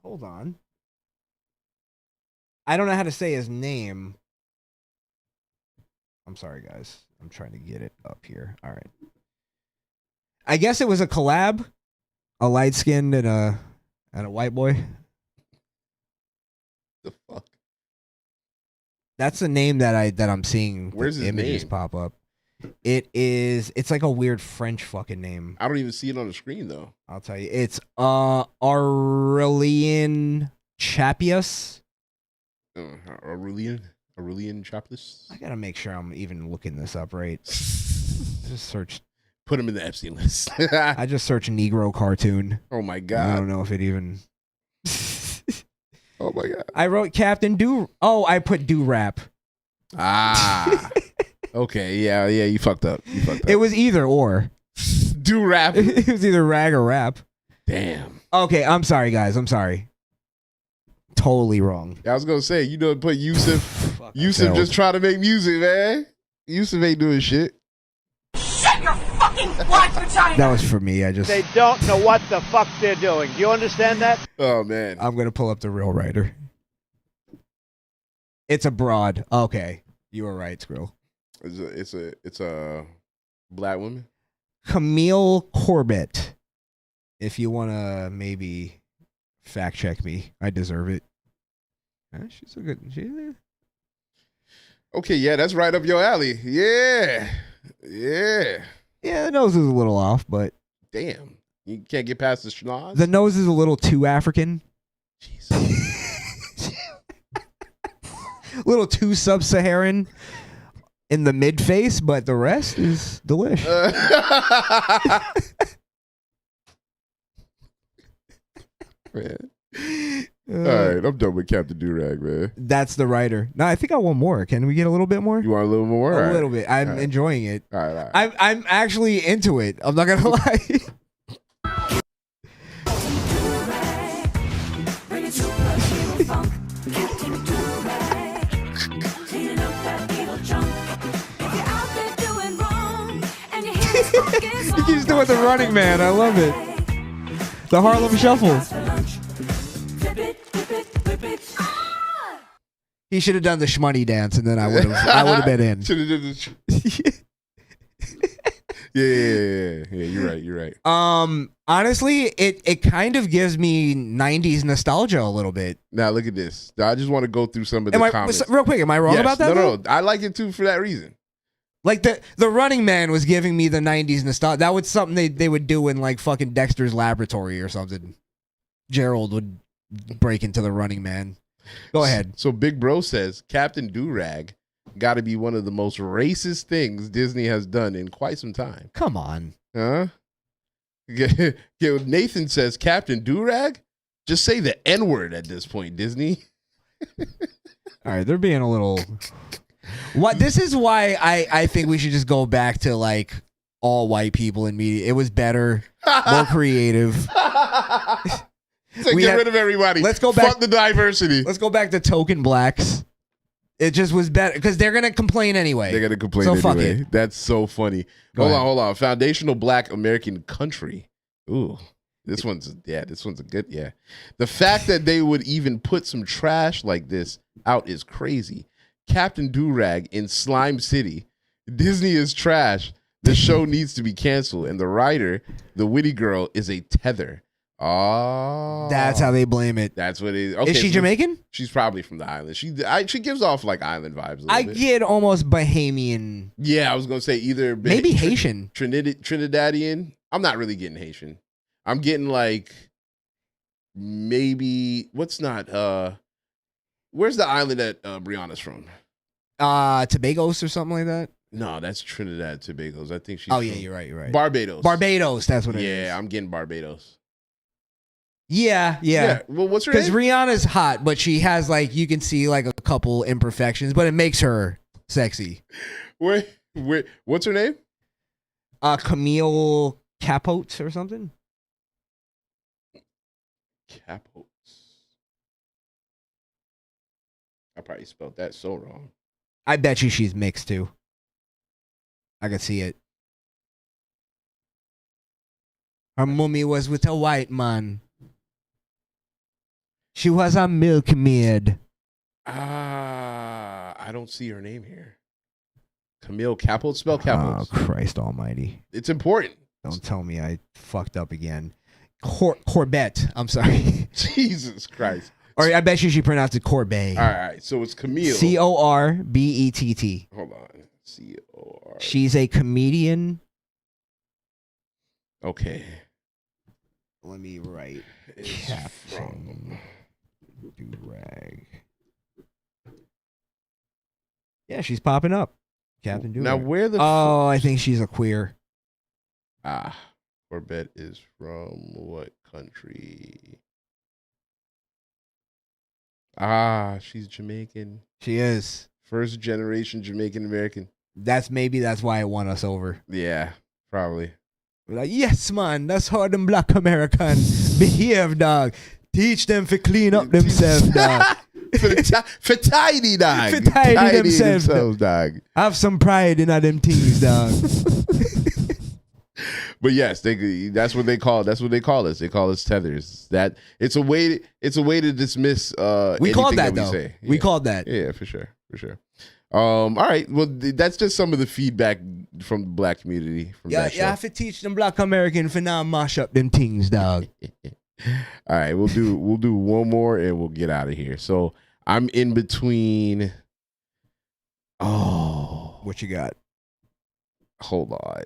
Hold on. I don't know how to say his name. I'm sorry, guys. I'm trying to get it up here. All right. I guess it was a collab. A light-skinned and a white boy. The fuck? That's the name that I'm seeing. Where's his images name? pop up. It's like a weird French fucking name. I don't even see it on the screen though. I'll tell you. It's Aurelian Chapius. Aurelian Chapius. I gotta make sure I'm even looking this up right. Just search. Put him in the Epstein list. I just searched Negro cartoon. Oh my god. I don't know if it even. Oh my god. I wrote Captain Do. Oh, I put Do Rap. Ah. Okay. Yeah. You fucked up. It was either or. Do Rap. It was either rag or rap. Damn. Okay, I'm sorry, guys. I'm sorry. Totally wrong. I was gonna say, put Yusuf. Yusuf just trying to make music, man. Yusuf ain't doing shit. Shut your fucking black vagina! That was for me. They don't know what the fuck they're doing. Do you understand that? Oh man. I'm gonna pull up the real writer. It's a broad. Okay, you were right, Skrill. It's a black woman. Camille Corbett. If you wanna maybe fact check me, I deserve it. She's a good. Okay, yeah, that's right up your alley. Yeah. Yeah, the nose is a little off, but damn, you can't get past the schnoz. The nose is a little too African. Jesus. A little too sub-Saharan in the mid face, but the rest is delish. Man. All right, I'm done with Captain Durag, man. That's the writer. No, I think I want more. Can we get a little bit more? You want a little more? A little bit. I'm enjoying it. All right. I'm actually into it. I'm not gonna lie. He keeps doing the Running Man. I love it. The Harlem Shuffle. He should have done the shmoney dance, and then I would have been in. Should have done the. Yeah. You're right. Honestly, it kind of gives me 90s nostalgia a little bit. Now look at this. I just want to go through some of the comments. Real quick, am I wrong about that? No. I like it too for that reason. Like the Running Man was giving me the 90s nostalgia. That was something they would do in like fucking Dexter's Laboratory or something. Gerald would break into the Running Man. Go ahead. So Big Bro says Captain Durag got to be one of the most racist things Disney has done in quite some time. Come on. Huh? Nathan says Captain Durag? Just say the N-word at this point, Disney. All right, they're being a little... What? This is why I think we should just go back to like all white people in media. It was better, more creative. So get rid of everybody. Let's go back. Fuck the diversity. Let's go back to token blacks. It just was better because they're gonna complain anyway. They're gonna complain so anyway. Fuck it. That's so funny. Hold on. Foundational Black American country. Ooh, this one's a good. Yeah, the fact that they would even put some trash like this out is crazy. Captain Durag in Slime City. Disney is trash. The show needs to be canceled. And the writer, the witty girl, is a tether. Oh, That's how they blame it. That's what it is. Okay, Is she Jamaican? She's probably from the island. She gives off like island vibes. A I little bit. get almost Bahamian. Yeah, I was gonna say either Maybe Haitian. Trinidadian. I'm not really getting Haitian. I'm getting like maybe where's the island that Brianna's from? Tobago's or something like that. No, that's Trinidad Tobago's. I think she's. Oh yeah, you're right. Barbados. That's what it is. Yeah, I'm getting Barbados. Yeah. Well, what's her Because name? Rihanna's hot, but she has like you can see like a couple imperfections, but it makes her sexy. Wait, what's her name? Camille Capote or something. Capote. I probably spelled that so wrong. I bet you she's mixed too. I could see it. Her mummy was with a white man. She was a milkmaid. I don't see her name here. Camille Capote. Spell Capote. Oh, Christ almighty. It's important. Don't tell me I fucked up again. Corbett. I'm sorry. Jesus Christ. Or I bet you she pronounced it Corbet. All right. So it's Camille. Corbett. Hold on. C-O-R. She's a comedian. Okay. Let me write. Captain Durag. Yeah, she's popping up. Captain Durag. Now where the I think she's a queer. Corbett is from what country? She's Jamaican. She is. First generation Jamaican American. That's why it won us over. Yeah, probably. We're like, yes, man, that's how them black Americans behave, dog. Teach them to clean up themselves, dog. for tidy, dog. For tidy themselves, dog. Have some pride in them things, dog. But yes, that's what they call us. They call us tethers. That it's a way to dismiss we called that we though. say. We called that. Yeah, for sure. All right. Well, that's just some of the feedback from the black community. You have to teach them black American for now mash up them things, dog. All right, we'll do one more and we'll get out of here. So I'm in between. What you got? Hold on.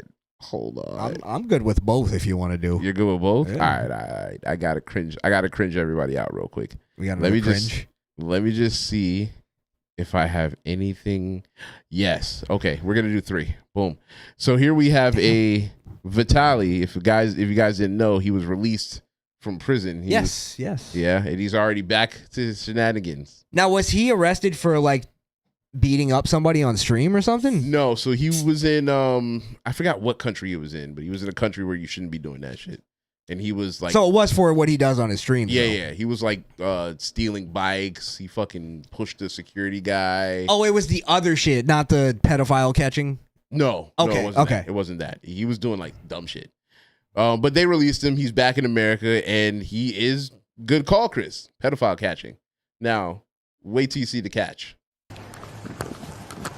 I'm good with both. If you want to do, You're good with both. Yeah. All right. I gotta cringe everybody out real quick. We got Let me cringe. let me just see if I have anything. Yes. Okay, we're gonna do 3. Boom. So here we have a Vitali. If you guys didn't know, he was released from prison. Yes. Yeah, and he's already back to his shenanigans. Now, was he arrested for like beating up somebody on stream or something? No, so he was in I forgot what country he was in, but he was in a country where you shouldn't be doing that shit. And he was like, So it was for what he does on his stream. yeah. He was like stealing bikes. He fucking pushed the security guy. Oh, it was the other shit, not the pedophile catching. No. Okay, it wasn't okay. that. It wasn't that. He was doing like dumb shit. But they released him. He's back in America, and he is good call, Chris. Pedophile catching. Now, wait till you see the catch.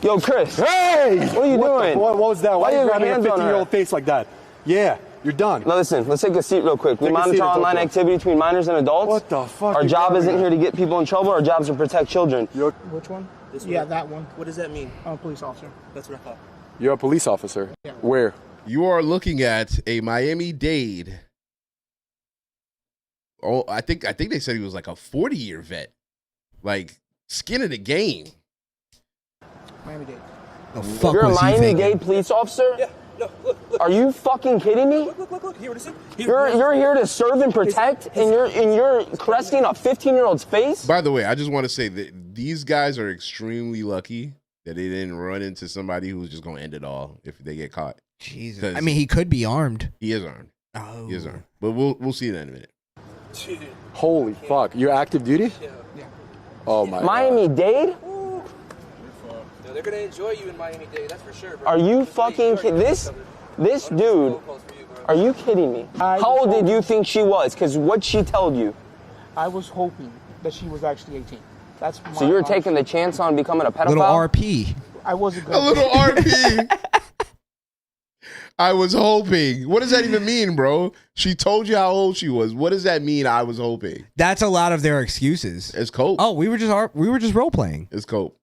Yo, Chris. Hey! What are you doing? What was that? Why Why are you you grabbing a hands on her? 15-year-old face like that? Yeah, you're done. Now listen, let's take a seat real quick. We Take a seat monitor and talk online to us. activity between minors and adults. What the fuck? Our you job grabbing isn't at? here to get people in trouble. Our job is to protect children. Which one? Yeah, that one. What does that mean? I'm a police officer. That's what I thought. You're a police officer? Yeah. Where? You are looking at a Miami-Dade. Oh, I think they said he was like a 40-year vet. Like, skin in the game. Miami-Dade. The fuck You're a was he thinking? Miami-Dade police officer? Yeah, no, look. Are you fucking kidding me? Look. Here, listen. You're here to serve and protect, and you're caressing a 15-year-old's face? By the way, I just want to say that these guys are extremely lucky that they didn't run into somebody who's just going to end it all if they get caught. Jesus. I mean, he could be armed. He is armed. Oh. He is armed. But we'll see that in a minute. Holy fuck. You're active duty? Yeah. Oh, my God. Miami-Dade? They're gonna enjoy you in Miami-Dade, that's for sure, bro. Are you fucking kidding? This dude, are you kidding me? How old did you think she was? Because what she told you? I was hoping that she was actually 18. That's my So you were taking the chance on becoming a pedophile? Little RP. I wasn't A little RP. I was hoping. What does that even mean, bro? She told you how old she was. What does that mean? I was hoping. That's a lot of their excuses. It's cope. Oh, we were just role playing. It's cope.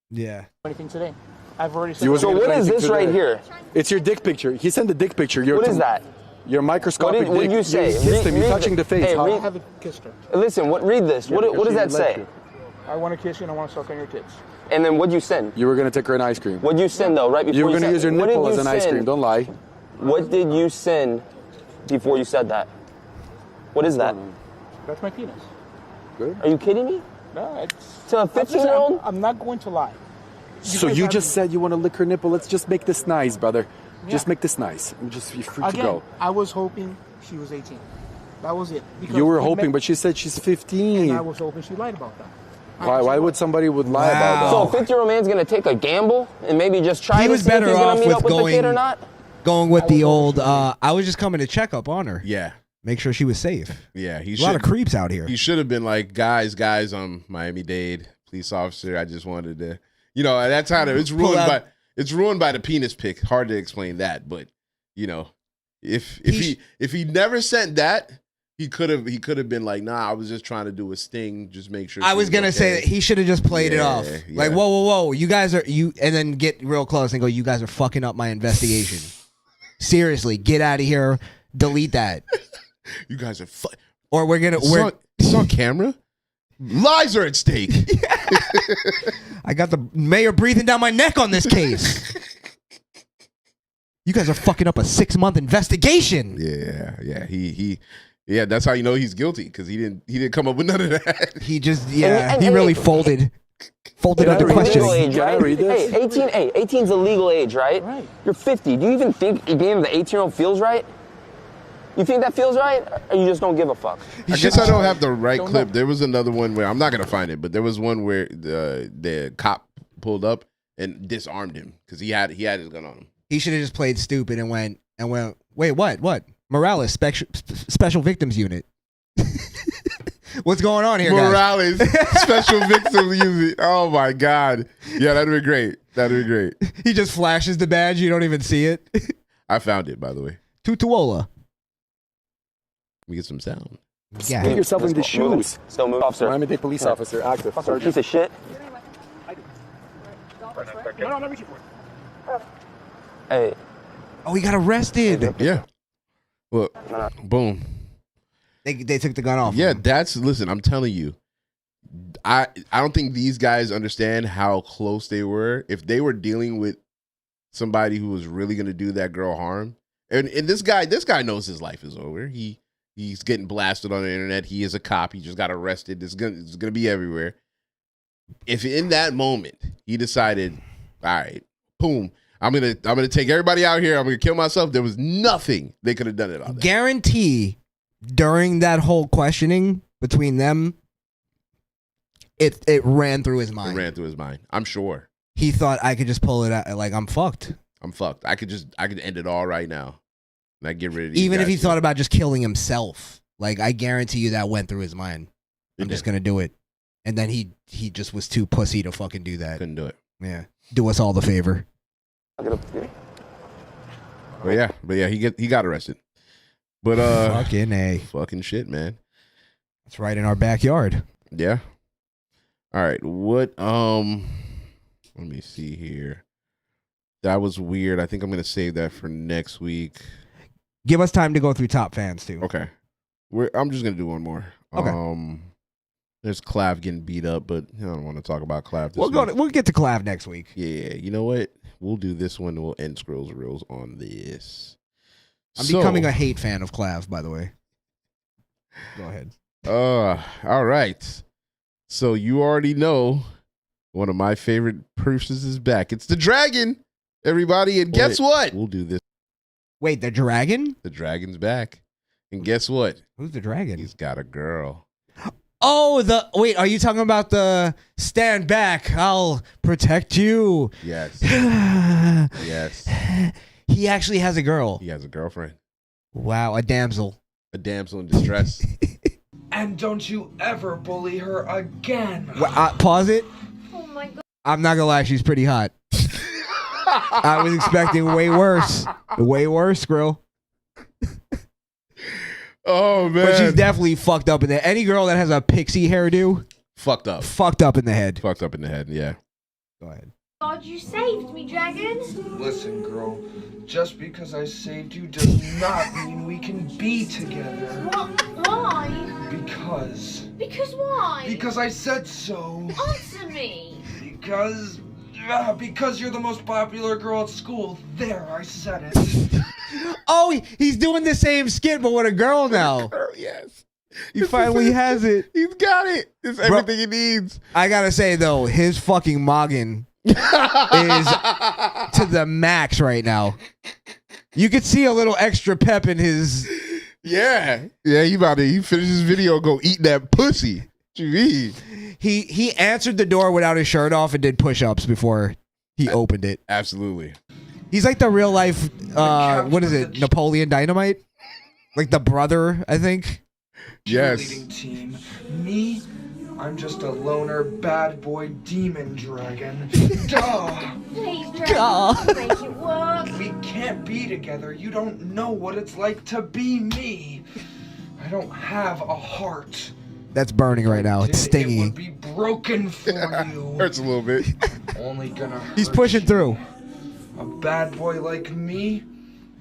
Yeah. Anything today? I've already said. So what is this right here? It's your dick picture. He sent the dick picture. What is that? Your microscopic What did you dick. say? You kissed him. You're touching the face. I How- haven't kissed her. Listen, read this. What does that say? I want to kiss you and I want to suck on your tits. And then what'd you send? You were gonna take her an ice cream. What'd you send though? Right before You were gonna said- use your what did nipple you as an ice send? cream. Don't lie. What did you send before you said that? What is that? That's my penis. Good. Are you kidding me? No, it's to a 15-year-old. Listen, I'm not going to lie. So you just said you want to lick her nipple. Let's just make this nice, brother. Just Yeah. make this nice. You're free to Again, go. I was hoping she was 18. That was it. Because You were we hoping, met- but she said she's 15. And I was hoping she lied about that. Why would somebody would lie about So that? a 50-year-old man's gonna take a gamble and maybe just try He to was see if better he's gonna off meet with up with the kid or going not? going with the old. I was just coming to check up on her. Yeah. Make sure she was safe. Yeah, A lot of creeps out here. He should have been like, guys, I'm Miami-Dade police officer. I just wanted to, at that time it's ruined by the penis pic. Hard to explain that, but if he never sent that, he could have been like, nah, I was just trying to do a sting, just make sure. I was gonna say that he should have just played it off. Yeah. Like, whoa, you guys are and then get real close and go, you guys are fucking up my investigation. Seriously, get out of here. Delete that. You guys are or we're gonna it's on camera. Lives are at stake. I got the mayor breathing down my neck on this case. You guys are fucking up a 6-month investigation. Yeah, that's how you know he's guilty, because he didn't come up with none of that. He just he really folded under questioning. Age, right? Hey, 18 is the legal age, right? Right. You're 50. Do you even think being the 18-year-old feels right? You think that feels right, or you just don't give a fuck? I guess I don't have the right clip. There was another one where I'm not gonna find it, but there was one where the cop pulled up and disarmed him because he had his gun on him. He should have just played stupid and went, wait, what? Morales, Special Victims Unit. What's going on here, guys? Morales, Special Victims Unit. Oh my God. Yeah, that'd be great. He just flashes the badge. You don't even see it. I found it, by the way. Tutuola. We get some sound. Yeah. Put yourself in the shoes. Still move, officer. Miami-Dade police officer, active. Fucking piece of shit. No, I'm not reaching for it. Hey. Oh, he got arrested. Yeah. Look, boom. They took the gun off. Yeah, listen, I'm telling you, I don't think these guys understand how close they were. If they were dealing with somebody who was really going to do that girl harm, and this guy knows his life is over. He's getting blasted on the internet. He is a cop. He just got arrested. It's gonna be everywhere. If in that moment he decided, all right, boom, I'm gonna take everybody out here. I'm gonna kill myself. There was nothing they could have done it on. Guarantee during that whole questioning between them, it ran through his mind. It ran through his mind. I'm sure. He thought I could just pull it out. Like, I'm fucked. I could end it all right now. And I get rid of these Even if guys he thought about just killing himself, like, I guarantee you that went through his mind. I'm just gonna do it. And then he just was too pussy to fucking do that. Couldn't do it. Yeah. Do us all the favor. But yeah, he got arrested. But fucking shit, man. That's right in our backyard. Yeah. All right. What let me see here. That was weird. I think I'm gonna save that for next week. Give us time to go through top fans too. Okay. I'm just gonna do one more. Okay. There's Clav getting beat up, but I don't want to talk about Clav this week. We'll get to Clav next week. Yeah, you know what? We'll do this one. We'll end Squirrels Reels on this. I'm becoming a hate fan of Clav, by the way. Go ahead. All right. So you already know one of my favorite persons is back. It's the dragon, everybody. And guess what? We'll do this. Wait, the dragon? The dragon's back. And guess what? Who's the dragon? He's got a girl. Oh, wait, are you talking about the stand back, I'll protect you? Yes. Yes. He actually has a girl. He has a girlfriend. Wow, a damsel. A damsel in distress. And don't you ever bully her again. Pause it. Oh my god. I'm not gonna lie, she's pretty hot. I was expecting way worse. Way worse, Skrill. Oh, man. But she's definitely fucked up in the Any girl that has a pixie hairdo, fucked up. Fucked up in the head. Fucked up in the head, yeah. Go ahead. God, you saved me, Dragon. Listen, girl. Just because I saved you does not mean we can be together. Why? Because. Because why? Because I said so. Answer me. Because you're the most popular girl at school. There, I said it. Oh, he's doing the same skit, but with a girl now. Yes. He finally has it. He's got it. It's everything he needs. I gotta say, though, his fucking noggin is to the max right now. You could see a little extra pep in his... Yeah. Yeah, he finished his video, go eat that pussy. What you mean? He answered the door without his shirt off and did push-ups before he opened it. Absolutely. He's like the real life, what is it, Napoleon Dynamite? Like the brother, I think. Yes. Cheerleading team. Me, I'm just a loner bad boy demon dragon. Duh. Please, Dragon, make it work. We can't be together. You don't know what it's like to be me. I don't have a heart. That's burning right now. It's It stinging. would be broken for you. Hurts a little bit. Only gonna hurt. He's pushing through. A bad boy like me,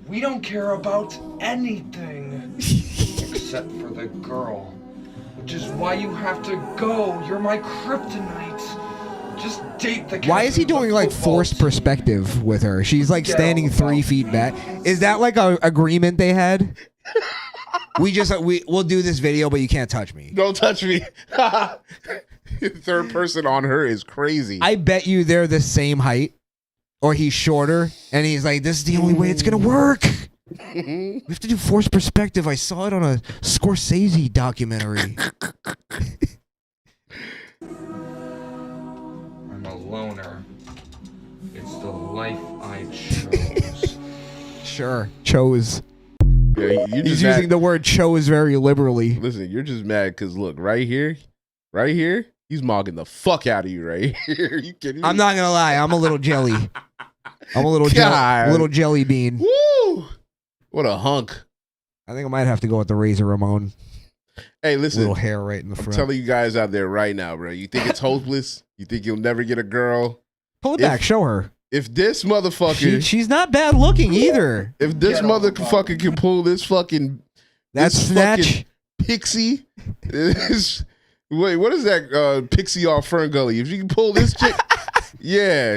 we don't care about anything except for the girl, which is why you have to go. You're my kryptonite. Just date the. Why is he doing like forced perspective with her? She's like standing 3 feet back. Is that like a agreement they had? We'll do this video, but you can't touch me. Don't touch me. Third person on her is crazy. I bet you they're the same height, or he's shorter, and he's like, "This is the only way it's gonna work." We have to do forced perspective. I saw it on a Scorsese documentary. I'm a loner. It's the life I chose. Sure, chose. Yeah, He's using the word chose very liberally. Listen, you're just mad because look, right here, he's mogging the fuck out of you right here. You kidding me? I'm not gonna lie, I'm a little jelly. I'm a little jelly bean. Woo! What a hunk. I think I might have to go with the Razor Ramon. Hey, listen. Little hair right in the front. I'm telling you guys out there right now, bro. You think it's hopeless? You think you'll never get a girl? Pull it back, show her. If this motherfucker... She's not bad looking either. If this motherfucker can pull this fucking... That's snatch. Fucking pixie. Wait, what is that pixie off Fern Gully? If you can pull this chick... yeah.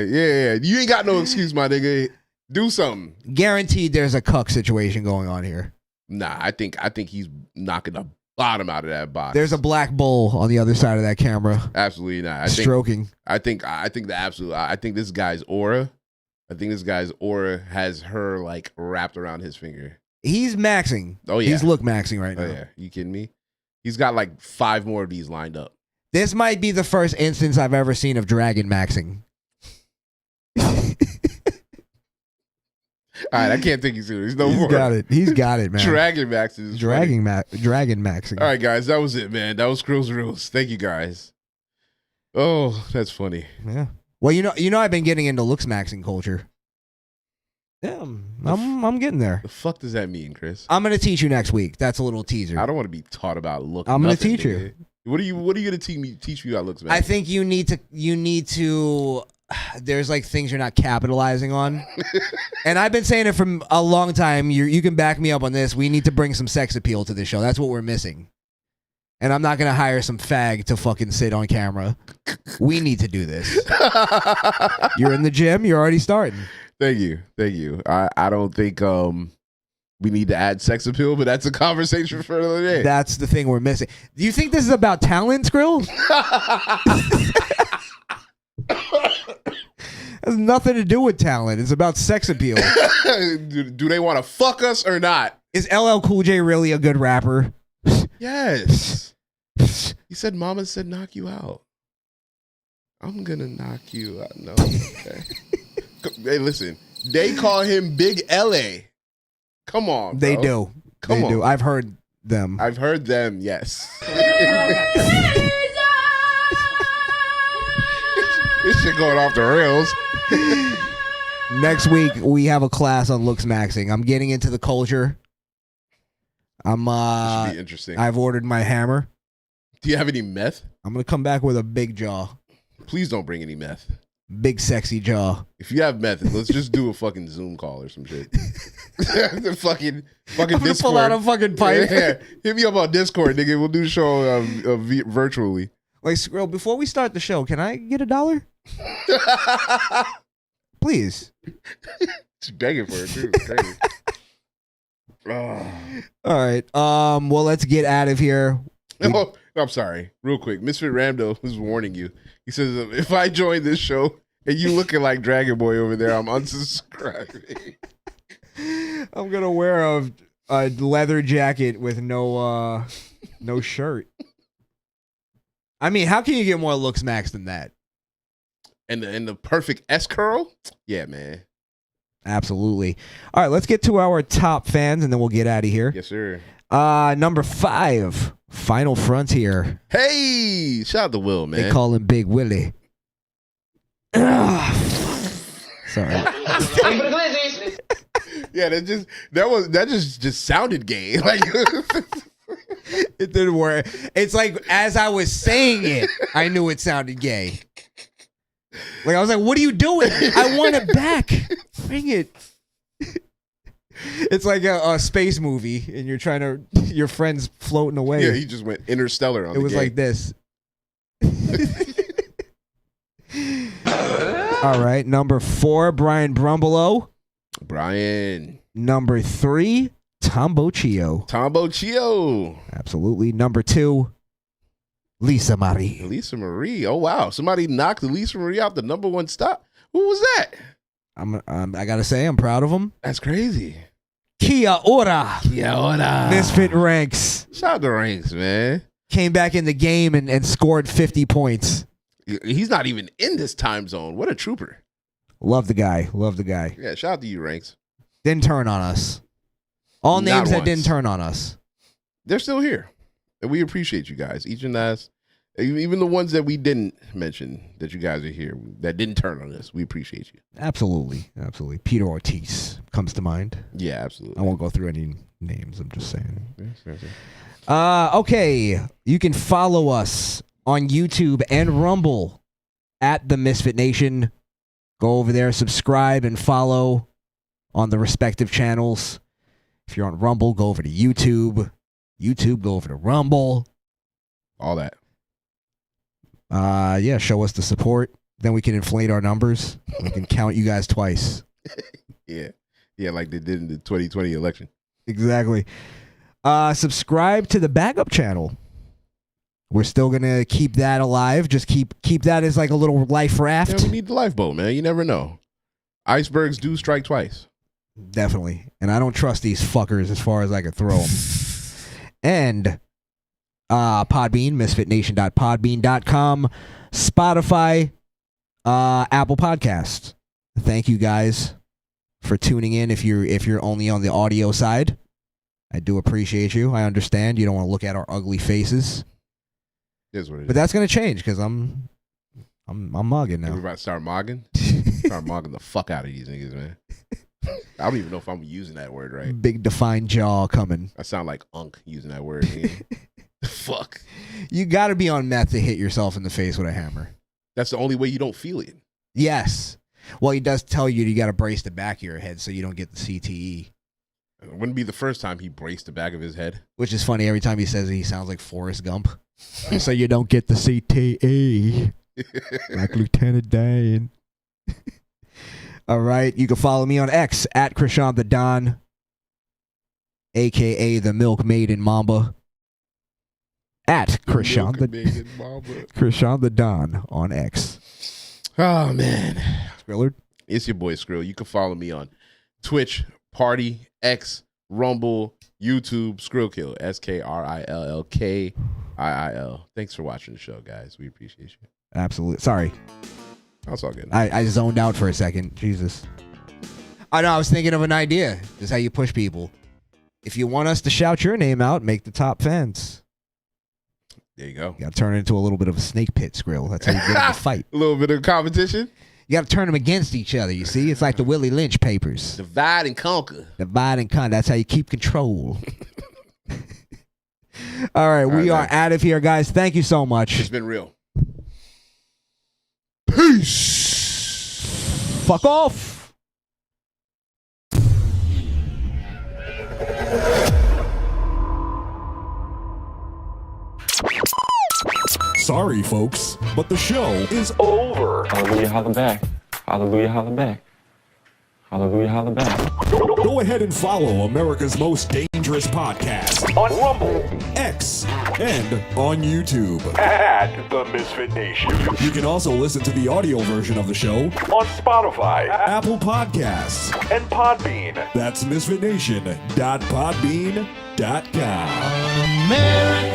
You ain't got no excuse, my nigga. Do something. Guaranteed there's a cuck situation going on here. Nah, I think he's knocking the bottom out of that box. There's a black bull on the other side of that camera. Absolutely not. Stroking. I think this guy's aura. I think this guy's aura has her like wrapped around his finger. He's maxing. Oh yeah. He's look maxing right now. Oh yeah. You kidding me? He's got like 5 more of these lined up. This might be the first instance I've ever seen of dragon maxing. All right, I can't take you serious. No He's more. got it. He's got it, man. Dragon maxing. Dragon maxing. All right, guys, that was it, man. That was Skrill's Reels. Thank you, guys. Oh, that's funny. Yeah. Well, you know, I've been getting into looks maxing culture. Yeah, I'm getting there. The fuck does that mean, Chris? I'm gonna teach you next week. That's a little teaser. I don't want to be taught about look. I'm gonna teach you. What are you gonna teach me about looks maxing? I think you need to. There's like things you're not capitalizing on. And I've been saying it from a long time. You can back me up on this. We need to bring some sex appeal to this show. That's what we're missing. And I'm not going to hire some fag to fucking sit on camera. We need to do this. You're in the gym. You're already starting. Thank you. I don't think we need to add sex appeal, but that's a conversation for another day. That's the thing we're missing. Do you think this is about talent, Skrill? Has nothing to do with talent. It's about sex appeal. Do they want to fuck us or not? Is LL Cool J really a good rapper? Yes. He said, "Mama said knock you out." I'm gonna knock you out. No, okay. Hey, listen. They call him Big LA. Come on, bro. They do. Come they on. do. I've heard them. I've heard them. Yes. This shit going off the rails. Next week we have a class on looks maxing. I'm getting into the culture. This should be interesting. I've ordered my hammer. Do you have any meth? I'm gonna come back with a big jaw. Please don't bring any meth. Big sexy jaw. If you have meth, let's just do a fucking Zoom call or some shit. The fucking I'm gonna Discord. pull out a fucking pipe. Yeah. Hit me up on Discord, nigga. We'll do the show virtually. Like, Skrill, before we start the show, can I get $1? Please. She's begging for it too. Crazy. All right. Well, let's get out of here. Oh, I'm sorry. Real quick. Misfit Ramdo was warning you. He says, if I join this show and you looking like Dragon Boy over there, I'm unsubscribing. I'm gonna wear a leather jacket with no shirt. I mean, how can you get more looks max than that? And the perfect S curl? Yeah, man. Absolutely. All right, let's get to our top fans and then we'll get out of here. Yes, sir. Number 5, Final Frontier. Hey, shout out to Will, man. They call him Big Willie. Sorry. Yeah, that just sounded gay. Like it didn't work. It's like as I was saying it, I knew it sounded gay. Like I was like, "What are you doing? I want it back. Bring it." It's like a space movie, and you're trying to your friend's floating away. Yeah, he just went interstellar on it was like this. All right, number 4, Brian Brumbelow. Brian. Number 3, Tombo Chio. Tombo Chio. Absolutely. Number 2, Lisa Marie. Lisa Marie. Oh wow, somebody knocked Lisa Marie out the number 1 stop. Who was that? I gotta say, I'm proud of him. That's crazy. Kia ora. Kia ora. Misfit Ranks. Shout out to Ranks, man. Came back in the game and scored 50 points. He's not even in this time zone. What a trooper. Love the guy. Love the guy. Yeah, shout out to you, Ranks. Didn't turn on us. All Not names that once. didn't turn on us. They're still here. And we appreciate you guys. Each and last. Even the ones that we didn't mention that you guys are here that didn't turn on us, we appreciate you. Absolutely. Absolutely. Peter Ortiz comes to mind. Yeah, absolutely. I won't go through any names. I'm just saying. Yes. Okay. You can follow us on YouTube and Rumble at The Misfit Nation. Go over there, subscribe, and follow on the respective channels. If you're on Rumble, go over to YouTube. YouTube, go over to Rumble. All that. Yeah, show us the support. Then we can inflate our numbers. We can count you guys twice. Yeah, like they did in the 2020 election. Exactly. Subscribe to the backup channel. We're still gonna keep that alive. Just keep that as like a little life raft. Yeah, we need the lifeboat, man. You never know. Icebergs do strike twice. Definitely. And I don't trust these fuckers as far as I can throw them. And Podbean, misfitnation.podbean.com, Spotify, Apple Podcasts. Thank you guys for tuning in. If you're only on the audio side, I do appreciate you. I understand you don't want to look at our ugly faces. Here's what it But that's gonna change because I'm mogging now. We're about to start mogging. Start mogging the fuck out of these niggas, man. I don't even know if I'm using that word right. Big defined jaw coming. I sound like Unk using that word. Fuck. You got to be on meth to hit yourself in the face with a hammer. That's the only way you don't feel it. Yes. Well, he does tell you got to brace the back of your head so you don't get the CTE. It wouldn't be the first time he braced the back of his head. Which is funny. Every time he says it, he sounds like Forrest Gump. So you don't get the CTE. Like Lieutenant Dan. All right. You can follow me on X at Krishan the Don, a.k.a. the Milk Maiden Mamba. At Krishan the Don on X. Oh, man. Skrillard? It's your boy Skrill. You can follow me on Twitch, Party, X, Rumble, YouTube, Skrillkill, SKRILLKIIL. Thanks for watching the show, guys. We appreciate you. Absolutely. Sorry. That's all good. I zoned out for a second. Jesus. I know. I was thinking of an idea. This is how you push people. If you want us to shout your name out, make the top fans. There you go. You got to turn it into a little bit of a snake pit, Skrill. That's how you get in the fight. A little bit of competition. You got to turn them against each other, you see? It's like the Willie Lynch papers. Divide and conquer. Divide and conquer. That's how you keep control. All right, we are out of here, guys. Thank you so much. It's been real. Peace. Fuck off. Sorry, folks, but the show is over. Hallelujah, holla back. Hallelujah, holla back. Hallelujah, holla back. Go ahead and follow America's Most Dangerous Podcast on Rumble, X, and on YouTube at The Misfit Nation. You can also listen to the audio version of the show on Spotify, Apple Podcasts, and Podbean. That's misfitnation.podbean.com. America.